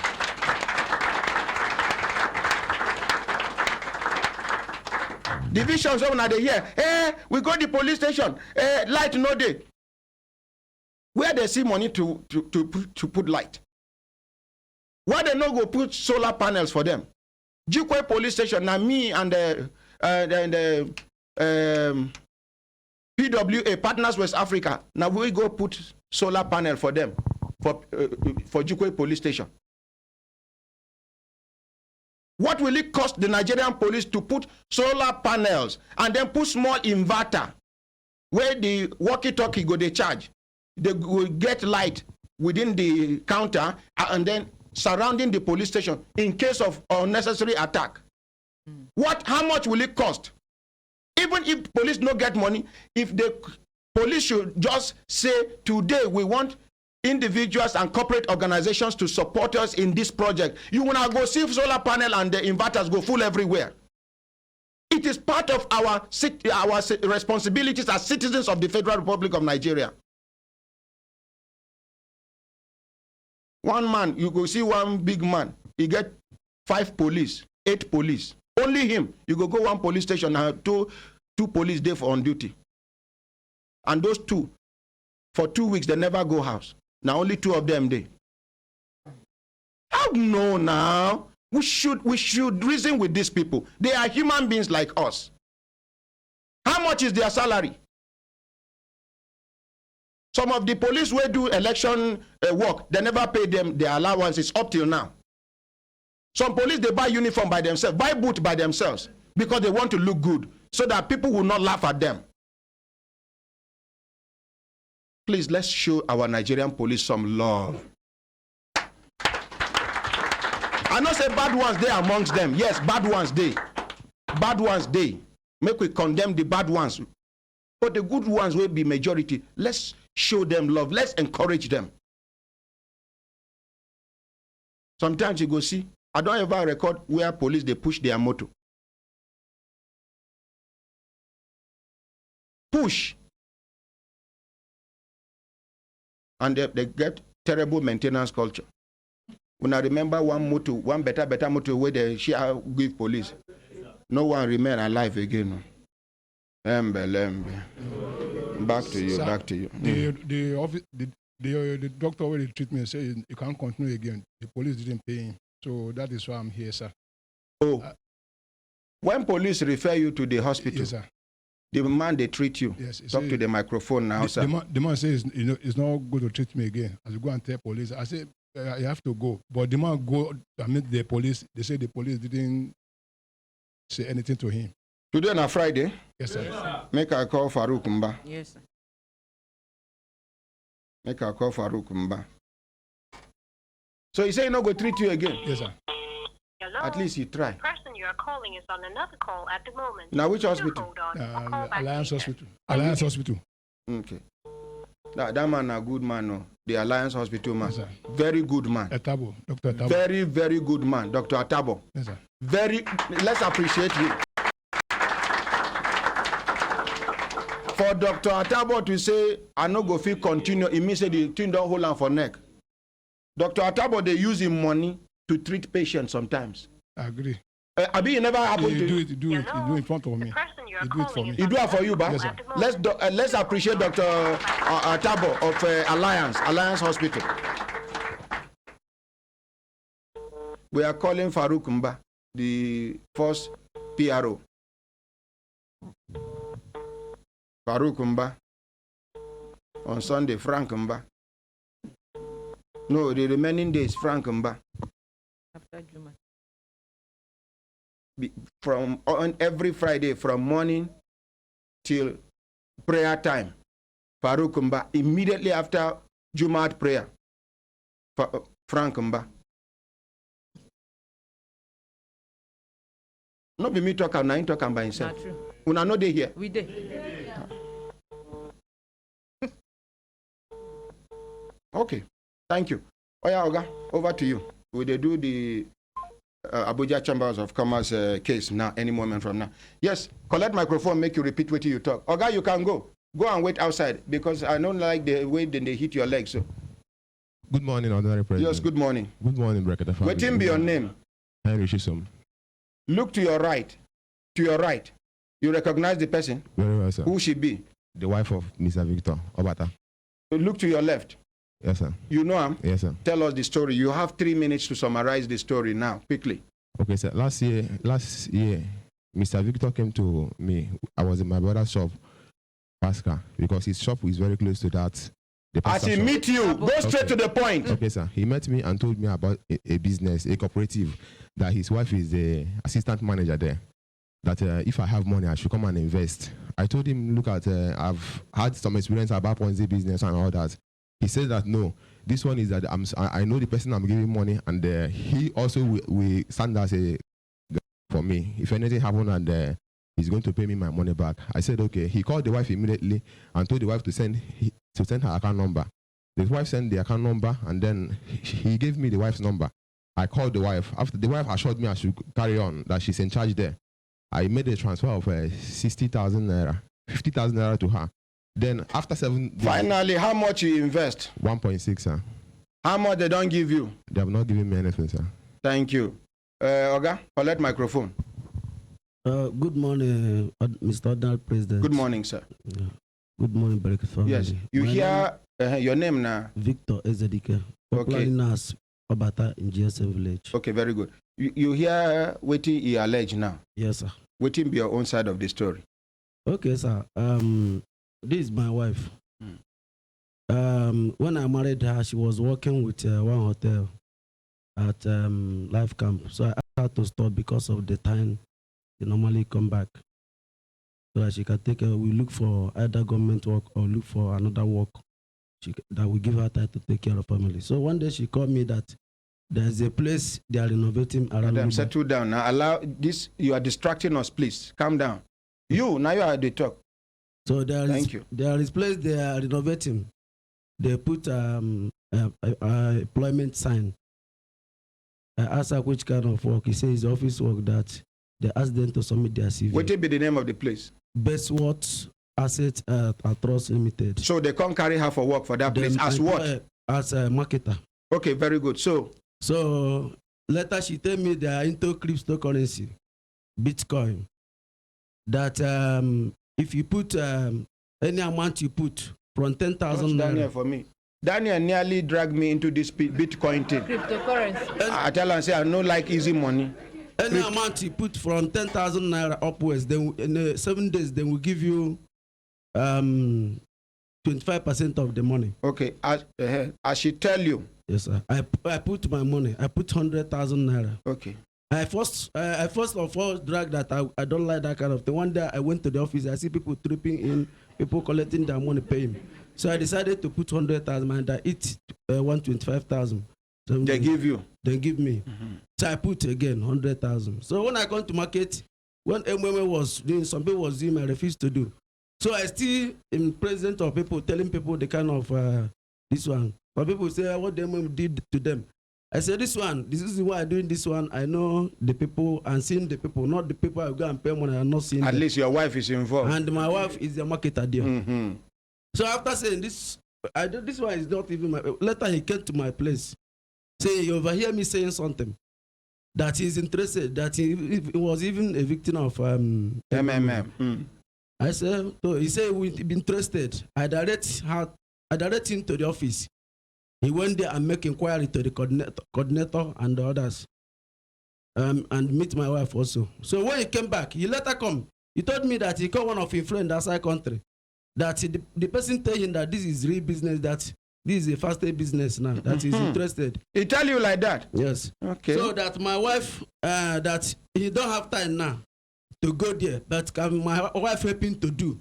Divisions when they hear, hey, we go to the police station, light no day. Where they see money to put light? Why they not go put solar panels for them? Jikwe police station, now me and the PWA, Partners West Africa, now we go put solar panel for them, for Jikwe police station. What will it cost the Nigerian police to put solar panels and then put small inverter where the walkie-talkie go they charge? They will get light within the counter and then surrounding the police station in case of unnecessary attack. How much will it cost? Even if police no get money, if the police should just say, today we want individuals and corporate organizations to support us in this project, you will now go see solar panel and the inverters go full everywhere. It is part of our responsibilities as citizens of the Federal Republic of Nigeria. One man, you go see one big man, he get 5 police, 8 police. Only him. You go one police station and two police there on duty. And those 2, for 2 weeks, they never go house. Now only 2 of them there. How no now? We should reason with these people. They are human beings like us. How much is their salary? Some of the police will do election work. They never pay them their allowances up till now. Some police, they buy uniform by themselves, buy boot by themselves because they want to look good so that people will not laugh at them. Please, let's show our Nigerian police some love. I know say bad ones they amongst them. Yes, bad ones they. Bad ones they. Make we condemn the bad ones. But the good ones will be majority. Let's show them love. Let's encourage them. Sometimes you go see, I don't ever record where police they push their motor. Push. And they get terrible maintenance culture. When I remember one motor, one better motor where they share give police, no one remain alive again. Back to you. Sir, back to you. The doctor where they treat me say you can't continue again. The police didn't pay him, so that is why I'm here, sir. Oh, when police refer you to the hospital, yes, sir. The man they treat you. Yes, talk to the microphone now, sir. The man says it's not good to treat me again. As you go and tell police, I say you have to go. But the man go and meet the police. They say the police didn't say anything to him. Today on a Friday. Yes, sir. Make a call for Farouk Mba. Yes, sir. Make a call for Farouk Mba. So he say he not go treat you again. Yes, sir. Hello? At least he try. The person you are calling is on another call at the moment. Now which Do hospital? hold on. I'll call back Alliance later. Hospital. Alliance Hospital. Okay. That man a good man, no. The Alliance Hospital man. Yes, sir. Very good man. Atabo, Dr. Atabo. Very, very good man, Dr. Atabo. Yes, sir. Let's appreciate him. For Dr. Atabo to say, I no go feel continue, it means the thing don't hold on for neck. Dr. Atabo, they use him money to treat patients sometimes. I agree. Abi, it never happened to you. Do it in front of me. You do it for me. He do it for you, ba? Yes, sir. Let's appreciate Dr. Atabo of Alliance Hospital. We are calling Farouk Mba, the first PRO. Farouk Mba. On Sunday, Frank Mba. No, the remaining days, Frank Mba. After Juma. From on every Friday, from morning till prayer time, Farouk Mba. Immediately after Jumat prayer, Frank Mba. Not be me talking, I ain't talking by himself. Not true. Una know they here. We did. Okay, thank you. Oya Oga, over to you. Will they do the Abuja Chambers of Commerce case now, any moment from now? Yes, collect microphone, make you repeat what you talk. Oga, you can go. Go and wait outside because I don't like the way they hit your legs. So. Good morning, Honorary President. Yes, good morning. Good morning, Brekete family. Wait him be your name. Henry Shisom. Look to your right. To your right. You recognize the person? Very well, sir. Who she be? The wife of Mr. Victor Obata. Look to your left. Yes, sir. You know him? Yes, sir. Tell us the story. You have 3 minutes to summarize the story now, quickly. Okay, sir. Last year, Mr. Victor came to me. I was in my brother's shop, Pascal, because his shop is very close to that. As he meet you, go straight to the point. Okay, sir. He met me and told me about a business, a cooperative, that his wife is the assistant manager there. That if I have money, I should come and invest. I told him, look at, I've had some experience about Ponzi business and all that. He said that no, this one is that I know the person I'm giving money, and he also will stand as a guy for me. If anything happens and he's going to pay me my money back. I said okay. He called the wife immediately and told the wife to send her account number. The wife sent the account number, and then he gave me the wife's number. I called the wife. After the wife assured me I should carry on, that she's in charge there, I made a transfer of 60,000 naira, 50,000 naira to her. Then after 7 days, finally, how much you invest? 1.6, sir. How much they don't give you? They have not given me anything, sir. Thank you. Oga, collect microphone. Good morning, Mr. Ordinary President. Good morning, sir. Yeah. Good morning, Brekete family. Yes, you hear your name now? Victor Ezedike, popularly known as Obata in GSM Village. Okay, very good. You hear what he alleged now? Yes, sir. Waiting be your own side of the story. Okay, sir. This is my wife. When I married her, she was working with one hotel at Life Camp. So I asked her to stop because of the time they normally come back. So that she can take we look for either government work or look for another work that will give her time to take care of family. So one day she called me that there's a place they are renovating around. Madam, settle down now. Allow this. You are distracting us, please. Calm down. Now you are at the talk. So there is place they are renovating. They put employment sign. I asked her which kind of work. He says office work that they asked them to submit their CV. What will be the name of the place? Bestworth Asset Trust Limited. So they can't carry her for work for that place as what? As a marketer. Okay, very good. So later she tell me they are into cryptocurrency, Bitcoin. That if you put any amount you put from 10,000 Daniel for me. Daniel nearly dragged me into this Bitcoin thing. Cryptocurrency. I tell her and say I don't like easy money. Any amount you put from 10,000 naira upwards, then in 7 days, they will give you 25% of the money. Okay, I should tell you. Yes, sir. I put my money. I put 100,000 naira. Okay. I first of all drag that I don't like that kind of thing. One day I went to the office. I see people tripping in, people collecting their money, paying. So I decided to put 100,000 and I eat 125,000. So they give you. They give me. So I put again 100,000. So when I come to market, when MMM was doing, some people was doing, I refused to do. So I still in presence of people, telling people the kind of this one. But people say what the MMM did to them. I said this is why I'm doing this one. I know the people and seeing the people, not the people I go and pay money. I'm not seeing. At them. least your wife is involved. And my wife is the marketer there. So after saying this, this one is not even my. Later he came to my place. Say you overhear me saying something that he's interested, that he was even a victim of MMM. I said, so he said we'd be interested. I direct him to the office. He went there and make inquiry to the coordinator and the others, and meet my wife also. So when he came back, he later come. He told me that he called one of his friends outside country, that the person tell him that this is real business, that this is a faster business now, that he's interested. He tell you like that? Yes. Okay. So that my wife, that he don't have time now to go there, but can my wife help him to do?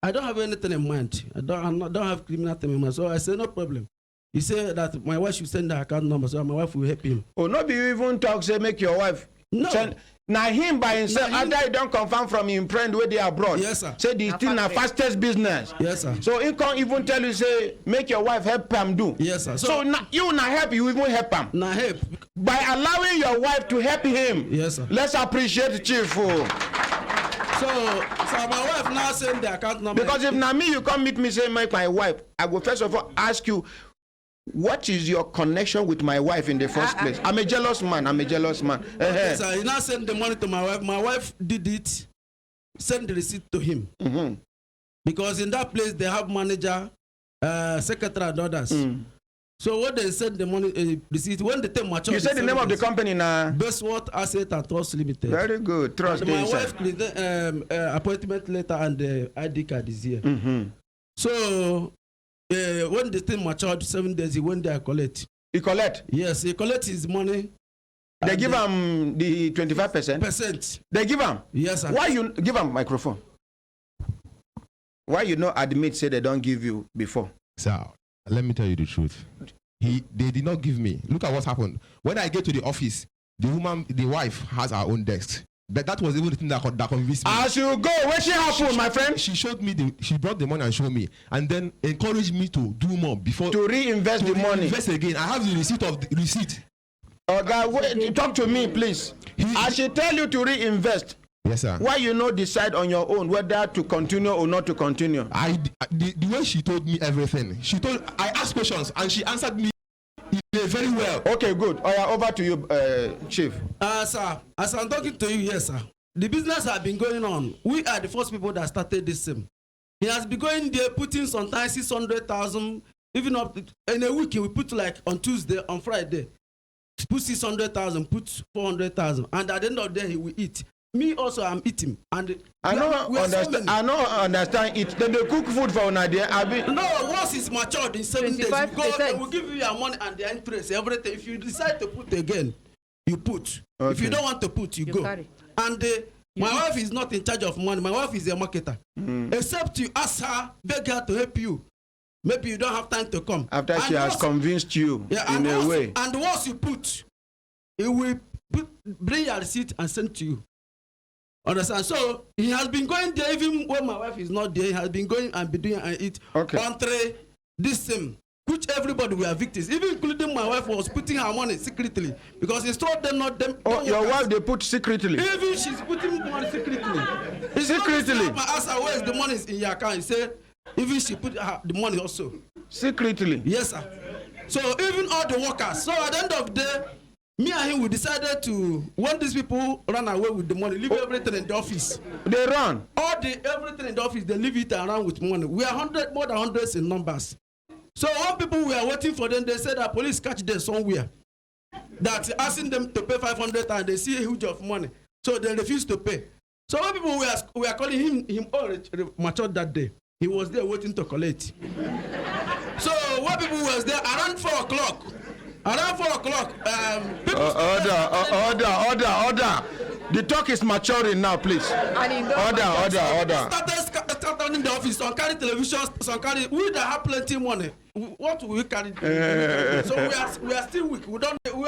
I don't have anything in mind. I don't have criminal thing in mind. So I said, no problem. He said that my wife should send the account number, so my wife will help him. Oh, no, be you even talk, say, make your wife. No. Now him by himself, Now him- after he don't confirm from him friend where they abroad. Yes, sir. Say this thing na fastest business. Yes, sir. So he can't even tell you say make your wife help him do. Yes, sir. So you not help, you even help him. Now help. By allowing your wife to help him. Yes, sir. Let's appreciate Chief. So my wife now send the account number. Because if na me you come meet me say make my wife, I will first of all ask you, what is your connection with my wife in the first place? I'm a jealous man. Okay, sir, he now send the money to my wife. My wife did it, send the receipt to him. Mm-hmm. Because in that place they have manager, secretary and others. So when they send the money receipt, when the time mature, you said the name of the company now. Bestworth Asset and Trust Limited. Very good. Trust. And my wife appointment letter and the ID card is here. Mm-hmm. So when the thing matured 7 days, he went there collect. He collect? Yes, he collect his money. They give him the 25%? They give him? Yes, sir. Why you give him microphone? Why you not admit say they don't give you before? Sir, let me tell you the truth. They did not give me. Look at what happened. When I get to the office, the wife has her own desk. But that was even the thing that convinced me. As you go, where she happened, my friend? She showed me she brought the money and showed me, and then encouraged me to do more before to reinvest the money. Invest again. I have the receipt. Oh God, wait, talk to me, please. I should tell you to reinvest. Yes, sir. Why you not decide on your own whether to continue or not to continue? The way she told me everything, I asked questions and she answered me very well. Okay, good. Over to you, Chief. Sir, as I'm talking to you, yes, sir. The business has been going on. We are the first people that started this same. He has been going there, putting sometimes 600,000, even up in a week. We put like on Tuesday, on Friday, put 600,000, put 400,000, and at the end of the day, he will eat. Me also, I'm eating, and I don't understand it. Then they cook food for una there. No, once it's matured in 7 days, they will give you your money and the interest, everything. If you decide to put again, you put. Okay. If you don't want to put, you go. Carry. And my wife is not in charge of money. My wife is a marketer. Except you ask her, beg her to help you. Maybe you don't have time to come. After she has convinced you in a way. And once you put, it will bring your receipt and send to you. Understand? So he has been going there even when my wife is not there. He has been going and be doing and eat. Okay. Entree, this same, which everybody were victims, even including my wife was putting her money secretly because he told them not them. Oh, your wife they put secretly. Even she's putting money secretly. Secretly. I asked her where is the money is in your account. He said even she put the money also. Secretly. Yes, sir. So even all the workers. So at the end of the day, me and him, we decided to, when these people run away with the money, leave everything in the office. They run? Everything in the office, they leave it around with money. We are more than hundreds in numbers. So when people were waiting for them, they said that police catch them somewhere. That asking them to pay 500 and they see a huge of money. So they refuse to pay. So when people were calling him matured that day, he was there waiting to collect. So when people was there around 4 o'clock, around 4 o'clock, order. The talk is maturing now, please. Order. Started in the office. Some carry television, some carry. We that have plenty money. What will we carry? So we are still weak. We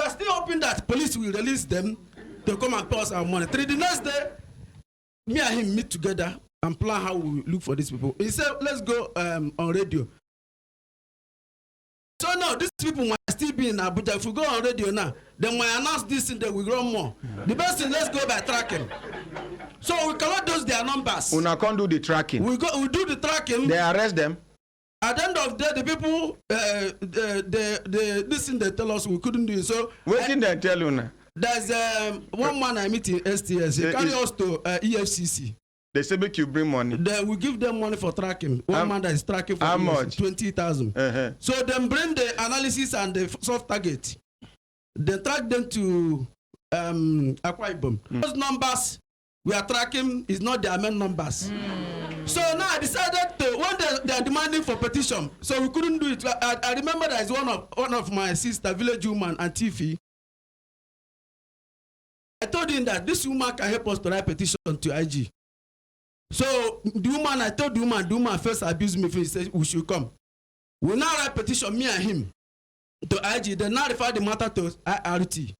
are still hoping that police will release them to come and pay us our money. The next day, me and him meet together and plan how we look for these people. He said, "Let's go on radio." So now these people might still be in Abuja. If we go on radio now, they might announce this and they will grow more. The best thing, let's go by tracking. So we collect those their numbers. Una can't do the tracking. We do the tracking. They arrest them. At the end of the day, the people, this thing they tell us we couldn't do it. So what did they tell you now? There's one man I meet in STS. He carry us to EFCC. They say make you bring money. We give them money for tracking. One man that is tracking for how much? 20,000. So then bring the analysis and the soft target. They track them to Akwa Ibom. Those numbers we are tracking is not their main numbers. So now I decided to, when they are demanding for petition, so we couldn't do it. I remember there is one of my sister, village woman, and Tiffy. I told him that this woman can help us to write petition to IG. So the woman, I told the woman first abused me. He said we should come. We now write petition, me and him, to IG. They now refer the matter to IRT,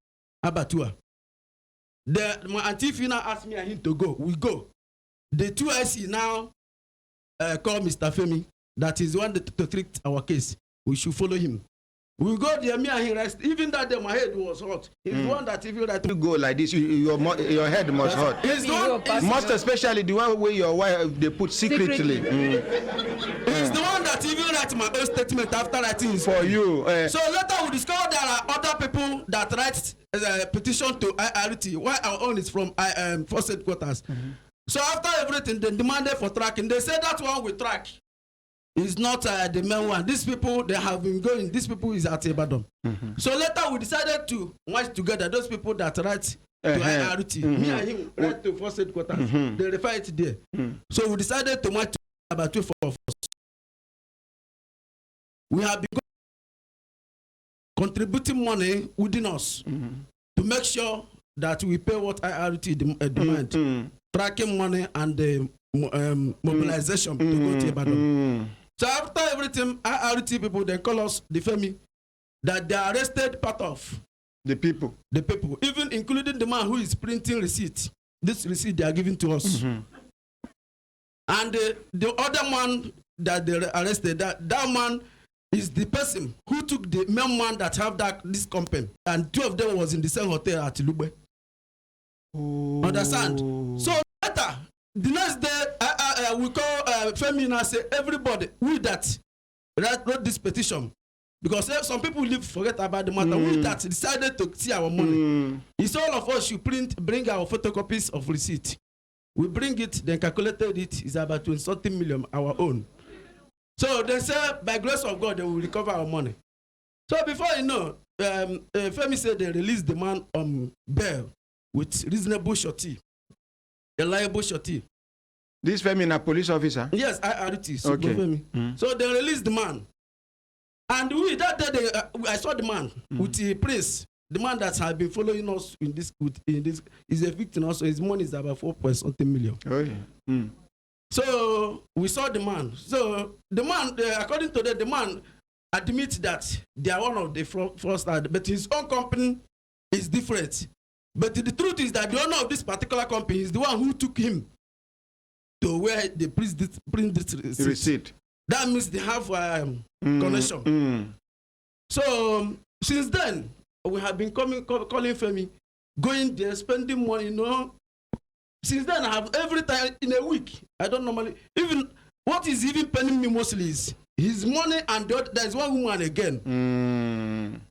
Abatua. My auntie Fina asked me and him to go. We go. The 2IC now call Mr. Femi. That is the one to treat our case. We should follow him. We go there, me and he rest. Even that day, my head was hot. He's the one that if you that you go like this, your head must hurt. He's the one, most especially the one where your wife they put secretly. He's the one that even write my own statement after writing his for you. So later we discover there are other people that write a petition to IRT. Why our own is from First Headquarters. So after everything, they demanded for tracking. They said that one we track. It's not the main one. These people, they have been going. These people is at Ibadan. So later we decided to merge together those people that write to IRT. Me and him write to First Headquarters. They refer it there. So we decided to merge about 2 of us. We have been contributing money within us to make sure that we pay what IRT demand. Tracking money and the mobilization to go to Ibadan. So after everything, IRT people then call us the Femi that they arrested part of the people. The people, even including the man who is printing receipt. This receipt they are giving to us. And the other man that they arrested, that man is the person who took the main man that have this company, and 2 of them was in the same hotel at Ilugbe. Understand? So later, the next day, we call Femi and say, everybody, we that wrote this petition, because some people forget about the matter, we that decided to see our money. It's all of us should bring our photocopies of receipt. We bring it, then calculated it, is about 20-something million, our own. So they say, by grace of God, they will recover our money. So before you know, Femi said they released the man on bail with reasonable surety, a liable surety. This Femi a police officer? Yes, IRT. So okay. Femi. So they released the man. And that day, I saw the man with the prince. The man that had been following us in this is a victim also. His money is about 4-something million. Oh, yeah. So we saw the man. So the man, according to the man admits that they are one of the fraudsters, but his own company is different. But the truth is that the owner of this particular company is the one who took him to where they print this receipt. That means they have connection. So since then, we have been calling Femi, going there, spending money, you know. Since then, I have every time in a week. I don't normally, even what is even paying me mostly is his money, and there's one woman again.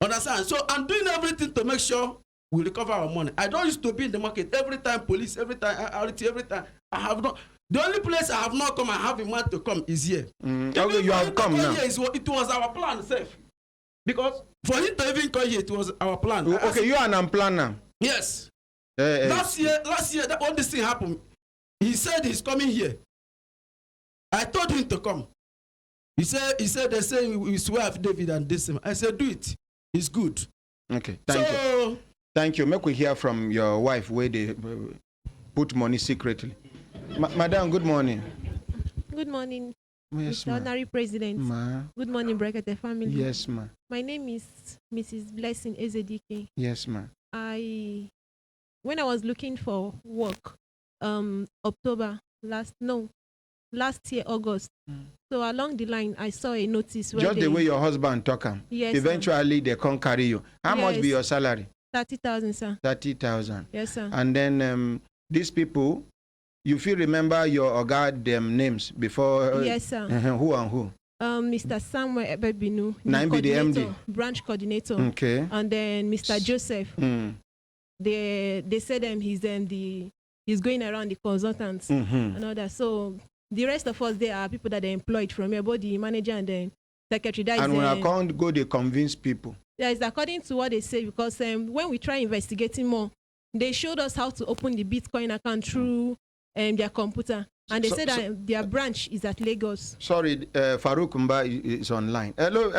Understand? So I'm doing everything to make sure we recover our money. I don't used to be in the market every time, police, every time, every time. I have not. The only place I have not come and have a man to come is here. Okay, you have come now. It was our plan, safe. Because for him to even come here, it was our plan. Okay, you are an planner. Yes. Last year, that all this thing happened. He said he's coming here. I told him to come. He said they're saying we swear to David and this. I said, do it. It's good. Okay, thank you. Thank you. Make we hear from your wife where they put money secretly. Madam, good morning. Good morning, yes, Mr. Honorary President. Ma. Good morning, Brekete family. Yes, ma. My name is Mrs. Blessing Ezedike. Yes, ma. When I was looking for work, last year, August. So along the line, I saw a notice where just the way your husband talk yes, eventually they can't carry you. How yes. much be your salary? 30,000, sir. 30,000. Yes, sir. And then these people, you feel remember your Oga them names before? Yes, sir. Who and who? Mr. Samuel Ebebinu, the MD, branch coordinator. Okay. And then Mr. Joseph. They said he's going around the consultants and all that. So the rest of us there are people that are employed from here, both the manager and the secretary. That and when I can't go, they convince people. Yeah, it's according to what they say, because when we try investigating more, they showed us how to open the Bitcoin account through their computer. And they said that their branch is at Lagos. Sorry, Farouk Mba is online. Hello,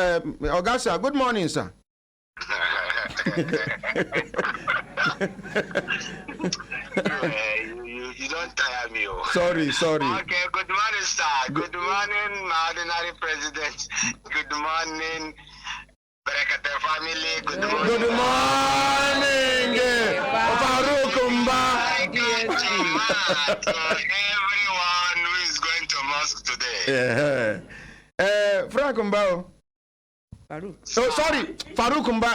Augusta, good morning, sir. You don't tire me. Sorry. Okay, good morning, sir. Good morning, my ordinary president. Good morning, Brekete family. Good morning. Good morning, Farouk Mba. everyone who is going to mosque today. Frank Mbao. Farouk. Oh, sorry, Farouk Mba,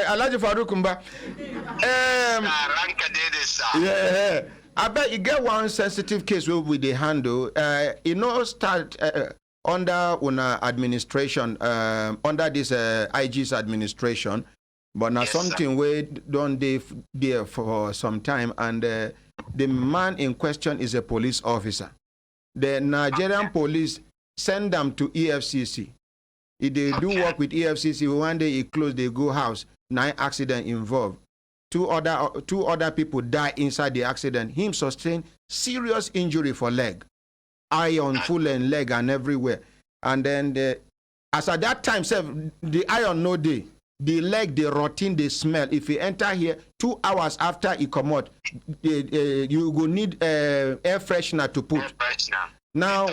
Alaji Farouk Mba. Yeah, I bet you get one sensitive case with the handle. Start under una administration, under this IG's administration, but now something we don't there for some time, and the man in question is a police officer. The Nigerian police send them to EFCC. If they do work with EFCC, one day it close, they go house. 9 accident involved. Two other people die inside the accident. Him sustained serious injury for leg, iron full and leg and everywhere. And then as at that time, the iron no day. The leg, the routine, the smell. If you enter here 2 hours after he come out, you will need air freshener to put. Now,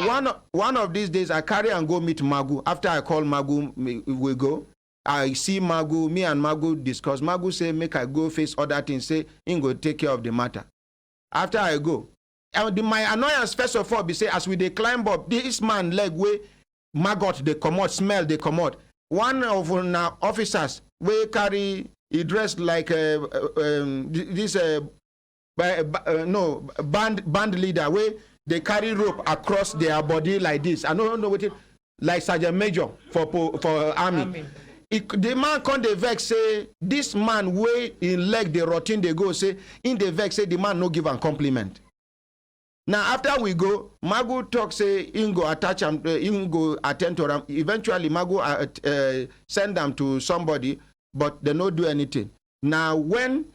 one of these days, I carry and go meet Magu. After I call Magu, we go. I see Magu, me and Magu discuss. Magu say, make I go face other things, say, he go take care of the matter. After I go, my annoyance, first of all, be say, as we they climb up, this man leg way, maggot, they come out, smell, they come out. One of our officers, we carry, he dressed like this, band leader, way, they carry rope across their body like this. I don't know what it like Sergeant Major for army. The man come the vex say this man way in leg the routine they go say in the vex say the man no give a compliment. Now after we go, Magu talk say in go attach him, in go attend to them. Eventually Magu send them to somebody, but they no do anything. Now when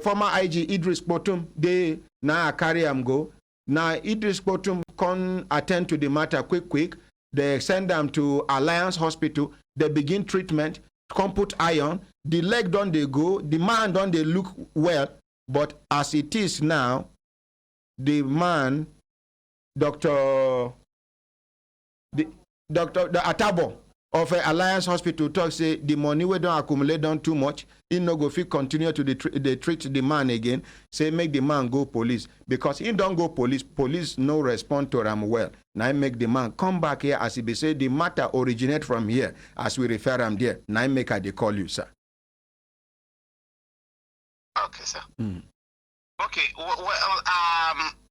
former IG Idris Potum they now carry him go. Now Idris Potum can attend to the matter quick. They send them to Alliance Hospital. They begin treatment. Come put iron. The leg don't they go. The man don't they look well. But as it is now, the man, the Atabo of Alliance Hospital talk say the money we don't accumulate down too much. He no go fit continue to they treat the man again. Say make the man go police because he don't go police no respond to him well. Now make the man come back here as he be say the matter originate from here as we refer him there. Now make I they call you, sir. Okay, sir. Okay,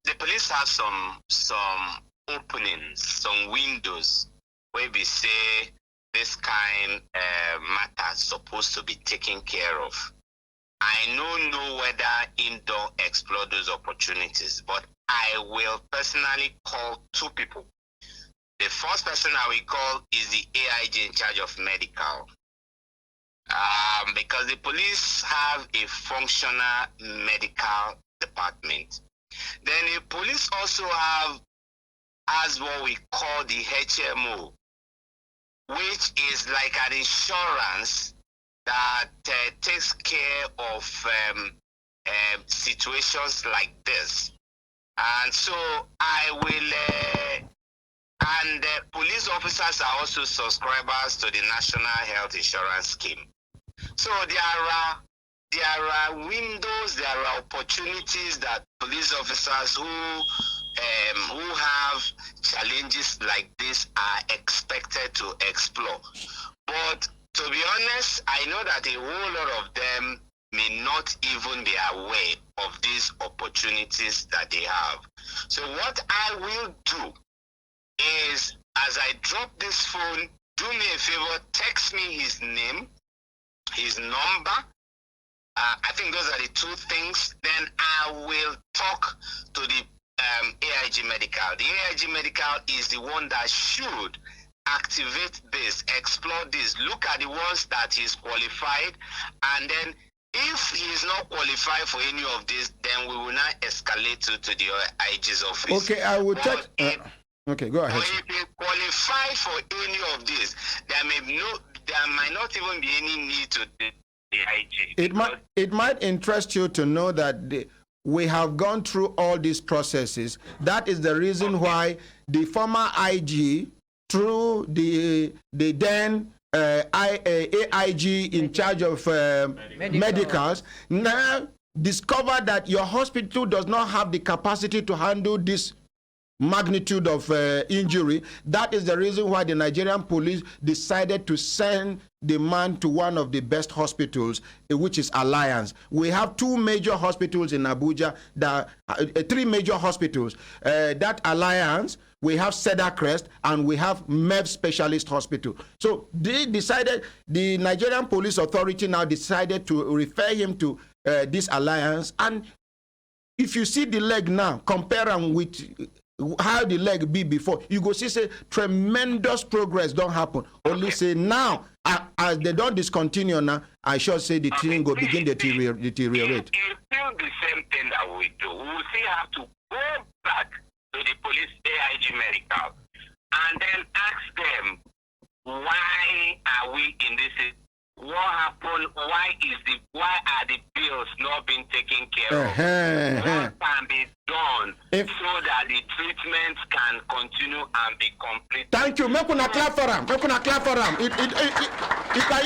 the police have some openings, some windows where we say this kind matter supposed to be taken care of. I don't know whether in don't explore those opportunities, but I will personally call 2 people. The first person I will call is the AIG in charge of medical. Because the police have a functional medical department. Then the police also has what we call the HMO, which is like an insurance that takes care of situations like this. And so I will, and police officers are also subscribers to the National Health Insurance Scheme. So there are windows, there are opportunities that police officers who have challenges like this are expected to explore. But to be honest, I know that a whole lot of them may not even be aware of these opportunities that they have. So what I will do is, as I drop this phone, do me a favor, text me his name, his number. I think those are the 2 things. Then I will talk to the AIG Medical. The AIG Medical is the one that should activate this, explore this, look at the ones that is qualified, and then if he is not qualified for any of this, then we will not escalate to the IG's office. Okay, I will check. Okay, go ahead. But if he qualified for any of this, there might not even be any need to the IG. It might interest you to know that we have gone through all these processes. That is the reason why the former IG, through the then AIG in charge of medicals, now discover that your hospital does not have the capacity to handle this magnitude of injury, that is the reason why the Nigerian police decided to send the man to one of the best hospitals, which is Alliance. We have 2 major hospitals in Abuja, 3 major hospitals. That Alliance, we have Cedar Crest, and we have MEV Specialist Hospital. So they decided, the Nigerian Police Authority now decided to refer him to this Alliance. And if you see the leg now, compare them with how the leg be before, you go see say tremendous progress don't happen. Only say now, as they don't discontinue now, I should say the thing go begin to deteriorate. It's still the same thing that we do. We will still have to go back to the police AIG medical and then ask them, why are we in this? What happened? Why are the bills not being taken care of? What can be done so that the treatment can continue and be complete? Thank you. Make una clap for him. Make una clap for him. You can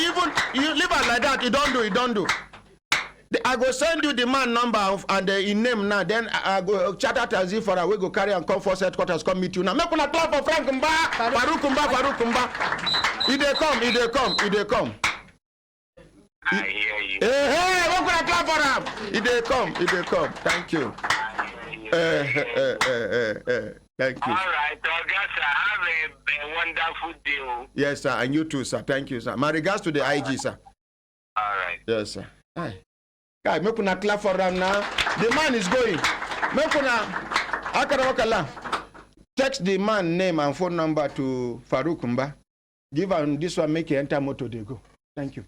even you leave it like that. You don't do. I go send you the man number and in name now. Then I go chat out as if for a we go carry and come force headquarters come meet you now. Make una clap for Frank Kumba, Farouk Kumba. He dey come. I hear you. Hey, we're gonna clap for him. He dey come. Thank you. Thank you. All right, Augusta, have a wonderful day. Yes, sir, and you too, sir. Thank you, sir. My regards to the IG, sir. All right. Yes, sir. Hey. Guy, make una clap for him now. The man is going. Make una Akarawakala. Text the man name and phone number to Farouk Kumba. Give him this one, make you enter motor, they go. Thank you.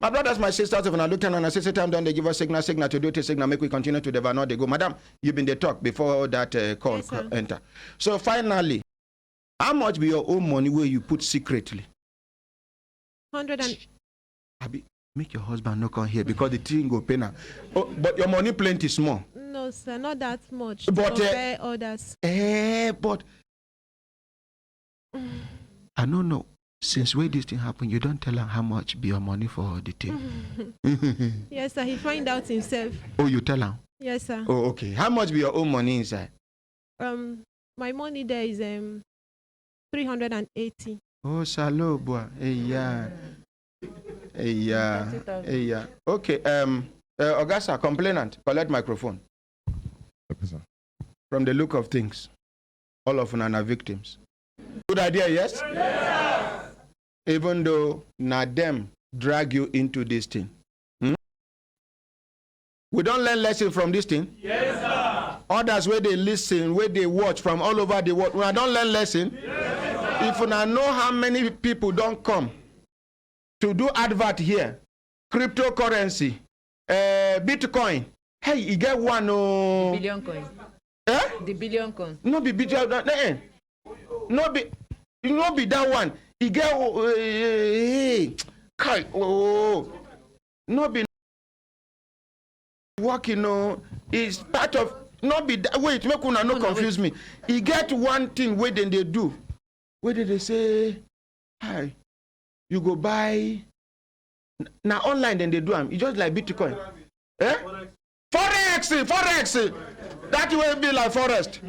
My brothers, my sisters, if I look down and I say, time down, they give us signal to do it, signal, make we continue to develop, they go. Madam, you've been the talk before that call Yes, enter. So finally, how much be your own money where you put secretly? 100 and Abi, make your husband not come here because the thing go pay now. Oh, but your money plenty small. no, sir, not that much. But, Compare others. But I don't know. Since when this thing happened, you don't tell him how much be your money for the thing. Yes, sir. He find out himself. Oh, you tell him? Yes, sir. Oh, okay. How much be your own money inside? My money there is 380. Oh, salo boy. Hey, yeah. Okay. Augusta, complainant, collect microphone. Okay, sir. From the look of things, all of them are victims. Good idea, yes? Yes. Even though them drag you into this thing. We don't learn lesson from this thing. Yes, sir. Others where they listen, where they watch from all over the world. We don't learn lesson. Yes, if we know how many people don't come to do advert here, cryptocurrency, Bitcoin. Hey, you get one. The billion coins. Eh? The billion coins. No be billion. No be that one. He get no be working is part of no be that. Wait, make una no confuse me. He get one thing where then they do. Where did they say, hi, you go buy now online then they do them. It's just like Bitcoin. Eh? Forex. That will be like forest.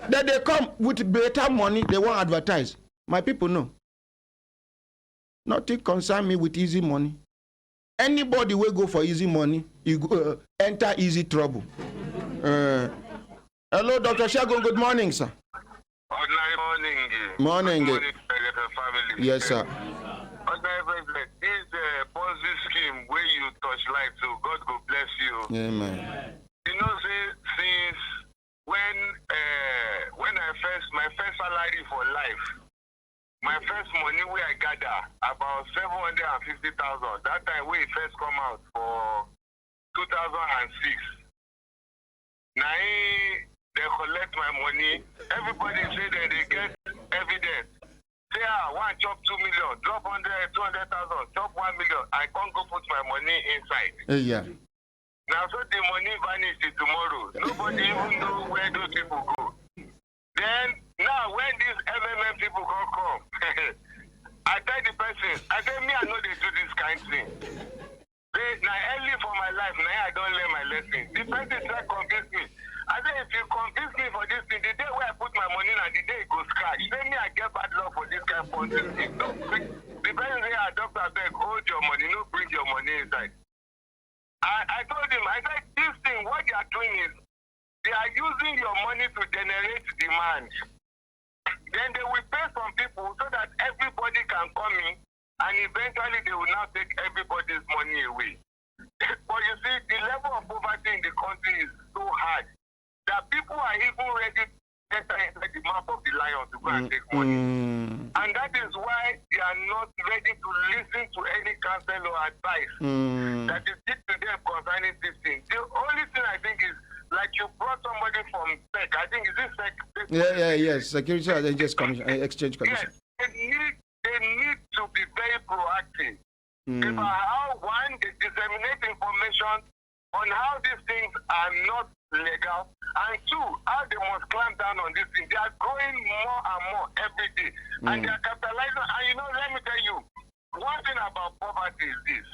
Then they come with better money, they won't advertise. My people know. Nothing concern me with easy money. Anybody will go for easy money, you go, enter easy trouble. Hello, Dr. Shagun, good morning, sir. Morning. Family. Yes, sir. This Ponzi scheme where you touch light, so God go bless you. Amen. You know, since when my first salary for life, my first money where I gather about 750,000. That time when it first come out for 2006. Now they collect my money. Everybody say that they get evidence. Say, one chop 2 million, drop 100, 200,000, chop 1 million. I can't go put my money inside. Yeah. Now, so the money vanished till tomorrow. Nobody even know where those people go. Then, now, when these MMM people come, I tell the person, I say, me, I know they do this kind of thing. Now, early for my life, now I don't learn my person try convince me. I say, if you convince me for this thing, the day where I put my money in and the day it goes crash, then me I get bad luck for this kind of thing. No, the person say, doctor said, hold your money, no bring your money inside. I told him, I said, this thing, what they are doing is, they are using your money to generate demand. Then they will pay some people so that everybody can come in, and eventually they will now take everybody's money away. But you see, the level of poverty in the country is so hard that people are even ready to enter inside the mouth of the lion to go and take money. And that is why they are not ready to listen to any counsel or advice that is given to them concerning this thing. The only thing I think is, like you brought somebody from SEC, I think, is this SEC? Yes, Security and Exchange Commission. Yes, they need to be very proactive about how, one, they disseminate information on how these things are not legal, and two, how they must clamp down on this thing. They are growing more and more every day, and they are capitalizing. And you know, let me tell you, one thing about poverty is this.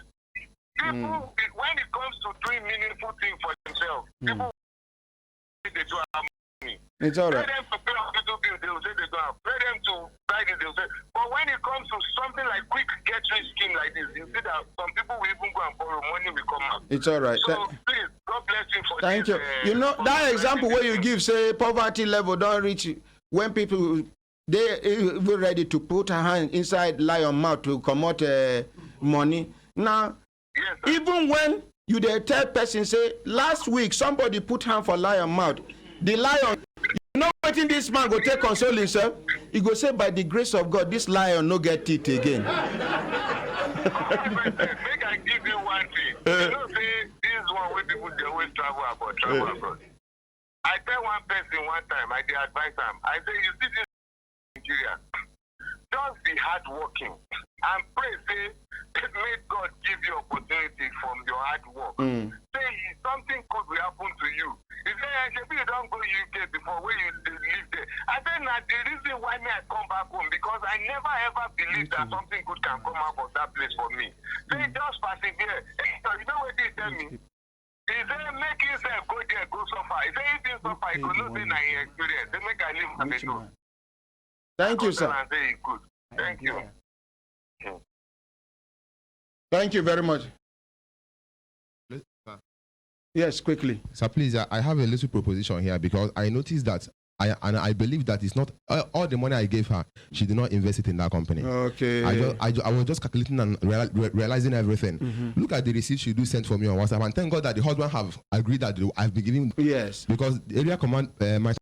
People, when it comes to doing meaningful things for themselves, people they do have money. It's all right. Pay them to pay hospital bills, they will say they don't have. Pay them to buy this, they will say. But when it comes to something like quick get rich scheme like this, you see that some people will even go and borrow money will come out. It's all right. So please, God bless you for Thank this. you. You know, that example where you give, say, poverty level don't reach, when people, they were ready to put a hand inside lion mouth to come out money. Now, even when you the third person say, last week somebody put hand for lion mouth, the lion, you know what in this man go take console himself? He go say, by the grace of God, this lion no get teeth again. Make I give you one thing. You know, say, this is one way people they always travel abroad. I tell one person one time, I did advise him. I say, you see this Nigeria, just be hardworking and pray, say, may God give you opportunity from your hard work. Say something could will happen to you. He said, if you don't go UK before where you live there. I said, now the reason why me I come back home, because I never ever believed that something good can come out of that place for me. Say just persevere. So you know what he tell me? He said, make yourself go there, go suffer. He said, if you suffer, you could not say na your experience. They make I live on the door. Thank you, sir. Thank you. Thank you very much. Yes, quickly. Sir, please, I have a little proposition here because I noticed that I believe that it's not all the money I gave her, she did not invest it in that company. Okay. I was just calculating and realizing everything. Look at the receipt she do send for me on WhatsApp, and thank God that the husband have agreed that I've been giving. Yes. Because the area command, my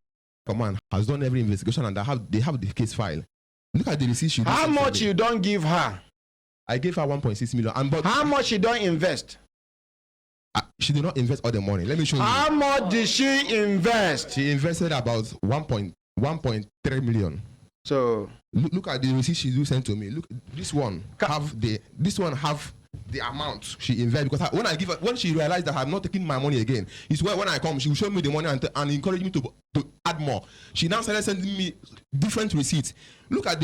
command has done every investigation and they have the case file. Look at the receipt she do. How much you don't give her? I gave her 1.6 million. But how much she don't invest? She did not invest all the money. Let me show you. How much did she invest? She invested about 1.3 million. So look at the receipt she do send to me. Look, this one have the amount she invested, because when she realized that I'm not taking my money again, it's when I come, she will show me the money and encourage me to add more. She now started sending me different receipts. Look at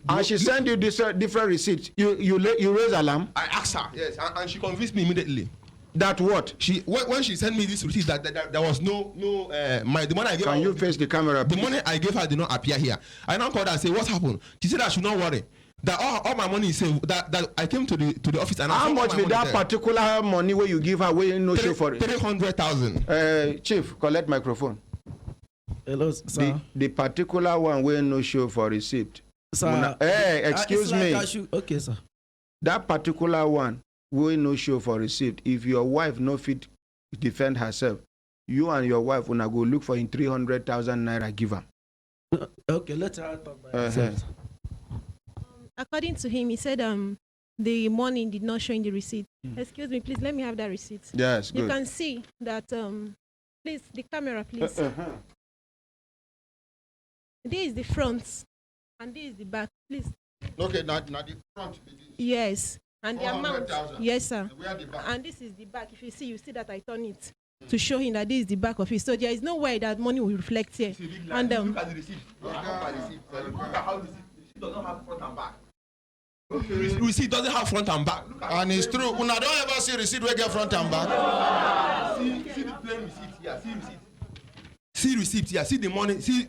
and she send you this different receipts. You raise alarm? I asked her, yes, and she convinced me immediately. That what? When she sent me this receipt, that there was no the money I gave her. Can you face the camera, please? The money I gave her did not appear here. I now called her and say, what happened? She said I should not worry. That all my money is saved. That I came to the office and how much did that particular money where you give her where no show for it? 300,000. Chief, collect microphone. Hello, sir. The particular one where no show for receipt. Sir, hey, excuse me. Okay, sir. That particular one where no show for receipt. If your wife no fit defend herself, you and your wife wanna go look for in 300,000 naira give her. Okay, let her talk by herself. According to him, he said the money did not show in the receipt. Excuse me, please let me have that receipt. Yes, you good. can see that. Please, the camera, please. This is the front, and this is the back. Please. Okay, not the front. Yes, and the amount. Yes, sir. Where the back? And this is the back. If you see that I turn it to show him that this is the back of it. So there is no way that money will reflect here. And look at the receipt. Look at how the receipt does not have front and back. Okay. Receipt doesn't have front and back. And it's true. Una don't ever see receipt where get front and back. See the plain receipt here. See receipt. See receipt here. See the money. See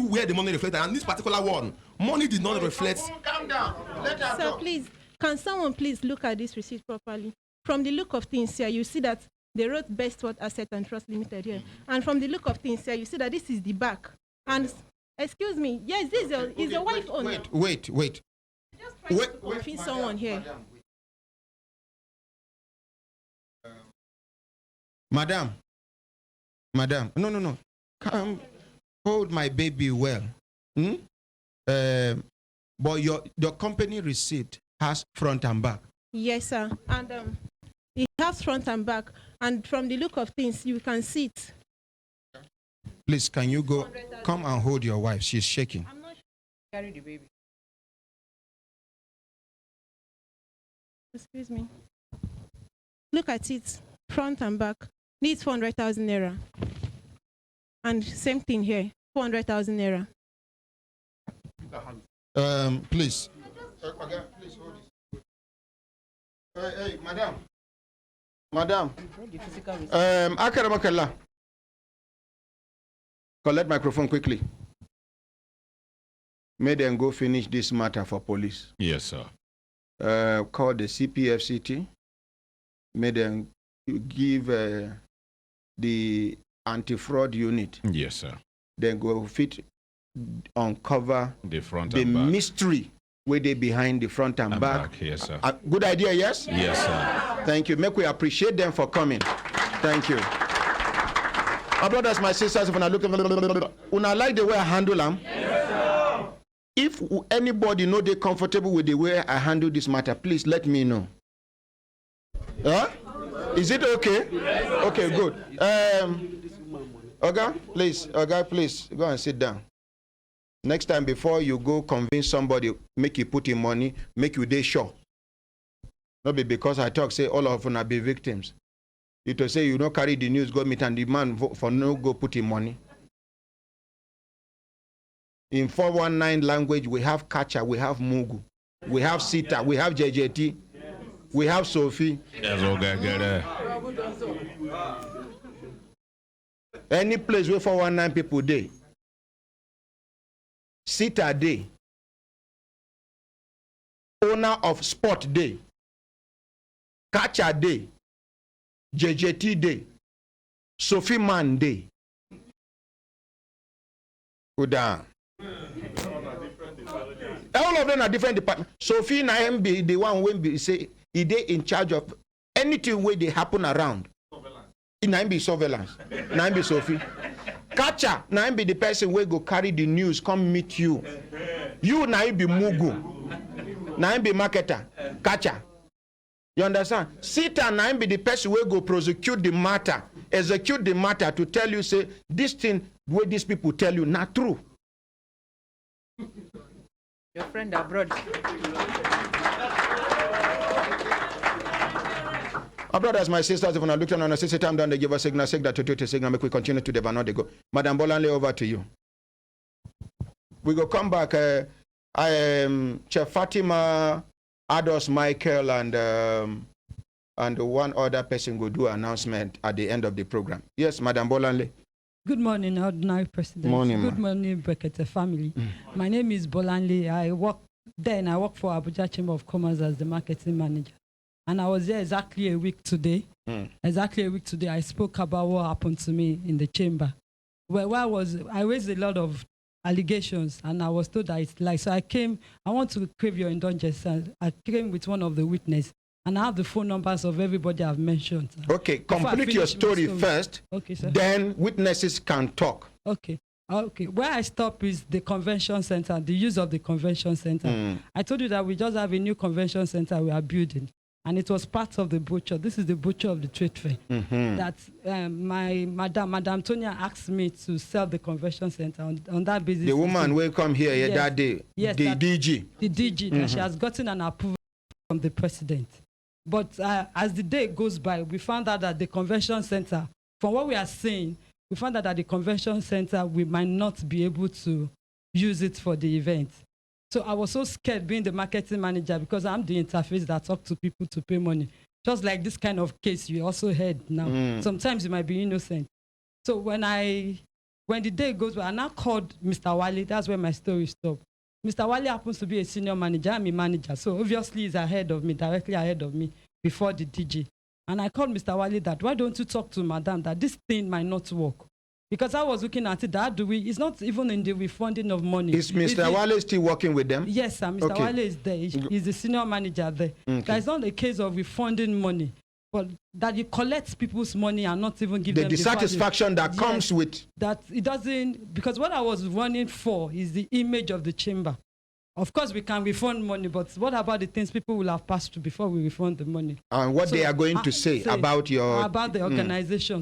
where the money reflected. And this particular one, money did not reflect. Calm down. Let her Sir, talk. please, can someone please look at this receipt properly? From the look of things here, you see that they wrote Best Word Asset and Trust Limited here. And from the look of things here, you see that this is the back. And excuse me, yes, this is your wife owner. Wait. Just trying to confuse someone here. Madam, no. Come, hold my baby well. But your company receipt has front and back. Yes, sir. And it has front and back. And from the look of things, you can see it. Please, can you go? Come and hold your wife. She's shaking. I'm not sure. Carry the baby. Excuse me. Look at it, front and back. Needs 400,000 naira. And same thing here, 400,000 naira. Please. Okay, please hold this. Hey, madam. Akaramakala. Collect microphone quickly. May them go finish this matter for police. Yes, sir. Call the CPFCT. May them give the anti-fraud unit. Yes, sir. Then go uncover the front the and back. mystery where they behind the front and back. Yes, sir. Good idea, yes? Yes, sir. Thank you. Make we appreciate them for coming. Thank you. My brothers, my sisters, when I look at when I like the way I handle them, if anybody know they're comfortable with the way I handle this matter, please let me know. Huh? Is it okay? Okay, good. Oga, please, go and sit down. Next time, before you go convince somebody, make you put in money, make you day sure. Not be because I talk, say all of them be victims. You to say you don't carry the news, go meet and demand for no go put in money. In 419 language, we have Kacha, we have Mugu, we have Sita, we have JJT, we have Sophie. Any place where 419 people day. Sita day. Owner of Sport day. Kacha day. JJT day. Sophie Man day. Uda. All of them are different departments. Sophie na him be the one when be say he dey in charge of anything where they happen around. Na him be surveillance. Na him be Sophie. Kacha na him be the person where go carry the news come meet you. You na him be Mugu. Na him be marketer. Kacha. You understand? Sita na him be the person where go prosecute the matter, execute the matter to tell you say this thing where these people tell you not true. Your friend abroad. My brothers, my sisters, if I look on a sister time down, they give us signal, say that to signal, make we continue to the banner, they go. Madam Bolanle, over to you. We go come back. I am Chef Fatima, Ados Michael, and one other person will do announcement at the end of the program. Yes, Madam Bolanle. Good morning, Ordinary President. Morning, Good morning, Brekete family. My name is Bolanle. I work for Abuja Chamber of Commerce as the marketing manager. And I was there exactly a week today. Exactly a week today, I spoke about what happened to me in the chamber. Where I raised a lot of allegations, and I was told that it's like. So I want to crave your indulgence. I came with one of the witnesses, and I have the phone numbers of everybody I've mentioned. Okay, complete your story first. Okay, sir. Then witnesses can talk. Okay. Where I stop is the convention center, the use of the convention center. I told you that we just have a new convention center we are building, and it was part of the butcher. This is the butcher of the trade fair. That my Madam Tonya asked me to sell the convention center on that basis. The woman will come here that day. Yes, the DG. The DG, that she has gotten an approval from the president. But as the day goes by, we found out that the convention center, from what we are seeing, we found out that the convention center, we might not be able to use it for the event. So I was so scared being the marketing manager, because I'm the interface that talks to people to pay money. Just like this kind of case you also heard now. Sometimes you might be innocent. So when the day goes by, I now called Mr. Wale. That's where my story stopped. Mr. Wale happens to be a senior manager. I'm a manager. So obviously he's ahead of me, directly ahead of me before the DJ. And I called Mr. Wale that, why don't you talk to madam that this thing might not work? Because I was looking at it, it's not even in the refunding of money. Is Mr. Wale still working with them? Yes, sir. Mr. Wale is there. He's the senior manager there. Okay. It's not a case of refunding money, but that you collect people's money and not even give them the dissatisfaction that comes with. That it doesn't, because what I was running for is the image of the chamber. Of course, we can refund money, but what about the things people will have passed through before we refund the money? And what they are going to say about the organization.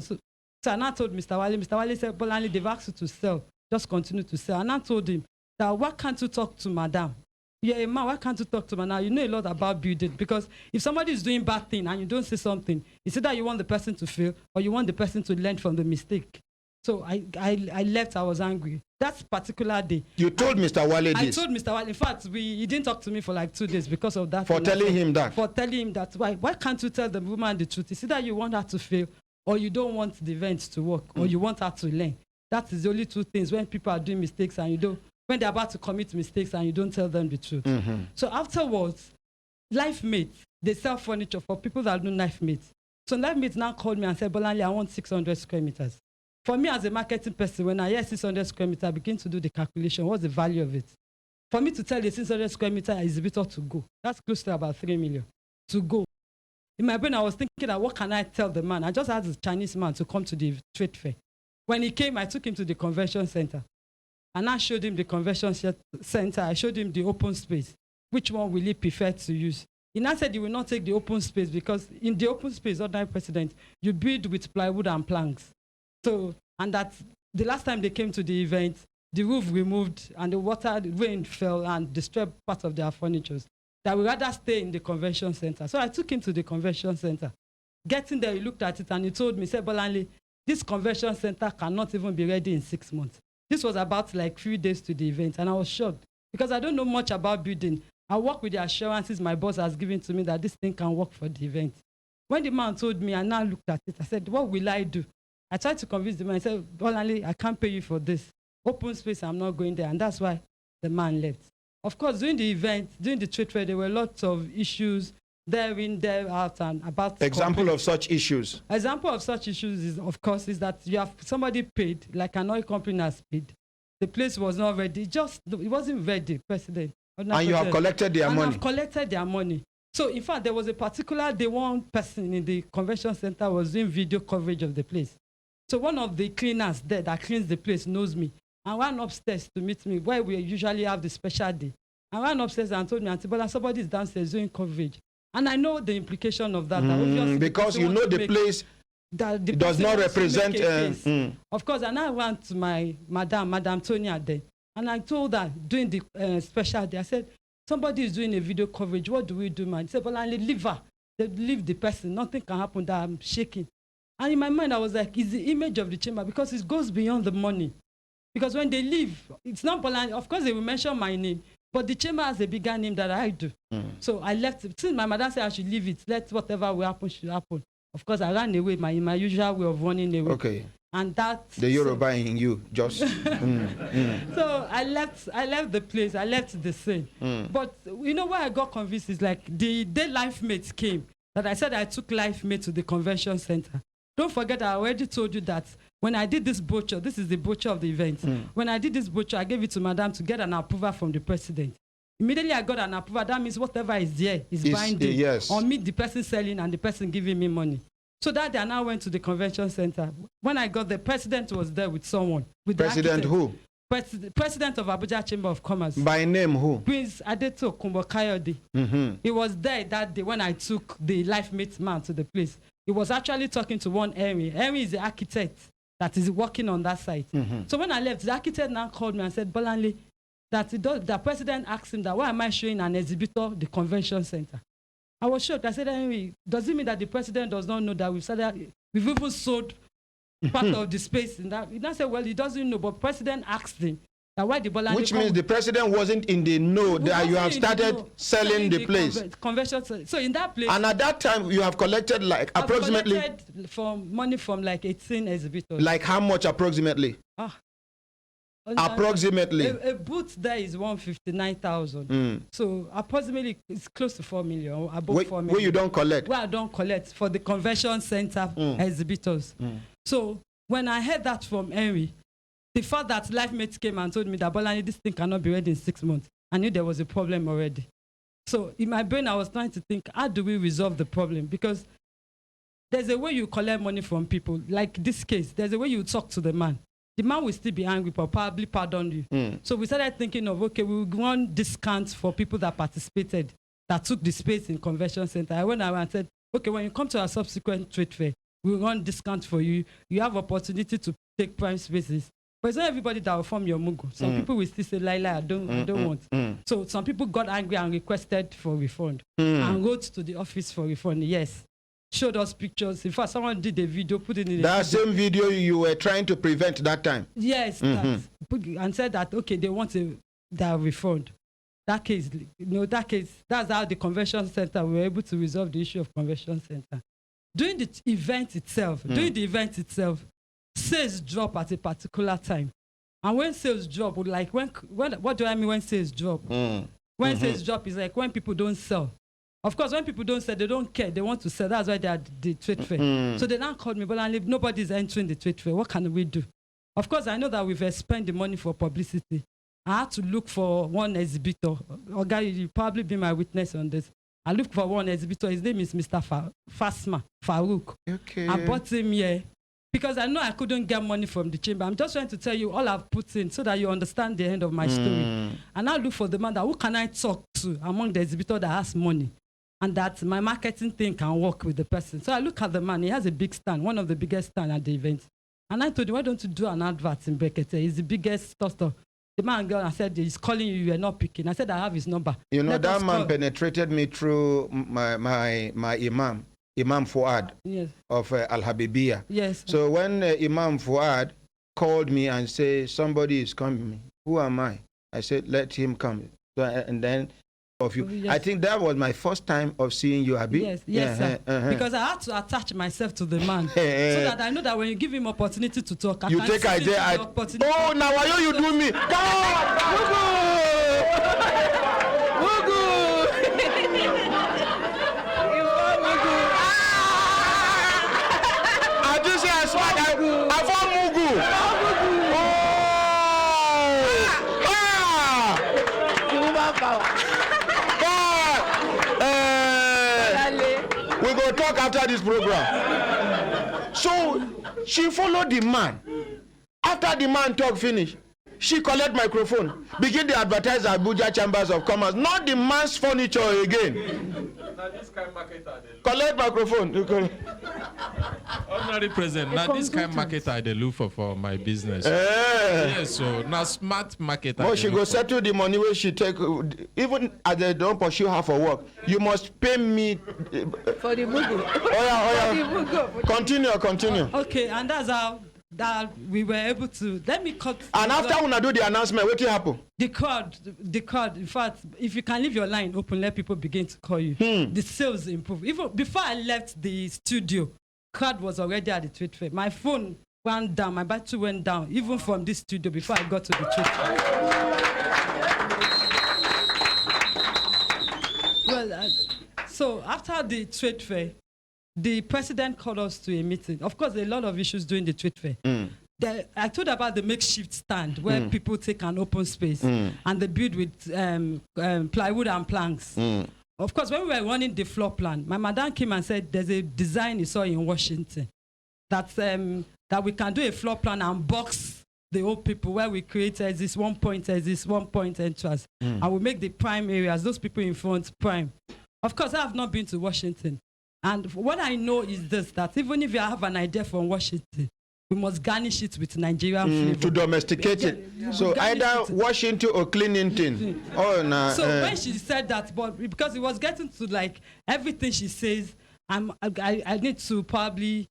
So I now told Mr. Wale said, Bolanle, they've asked you to sell. Just continue to sell. And I told him that, why can't you talk to madam? You're a man, why can't you talk to madam? You know a lot about building. Because if somebody is doing bad thing and you don't say something, it's either you want the person to fail or you want the person to learn from the mistake. So I left, I was angry. That particular day. You told Mr. Wale this? I told Mr. Wale. In fact, he didn't talk to me for like 2 days because of that. For telling him that? For telling him that. Why can't you tell the woman the truth? It's either you want her to fail or you don't want the event to work, or you want her to learn. That is the only two things when people are doing mistakes and you don't, when they're about to commit mistakes and you don't tell them the truth. So afterwards, Life Mate, they sell furniture for people that do Life Mate. So Life Mate now called me and said, Bolanle, I want 600 square meters. For me as a marketing person, when I hear 600 square meters, I begin to do the calculation. What's the value of it? For me to tell a 600 square meter exhibitor to go, that's close to about 3 million to go. In my brain, I was thinking that what can I tell the man? I just asked the Chinese man to come to the trade fair. When he came, I took him to the convention center. And I showed him the convention center. I showed him the open space. Which one will he prefer to use? He now said he will not take the open space because in the open space, ordinary president, you build with plywood and planks. So, and that the last time they came to the event, the roof removed and the rain fell and destroyed part of their furniture. That we rather stay in the convention center. So I took him to the convention center. Getting there, he looked at it and he told me, said, Bolanle, this convention center cannot even be ready in 6 months. This was about like 3 days to the event, and I was shocked because I don't know much about building. I work with the assurances my boss has given to me that this thing can work for the event. When the man told me, I now looked at it, I said, what will I do? I tried to convince the man. I said, Bolanle, I can't pay you for this. Open space, I'm not going there. And that's why the man left. Of course, during the event, during the trade fair, there were lots of issues there in, there out, and about. Example of such issues. Example of such issues is, of course, is that you have somebody paid, like an oil company has paid. The place was not ready. It wasn't ready, President. And you have collected their money. I've collected their money. So, in fact, there was a particular day one person in the convention center was doing video coverage of the place. So one of the cleaners there that cleans the place knows me and ran upstairs to meet me where we usually have the special day. I ran upstairs and told me, Auntie Bola, somebody is downstairs doing coverage. And I know the implication of that. Because you know the place that does not represent. Of course, and I went to my Madam Tonya there. And I told her, during the special day, I said, somebody is doing a video coverage. What do we do, man? She said, well, I leave her. They leave the person. Nothing can happen that I'm shaking. And in my mind, I was like, it's the image of the chamber because it goes beyond the money. Because when they leave, it's not Bolanle. Of course, they will mention my name. But the chamber has a bigger name that I do. So I left. Since my mother said I should leave it, let whatever will happen should happen. Of course, I ran away, my usual way of running away. Okay. And that. The Yoruba in you, just. So I left the place. I left the scene. But you know where I got convinced is like the day Life Mate came. That I said I took Life Mate to the convention center. Don't forget, I already told you that when I did this brochure, this is the brochure of the event. When I did this brochure, I gave it to Madam to get an approval from the president. Immediately I got an approval. That means whatever is there is binding. Yes. On me, the person selling and the person giving me money. So that day I now went to the convention center. When I got there, the president was there with someone. With President who? President of Abuja Chamber of Commerce. By name who? Prince Adeto Kumbo Kayode. He was there that day when I took the Life Mate man to the place. He was actually talking to one Henry. Henry is the architect that is working on that site. So when I left, the architect now called me and said, Bolanle, that the president asked him that, why am I showing an exhibitor the convention center? I was shocked. I said, Henry, does it mean that the president does not know that we've even sold part of the space in that? He now said, well, he doesn't know, but president asked him Why the Bolanle Which means the president wasn't in the know that you have started selling the place. Convention. So in that place. And at that time, you have collected like approximately. Collected from money from like 18 exhibitors. Like how much approximately? Approximately. A booth there is 159,000. So approximately it's close to 4 million, above 4 million. Where you don't collect? Where I don't collect for the convention center exhibitors. So when I heard that from Henry, the fact that LifeMate came and told me that Bolanle, this thing cannot be ready in 6 months, I knew there was a problem already. So in my brain, I was trying to think, how do we resolve the problem? Because there's a way you collect money from people. Like this case, there's a way you talk to the man. The man will still be angry, but probably pardon you. So we started thinking of, okay, we will run discounts for people that participated, that took the space in convention center. I went around and said, okay, when you come to our subsequent trade fair, we will run discounts for you. You have opportunity to take prime spaces. But it's not everybody that will form your mugu. Some people will still say, Laila, I don't want. So some people got angry and requested for refund and wrote to the office for refund. Yes. Showed us pictures. In fact, someone did a video, put it in that same video you were trying to prevent that time. Yes, and said that okay, they want their refund. That case, that's how the convention center we were able to resolve the issue of convention center. During the event itself, sales drop at a particular time, and when sales drop, like when what do I mean when sales drop? When sales drop is like when people don't sell. Of course, when people don't sell, they don't care. They want to sell. That's why they are the trade fair. So they now called me, but nobody's entering the trade fair. What can we do? Of course, I know that we've spent the money for publicity. I had to look for one exhibitor. Okay, you'll probably be my witness on this. I looked for one exhibitor. His name is Mr. Fasma Farouk. Okay. I bought him here because I know I couldn't get money from the chamber. I'm just trying to tell you all I've put in so that you understand the end of my story. And I look for the man that who can I talk to among the exhibitor that has money, and that my marketing thing can work with the person. So I look at the man. He has a big stand, one of the biggest stand at the event. And I told him, why don't you do an advert in Brekete? He's the biggest store. The man girl, I said, he's calling you, you are not picking. I said, I have his number. You know, that man penetrated me through my imam, Imam Fuad of Al-Habibiyah. Yes. So when Imam Fuad called me and said, somebody is coming, who am I? I said, let him come. So, and then of you. Yes. I think that was my first time of seeing you, Abi. Yes, sir. Because I had to attach myself to the man so that I know that when you give him opportunity to talk, you take idea. Oh, now why you do me? Come on, I just say I swag. I found Mugu. We go talk after this program. So she followed the man. After the man talk finish, she collect microphone, begin to advertise Abuja Chambers of Commerce, not the man's furniture again. Collect microphone. Ordinary president. Now this kind of market I look for my business. Yes, so now smart market. But she go settle the money where she take. Even as they don't pursue her for work, you must pay me for the mugu. Oh yeah. Continue. Okay, and that's how that we were able to. Let me cut. And after when I do the announcement, what will happen? The crowd. In fact, if you can leave your line open, let people begin to call you. The sales improve. Even before I left the studio, crowd was already at the trade fair. My phone went down, my battery went down, even from this studio before I got to the trade fair. Well, so after the trade fair, the president called us to a meeting. Of course, a lot of issues during the trade fair. I told about the makeshift stand where people take an open space and they build with plywood and planks. Of course, when we were running the floor plan, my madam came and said there's a design he saw in Washington that we can do a floor plan and box the old people where we create this 1 point entrance. And we make the prime areas, those people in front, prime. Of course, I have not been to Washington. And what I know is this, that even if you have an idea from Washington, we must garnish it with Nigerian flavor. To domesticate it. So either Washington or Cleanington. Oh, no. So when she said that, but because it was getting to like everything she says, I need to probably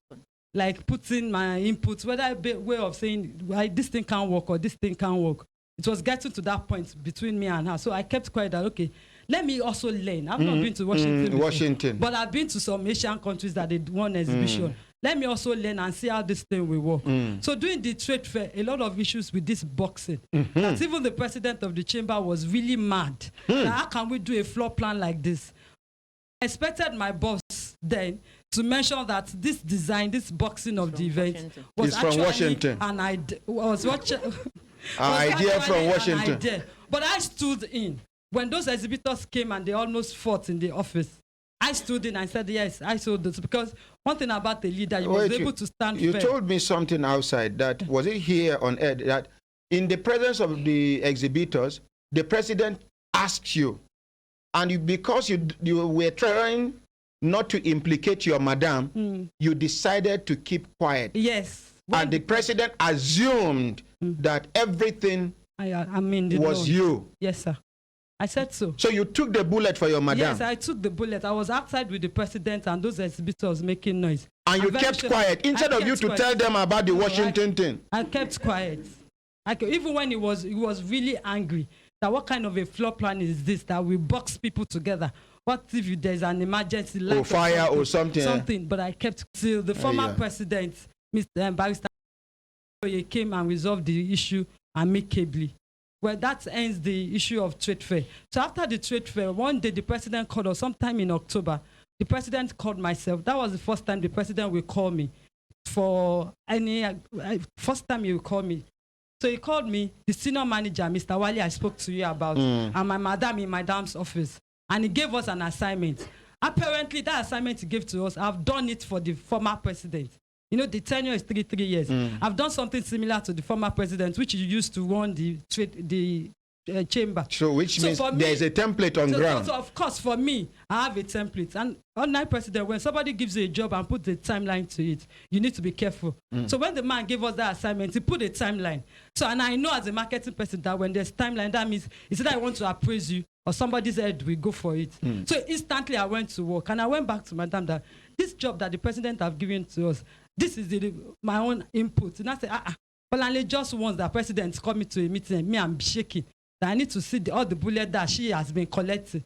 like put in my input, whether a way of saying why this thing can't work or this thing can't work. it was getting to that point between me and her. So I kept quiet that, okay, let me also learn. I've not been to Washington. But I've been to some Asian countries that they won exhibition. Let me also learn and see how this thing will work. So during the trade fair, a lot of issues with this boxing. That even the president of the chamber was really mad. That how can we do a floor plan like this? I expected my boss then to mention that this design, this boxing of the event was from Washington. An idea. Was watching. Idea from Washington. Idea. But I stood in. When those exhibitors came and they almost fought in the office, I stood in and said, yes, I saw this. Because one thing about the leader, he was able to stand You fair. told me something outside that, was it here on air, that in the presence of the exhibitors, the president asked you, and because you were trying not to implicate your madam, you decided to keep quiet. Yes. And the president assumed that everything was you. Yes, sir. I said so. So you took the bullet for your madam? Yes, I took the bullet. I was outside with the president and those exhibitors making noise. And you kept quiet instead of you to tell them about the Washington thing? I kept quiet. Even when he was really angry. That what kind of a floor plan is this that we box people together? What if there's an emergency, like fire or something? Something. But I kept still. The former president, Mr. Barrister, came and resolved the issue amicably. Well, that ends the issue of trade fair. So after the trade fair, one day the president called us, sometime in October. The president called myself. That was the first time the president will call me for any. First time he will call me. So he called me, the senior manager, Mr. Wale, I spoke to you about, and my madam in my dad's office. And he gave us an assignment. Apparently, that assignment he gave to us, I've done it for the former president. You know, the tenure is 3 years. I've done something similar to the former president, which he used to run the chamber. So which means there is a template on ground. So of course, for me, I have a template. And ordinary president, when somebody gives you a job and put the timeline to it, you need to be careful. So when the man gave us that assignment, he put a timeline. So, and I know as a marketing person that when there's timeline, that means it's either I want to appraise you or somebody's head will go for it. So instantly I went to work and I went back to madam that this job that the president have given to us, this is my own input. And I said, Bolanle just wants that president call me to a meeting and me, I'm shaking. That I need to see all the bullet that she has been collecting.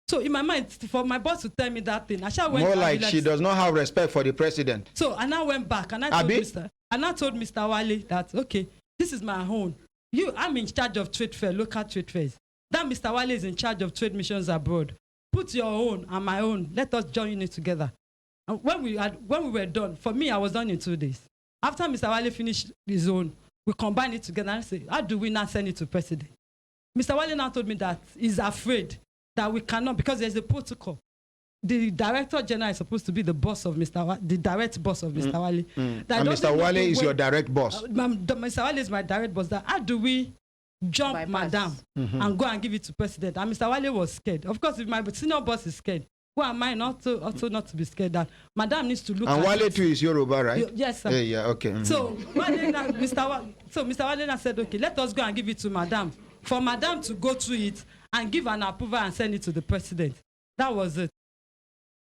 So in my mind, for my boss to tell me that thing, I went more like she does not have respect for the president. So and I went back and I told Mr. Wale that, okay, this is my own. I'm in charge of trade fair, local trade fairs. That Mr. Wale is in charge of trade missions abroad. Put your own and my own. Let us join it together. And when we were done, for me, I was done in 2 days. After Mr. Wale finished his own, we combined it together and said, how do we now send it to president? Mr. Wale now told me that he's afraid that we cannot, because there's a protocol. The director general is supposed to be the boss of the direct boss of Mr. Wale. And Mr. Wale is your direct boss. Mr. Wale is my direct boss. That how do we jump madam and go and give it to president? And Mr. Wale was scared. Of course, if my senior boss is scared, who am I also not to be scared that madam needs to look and at Wale too is Yoruba, right? Yes, sir. Yeah, okay. So Mr. Wale said, okay, let us go and give it to madam. For madam to go through it and give an approval and send it to the president. That was it.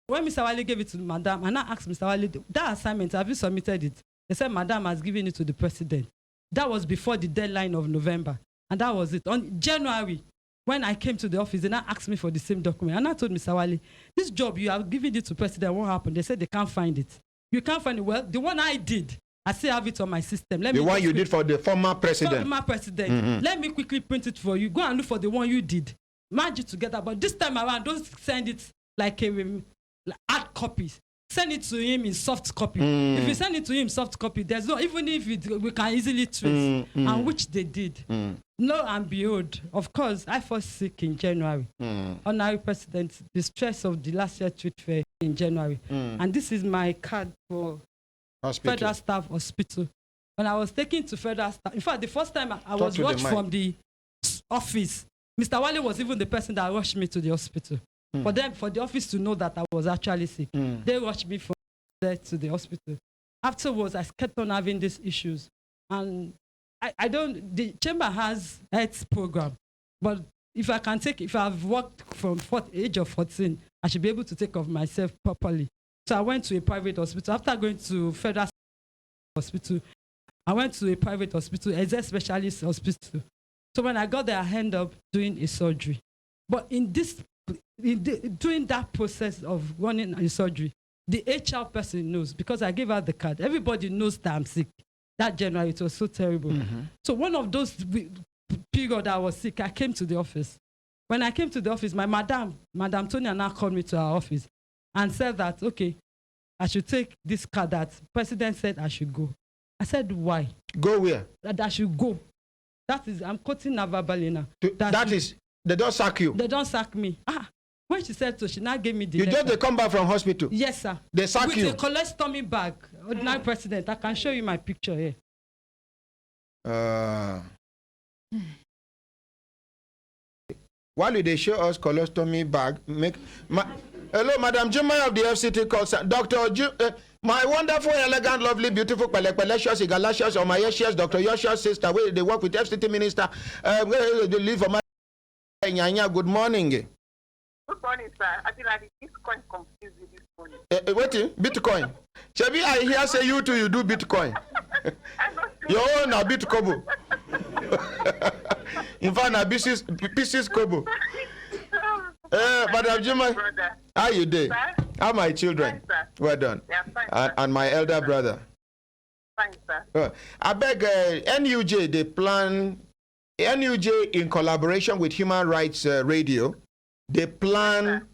When Mr. Wale gave it to madam, and I asked Mr. Wale, that assignment, have you submitted it? They said, madam has given it to the president. That was before the deadline of November. And that was it. On January, when I came to the office, they now asked me for the same document. And I told Mr. Wale, this job, you have given it to president, what happened? They said they can't find it. You can't find it. Well, the one I did, I still have it on my system. The one you did for the former president. Former president. Let me quickly print it for you. Go and look for the one you did. Merge it together. But this time around, don't send it like hard copies. Send it to him in soft copy. If you send it to him soft copy, there's no, even if we can easily trace, and which they did. Lo and behold, of course, I fell sick in January. Honorary President, the stress of the last year trade fair in January. And this is my card for Federal Staff Hospital. When I was taken to Federal Staff, in fact, the first time I was watched from the office, Mr. Wale was even the person that rushed me to the hospital. For the office to know that I was actually sick, they rushed me from there to the hospital. Afterwards, I kept on having these issues. And the chamber has health program, but if I've worked from age of 14, I should be able to take care of myself properly. So I went to a private hospital. After going to Federal Hospital, I went to a private hospital, a specialist hospital. So when I got there, I ended up doing a surgery. But during that process of running a surgery, the HR person knows because I gave her the card. Everybody knows that I'm sick. That January, it was so terrible. So one of those period I was sick, I came to the office. When I came to the office, my Madam Tonya now called me to her office and said that, okay, I should take this card that President said I should go. I said, why? Go where? That I should go. That is, I'm quoting her verbally now. They don't sack you? They don't sack me. When she said so, she now gave me the You letter. just come back from hospital? Yes, sir. They sack you? With a colostomy bag. Ordinary president. I can show you my picture here. While they show us colostomy bag, hello, Madam Juma of the FCT call, Dr. My wonderful, elegant, lovely, beautiful, Pelecious, Igalicious, or my Yeshious, Dr. Yoshia's sister, where they work with FCT minister, they live for my good morning. Good morning, sir. I think like Bitcoin confused with this morning. Wait, Bitcoin. Chabi, I hear say you too, you do Bitcoin. Your own are Bitcoin. In fact, na pieces kobo. Madam Juma, how you doing? How my children? Fine, well done. Yeah, fine, And my elder brother. Fine, sir. I beg NUJ, they plan, NUJ in collaboration with Human Rights Radio, they plan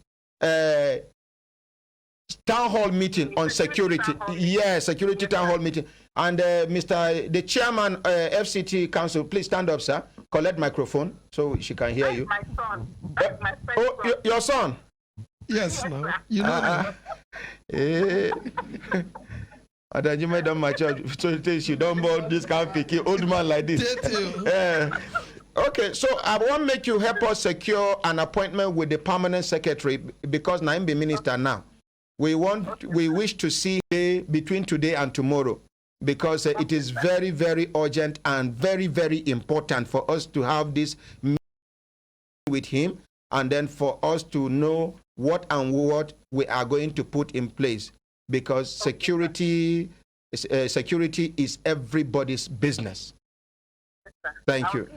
town hall meeting on security. Yeah, security town hall meeting. And the chairman FCT council, please stand up, sir. Collect microphone so she can hear you. My son. My Oh, your son? Yes, no. You know. You made them my child. So you don't want this kind of picky old man like this. Okay, so I want to make you help us secure an appointment with the permanent secretary because I'm the minister now. We wish to see between today and tomorrow because it is very, very urgent and very, very important for us to have this meeting with him and then for us to know what we are going to put in place because security is everybody's business. Thank you.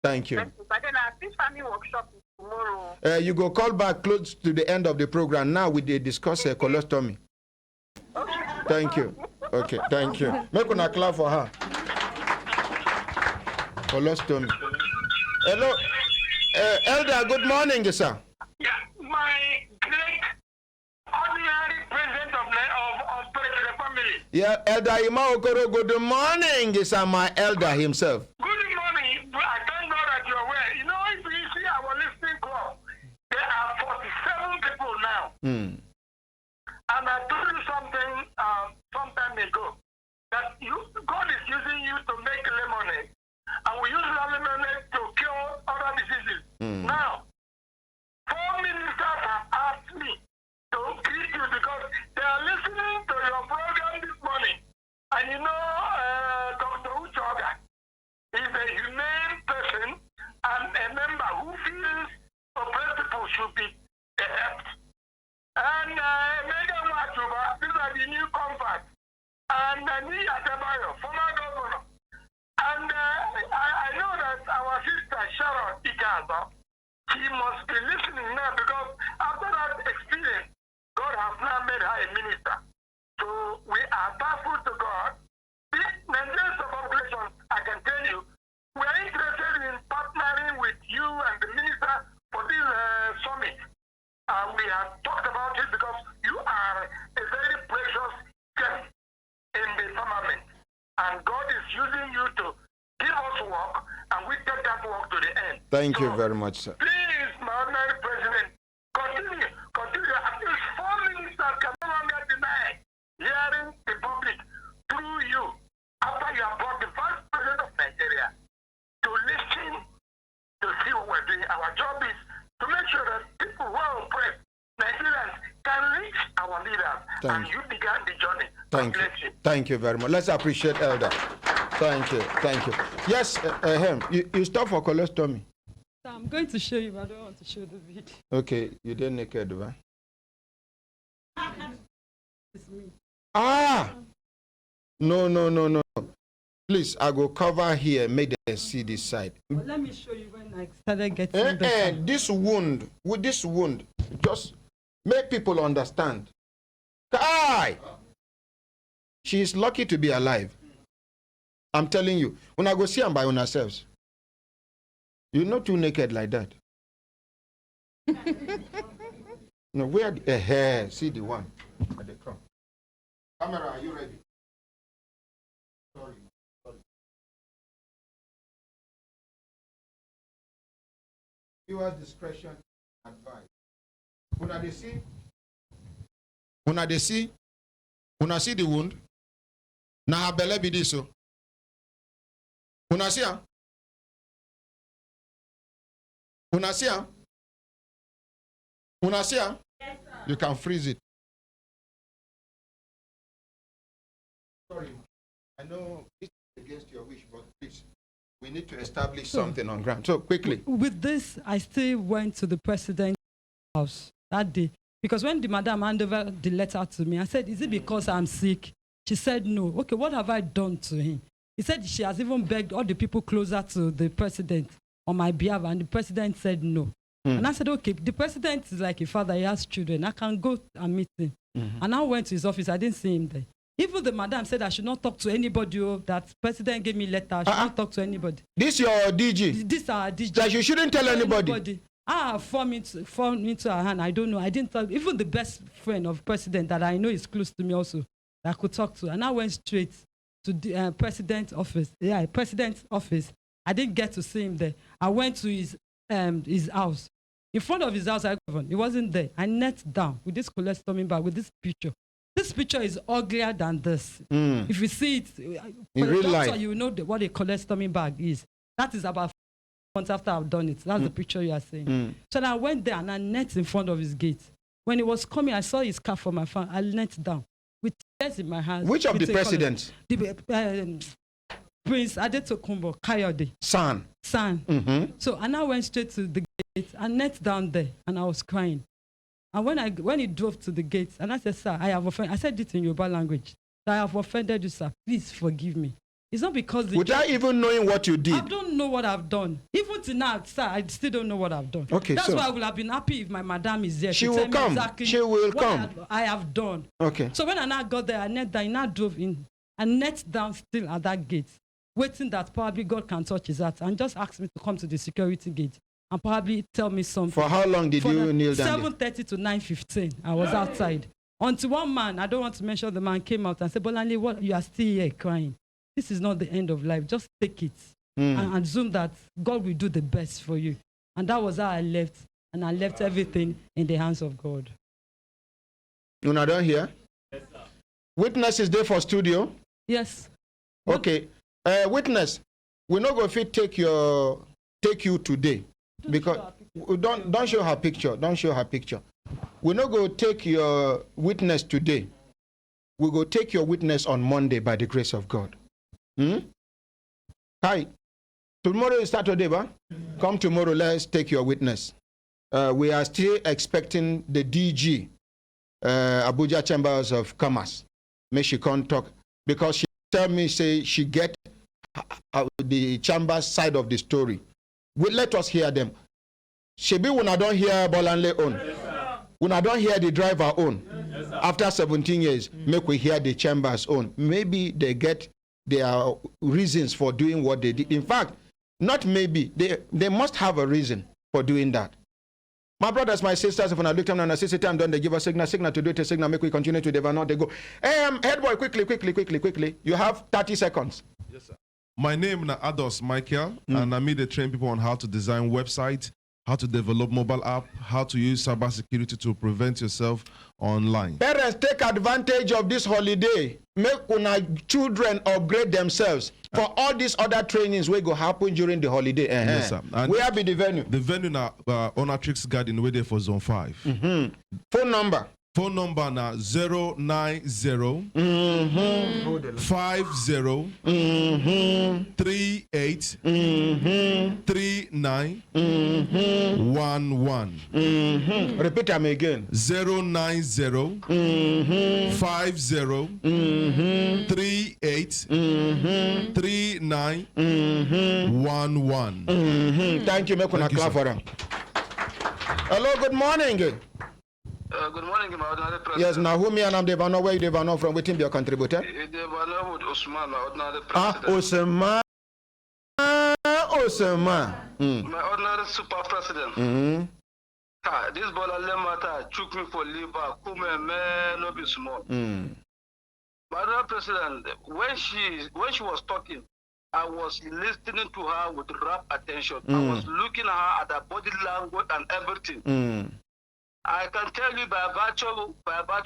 Thank you. But then this family workshop is tomorrow. You go call back close to the end of the program. Now we discuss colostomy. Okay. Thank you. Okay, thank you. Make una clap for her. Colostomy. Hello, Elder. Good morning, sir. Yeah, my great ordinary president of the family. Yeah, Elder Ima Okoro. Good morning, sir. My elder himself. Good morning. I thank God that you're aware. You know, if you see our listening club, there are 47 people now. And I told you something some time ago that God is using you to make lemonade, and we use that lemonade to cure other diseases. Now, 4 ministers have asked me to greet you because they are listening to your program this morning. And you know, Dr. Uchoga is a humane person and a member who feels oppressed people should be helped. And Megan Wachuba, these are the new converts. And Ni Adebayo, former governor. And I know that our sister Sharon Igazo, she must be listening now because after that experience, God has now made her a minister. So we are thankful to God. The Nigerian population, I can tell you, we are interested in partnering with you and the minister for this summit. We have talked about it because you are a very precious gem in the firmament. And God is using you to give us work, and we take that work to the end. Thank you very much, sir. Please, my ordinary president, continue. At least 4 ministers can no longer deny hearing the public through you after you have brought the vice president of Nigeria to listen to see what we're doing. Our job is to make sure that people who are oppressed, Nigerians, can reach our leaders. And you began the journey. Thank you. Thank you very much. Let's appreciate Elder. Thank you. Thank you. Yes, you stop for colostomy. So I'm going to show you, but I don't want to show the video. Okay, you didn't naked, right? It's me. No. Please, I go cover here, make them see this side. Well, let me show you when I started getting this wound, with this wound, just make people understand. Kai! She is lucky to be alive. I'm telling you. When I go see them by ourselves, you're not too naked like that. No, where the hair? See the one at the crop. Camera, are you ready? Sorry. Viewer discretion advised. Una they see? Una they see? Una see the wound? Na her belle be this so. Una see her? Una see her? Una see her? Yes, sir. You can freeze it. Sorry, I know it's against your wish, but please, we need to establish something on ground. So quickly. With this, I still went to the president's house that day. Because when the madam handed over the letter to me, I said, is it because I'm sick? She said, no. Okay, what have I done to him? He said she has even begged all the people closer to the president on my behalf, and the president said no. And I said, okay, the president is like a father, he has children. I can go and meet him. And I went to his office, I didn't see him there. Even the madam said I should not talk to anybody. That president gave me letter, I should not talk to anybody. This your DG? This our DG. That you shouldn't tell anybody. Fall into her hand. I don't know. I didn't tell even the best friend of president that I know is close to me also that I could talk to. And I went straight to the president's office. Yeah, president's office. I didn't get to see him there. I went to his house. In front of his house, he wasn't there. I knelt down with this colostomy bag, with this picture. This picture is uglier than this. If you see it, in real life, you know what a colostomy bag is. That is about 4 months after I've done it. That's the picture you are seeing. So I went there and I knelt in front of his gate. When he was coming, I saw his car from my phone. I knelt down with tears in my hands. Which of the presidents? Prince Adetokunbo Kayode. Son. So I now went straight to the gate and knelt down there and I was crying. And when he drove to the gate, and I said, sir, I have offended. I said it in Yoruba language. I have offended you, sir. Please forgive me. It's not because... Without even knowing what you did? I don't know what I've done. Even tonight, sir, I still don't know what I've done. Okay, That's why I would have been happy if my madam is there. She will come. Exactly she will come. I have done. Okay. So when I now got there, I knelt down. I now drove in. I knelt down still at that gate, waiting that probably God can touch his heart, and just asked me to come to the security gate and probably tell me something. For how long did you kneel down? 7:30 to 9:15. I was outside. Until one man, I don't want to mention the man, came out and said, Bolanle, what, you are still here crying. This is not the end of life. Just take it and assume that God will do the best for you. And that was how I left. And I left everything in the hands of God. You not done here? Yes, sir. Witness is there for studio? Yes. Okay. Witness, we're not going to take you today. Because don't show her picture. Don't show her picture. We're not going to take your witness today. We're going to take your witness on Monday by the grace of God. Hi. Tomorrow is Saturday, ba? Come tomorrow, let's take your witness. We are still expecting the DG, Abuja Chambers of Commerce. May she come talk. Because she tell me, say, she get the Chambers side of the story. Let us hear them. Shebi, when I don't hear Bolanle own, when I don't hear the driver own, after 17 years, make we hear the Chambers own. Maybe they get their reasons for doing what they did. In fact, not maybe, they must have a reason for doing that. My brothers, my sisters, when I look at them and I say, time done, they give a signal to do it, a signal, make we continue to develop, they go. Head boy, quickly. You have 30 seconds. Yes, sir. My name is Ados Michael, and I mean, they train people on how to design websites, how to develop mobile app, how to use cybersecurity to prevent yourself online. Parents, take advantage of this holiday. Make una children upgrade themselves for all these other trainings will go happen during the holiday. Yes, sir. And where be the venue? The venue na Onatrix Garden, where there for Zone 5. Phone number? Phone number now 090 50 38 39 11. Repeat them again. 090 50 38 39 11. Thank you. Make una clap for them. Hello, good morning. Good morning, my ordinary president. Yes, now who me and I'm Devano. Where you Devano from? Waiting be your contributor. Devano with Osman, my ordinary Osman. president. Osman. My ordinary super president. This ball matter took me for liver. Come man, no be small. My ordinary president, when she was talking, I was listening to her with rapt attention. I was looking at her at her body language and everything. I can tell you by virtue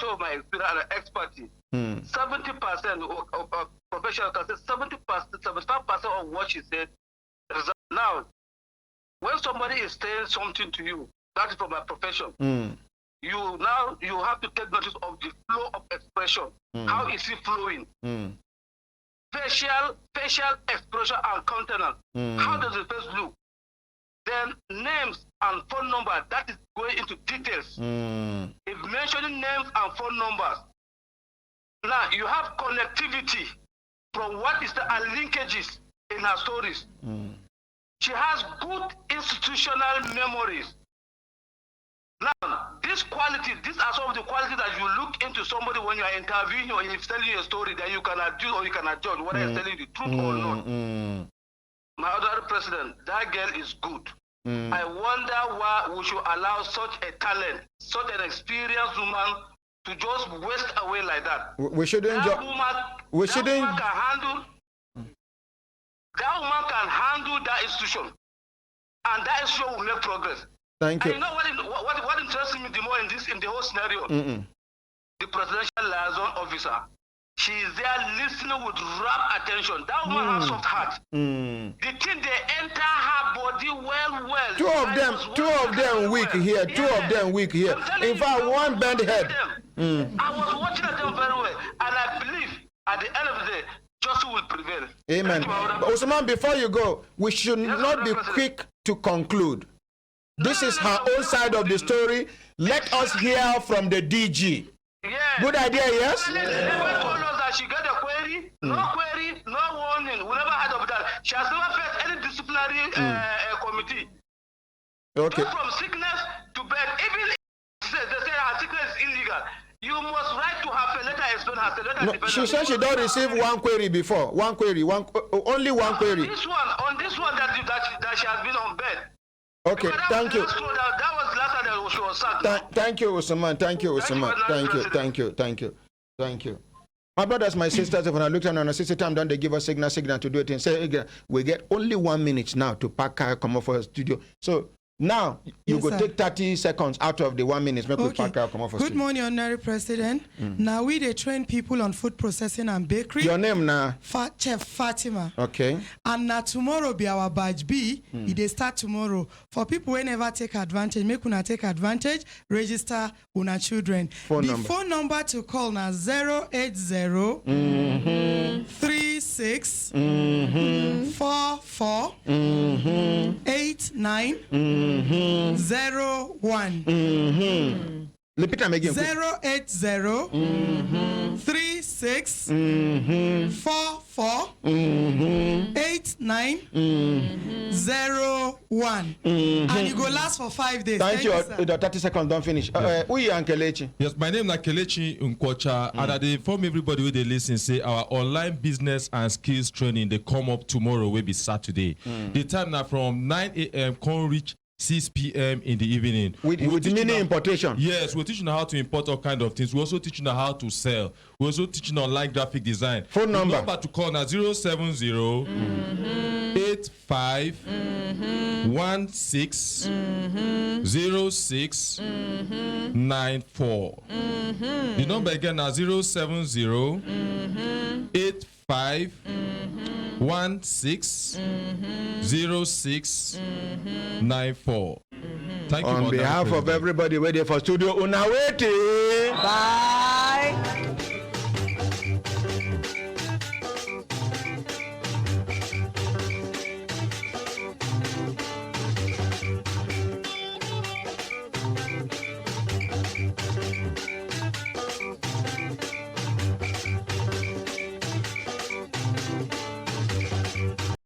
of my experience and expertise, 70% of professionals can say 75% of what she said. Now, when somebody is saying something to you, that is from my profession, you have to take notice of the flow of expression. How is it flowing? Facial expression and countenance. How does the face look? Then names and phone number, that is going into details. If mentioning names and phone numbers, now you have connectivity from what is the linkages in her stories. She has good institutional memories. Now, these are some of the qualities that you look into somebody when you are interviewing or he's telling you a story that you cannot do or you cannot judge whether he's telling you the truth or not. My other president, that girl is good. I wonder why we should allow such a talent, such an experienced woman to just waste away like that. We shouldn't. That woman can handle that institution, and that institution will make progress. Thank you. And you know what interests me the more in the whole scenario? The presidential liaison officer. She is there listening with rapt attention. That woman has soft heart. The thing they enter her body well. Two of them weak here. Two of them weak here. In fact, one bent head. I was watching them very well, and I believe at the end of the day, justice will prevail. Amen. Osman, before you go, we should not be quick to conclude. This is her own side of the story. Let us hear from the DG. Good idea, yes? She got a query, no warning. We never heard of that. She has never faced any disciplinary committee. Okay. Just from sickness to bed, even if they say her sickness is illegal, you must write to her a letter explain her. No, she said she don't receive one query before. Only one query. On this one that she has been on bed. Okay, thank you. That was the last time that she was sacked. Thank you, Usman. Thank you. My brothers, my sisters, if I look at on 60 time, don't they give us signal to do it and say, we get only 1 minute now to pack car, come off for the studio. So now you go take 30 seconds out of the 1 minute, make we pack car, come off for Good studio. morning, Honorary President. Now they train people on food processing and bakery. Your name now? Chef Fatima. Okay. And now tomorrow be our badge B. They start tomorrow. For people who never take advantage, make una take advantage, register una children. Phone number to call now 080 36 44 89 01. Repeat them again. 080 36 44 89 01. And you go last for 5 days. Thank you. The 30 seconds don't finish. Who are you, Kelechi? Yes, my name is Kelechi Nkwocha, and I inform everybody who they listen say our online business and skills training they come up tomorrow will be Saturday. The time now from 9 a.m. can reach 6 p.m. in the evening. With mini importation? Yes, we're teaching how to import all kind of things. We're also teaching how to sell. We're also teaching online graphic design. Phone number? The number to call now 070 85 16 06 94. The number again now 070 85 16 06 94. Thank you. On behalf of everybody waiting for studio, una waiting. Bye.